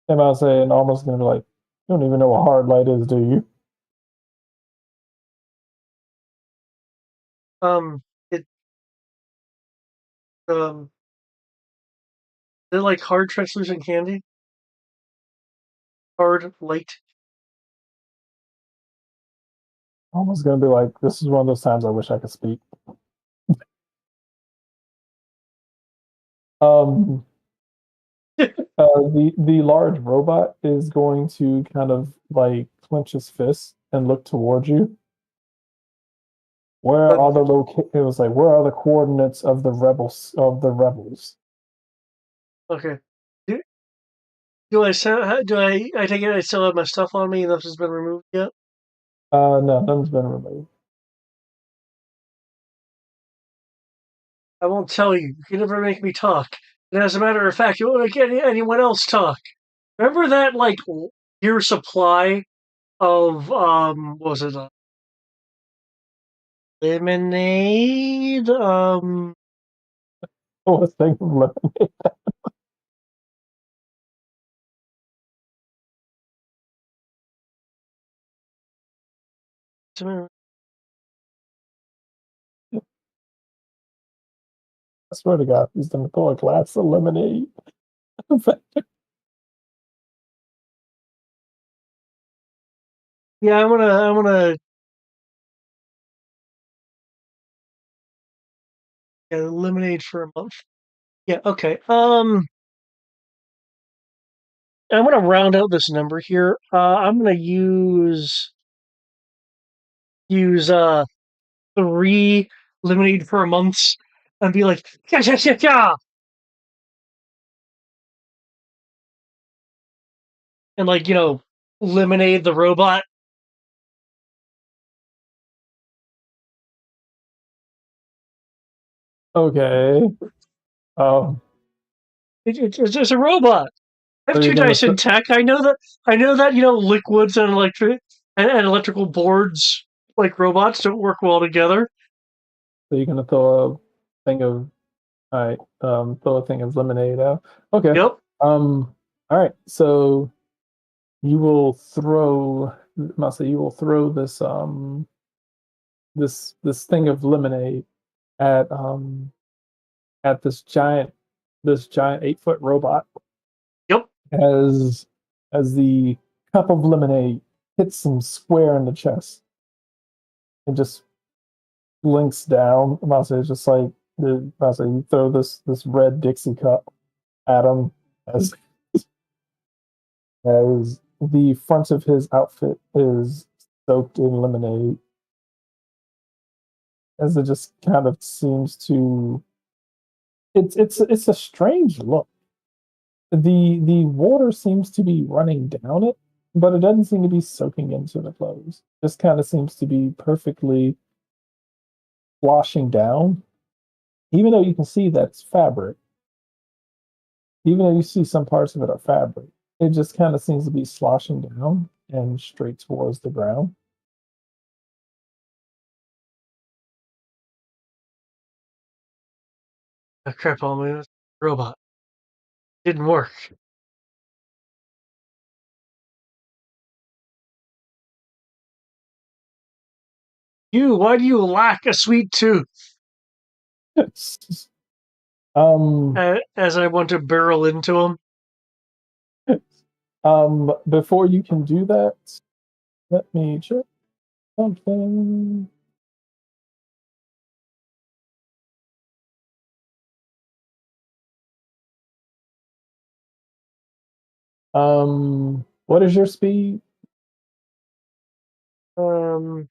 And I'll say, and almost gonna be like, you don't even know what hard light is, do you? It they're like hard translucent candy. Hard light. Almost gonna be like, this is one of those times I wish I could speak. Um, the large robot is going to kind of like clench his fist and look towards you. Where But are the it was like, where are the coordinates of the rebels? okay. Do, do I take it I still have my stuff on me and this has been removed yet? No, none's been removed. I won't tell you. You can never make me talk. And as a matter of fact, you won't make anyone else talk. Remember that like year supply of what was it? Lemonade? Oh, a thing of lemonade. I swear to God, he's gonna throw a glass of lemonade. Yeah, I'm gonna get lemonade for a month. Yeah, okay. I'm gonna round out this number here. I'm gonna use 3 lemonade for a month and be like, yeah, yeah, yeah, yeah, and like lemonade the robot. Okay. Um, It's just a robot. I so have you're two gonna dice in tech. I know that. I know that liquids and and electrical boards like robots don't work well together. throw a thing of all right. Throw a thing of lemonade out. Okay. Yep. All right. So you will throw. Masa, you will throw this thing of lemonade at at this giant 8-foot robot Yep. as the cup of lemonade hits him square in the chest and just blinks down. Masa is just like Masa, you throw this red Dixie cup at him as the front of his outfit is soaked in lemonade, as it just kind of seems to it's a strange look. The water seems to be running down it, but it doesn't seem to be soaking into the clothes. Just kind of seems to be perfectly washing down, even though you can see that's fabric. Even though you see some parts of it are fabric, it just kind of seems to be sloshing down and straight towards the ground. Oh, crap, all my robot didn't work. Why do you lack a sweet tooth? um, As I want to barrel into him. before you can do that, let me check something. What is your speed? Um,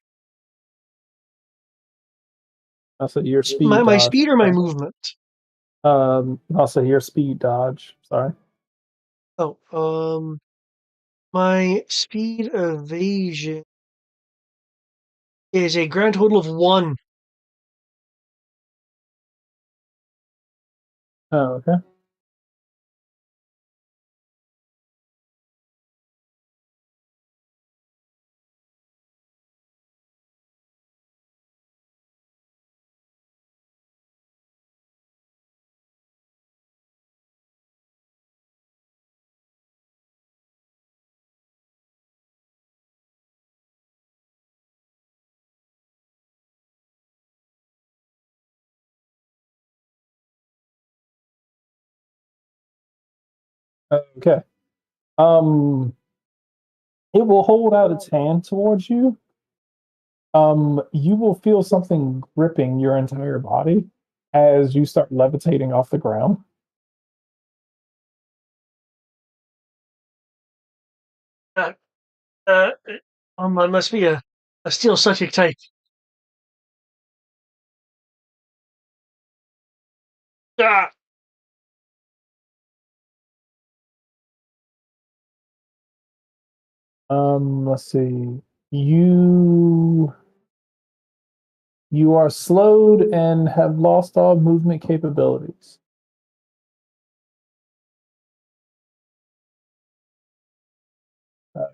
I'll say your speed my dodge. speed or my movement? I'll say your speed dodge. Sorry. Oh, my speed evasion is a grand total of 1. Oh, okay. Okay. Um, it will hold out its hand towards you. You will feel something gripping your entire body as you start levitating off the ground. Uh, uh, I must be a steel psychic type. Ah, Let's see. You you are slowed and have lost all movement capabilities.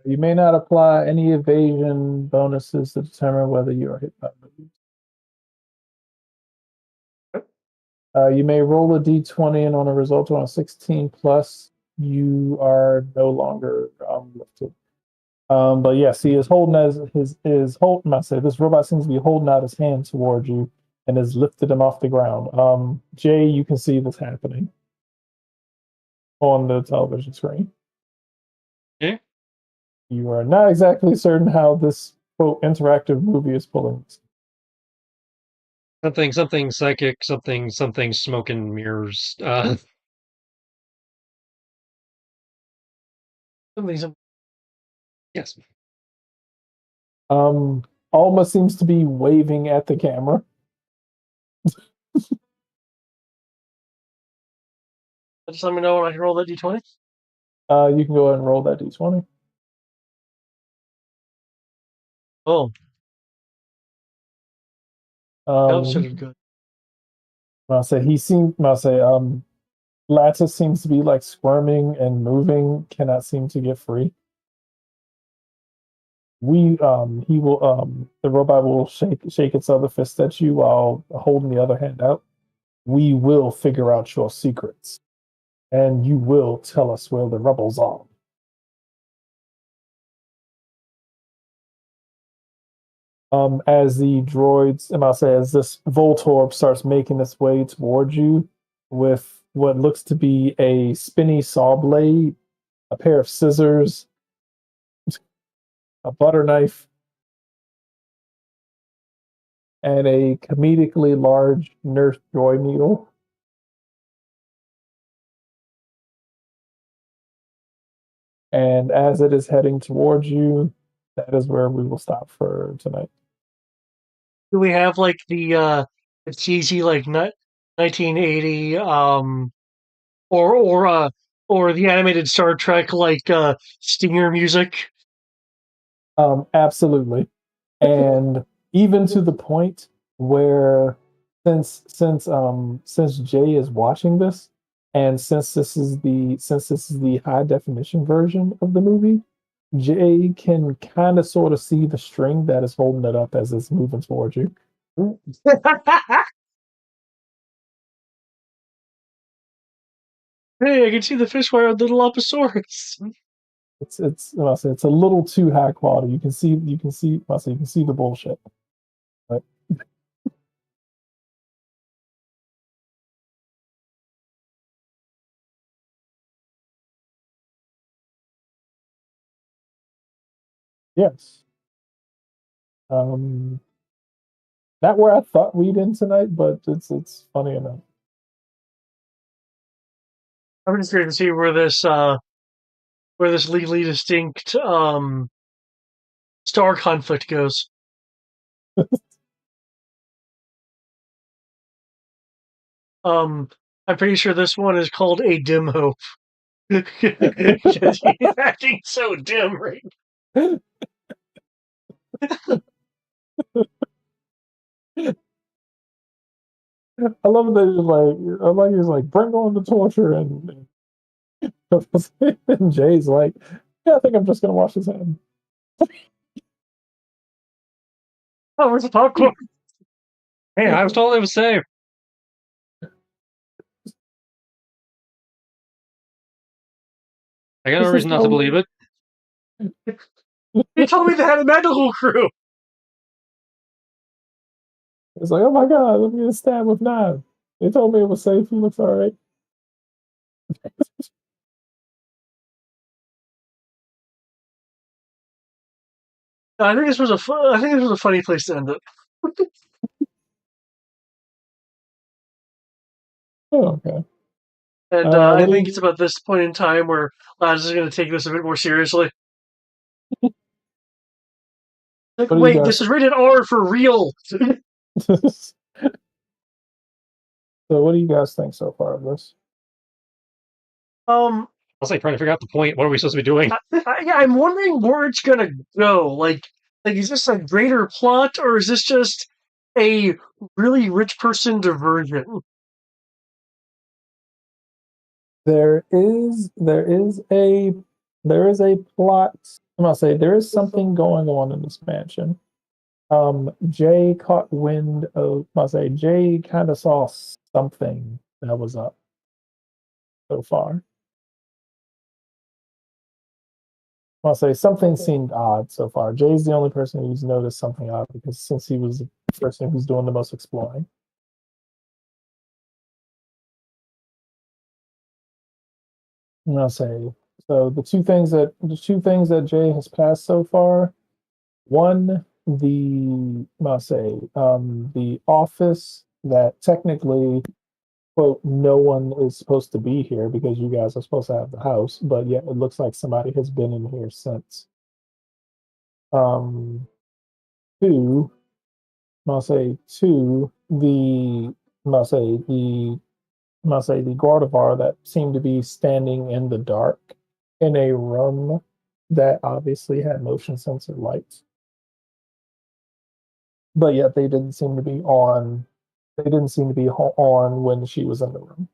You may not apply any evasion bonuses to determine whether you are hit by moves. You may roll a d20, and on a result on a 16 plus, you are no longer lifted. But yes, he is holding as his is holding. I say this robot seems to be holding out his hand towards you and has lifted him off the ground. Jay, you can see this happening on the television screen. Yeah. You are not exactly certain how this quote interactive movie is pulling this. Something psychic, something smoke and mirrors. something. Yes. Alma seems to be waving at the camera. Just let me know when I can roll that d20. You can go ahead and roll that d20. Oh, that was Um, good. I'll say he seems. I'll say Lattice seems to be like squirming and moving. Cannot seem to get free. He will the robot will shake its other fist at you while holding the other hand out. We will figure out your secrets, and you will tell us where the rebels are. As the droids, and I'll say as this Voltorb starts making its way towards you with what looks to be a spinny saw blade, a pair of scissors, a butter knife, and a comedically large nurse joy needle. And as it is heading towards you, that is where we will stop for tonight. Do we have like the cheesy like 1980 or the animated Star Trek like stinger music? Absolutely. And even to the point where since Jay is watching this, and since this is the high definition version of the movie, Jay can kind of sort of see the string that is holding it up as it's moving towards you. Hey, I can see the fish wire of the Dilophosaurus. It's a little too high quality. You can see the bullshit. But yes. Um Not where I thought we'd end tonight, but it's funny enough. I'm just curious to see where this legally distinct star conflict goes. I'm pretty sure this one is called a dim hope. Because he's acting so dim, right? I love that he's like, bring on the torture, and Jay's like, yeah, I think I'm just gonna wash his hand. Oh, where's the popcorn? Hey, I was told it was safe. I got no reason not to believe it. You told me they had a medical crew. It's like, oh my god, let me get stabbed with knives. They told me it was safe. He looks all right. I think this was a funny place to end it. Oh, okay. And What I do think you- it's about this point in time where Laz is going to take this a bit more seriously. Like, What do you wait, this guys? is rated R for real. So, what do you guys think so far of this? um, I was like trying to figure out the point. What are we supposed to be doing? I'm wondering where it's gonna go. Like, is this a greater plot, or is this just a really rich person diversion? There is a plot. I'm gonna say there is something going on in this mansion. Jay caught wind of. I say Jay kind of saw something that was up so far. I'll say something seemed odd so far. Jay's the only person who's noticed something odd because since he was the person who's doing the most exploring. And I'll say so. The two things that Jay has passed so far. One, I'll say the office that technically, quote, no one is supposed to be here because you guys are supposed to have the house, but yet it looks like somebody has been in here since. Um, two, I'll say two, I'll say the Gardevoir that seemed to be standing in the dark in a room that obviously had motion sensor lights. But yet they didn't seem to be on. They didn't seem to be on when she was in the room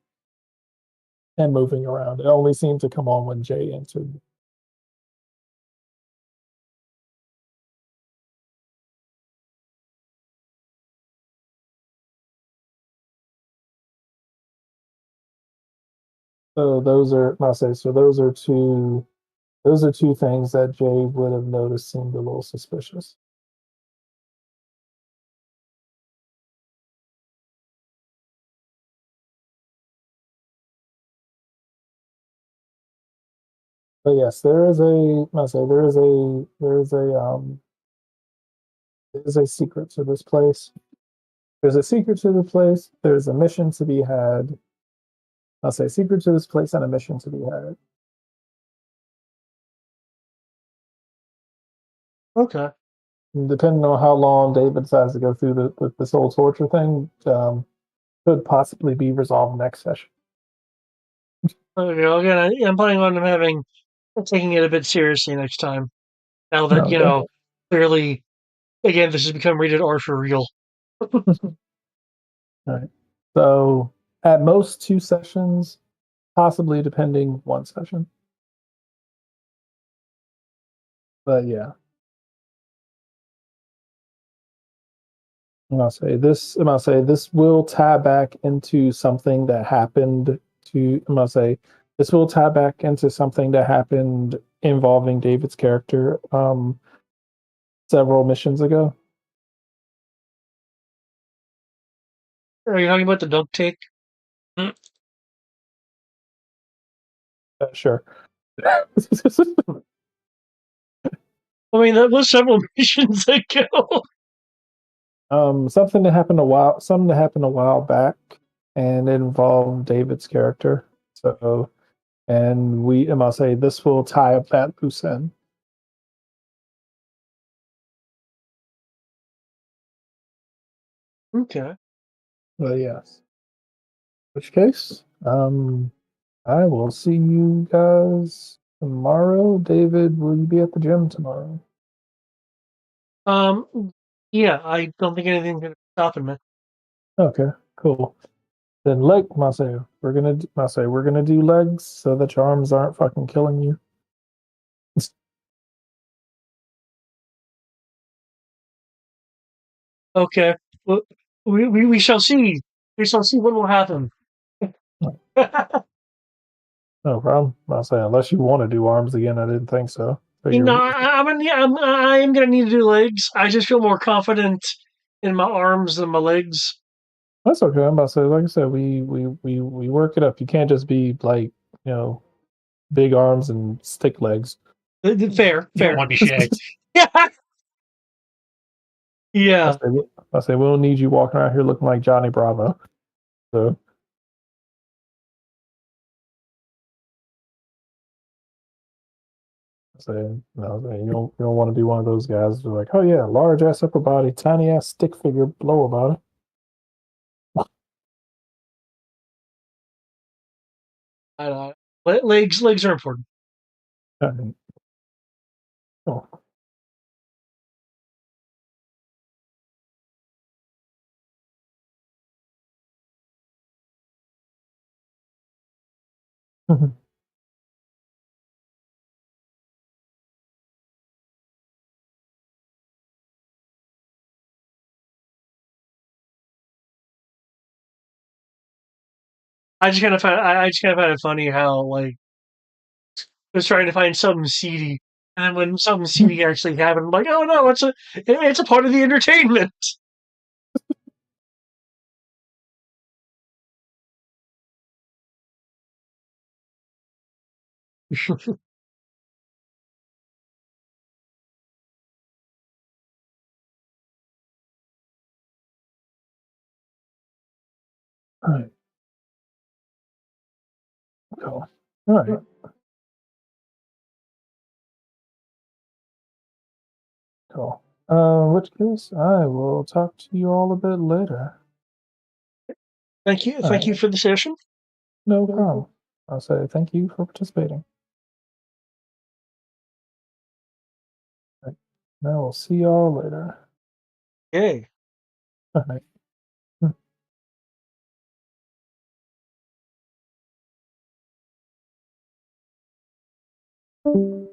and moving around. It only seemed to come on when Jay entered. So those are I say so those are two things that Jay would have noticed seemed a little suspicious. But yes, there is a I say there is a secret to this place. There's a secret to the place. There's a mission to be had. I'll say secret to this place and a mission to be had. Okay. Depending on how long David decides to go through this whole torture thing, could possibly be resolved next session. Okay. Again, I'm planning on taking it a bit seriously next time. Now that Okay. clearly, again, this has become rated R for real. All right. So at most 2 sessions, possibly depending 1 session. But yeah. I'm gonna say this will tie back into something that happened I'm gonna say this will tie back into something that happened involving David's character several missions ago. Are you talking about the dunk take? Sure. I mean, that was several missions ago. Something that happened a while back and it involved David's character. So and I must say this will tie up that loose end. Okay. But yes. In which case, I will see you guys tomorrow. David, will you be at the gym tomorrow? Yeah, I don't think anything's gonna be stopping me. Okay, cool. Then we're gonna do legs so that your arms aren't fucking killing you. Okay. Well, we shall see. We shall see what will happen. No problem. I'll say unless you want to do arms again, I didn't think so. So I am gonna need to do legs. I just feel more confident in my arms than my legs. that's okay. I'm about to say, like I said, we work it up. You can't just be like, big arms and stick legs. Fair, You don't fair. want to be Shay. Yeah. Yeah. I say we don't need you walking around here looking like Johnny Bravo. So I say, you don't want to be one of those guys who are like, oh yeah, large ass upper body, tiny ass stick figure below about Legs are important. it. I mean, oh. I just kind of find it funny how like I was trying to find something seedy, and then when something seedy actually happened, I'm like, oh no, it's a part of the entertainment. All right, cool. All right, cool. In which case, I will talk to you all a bit later. Thank you, All thank right, you for the session. no problem. I'll say thank you for participating. All right. Now we'll see y'all later. Yay. All right.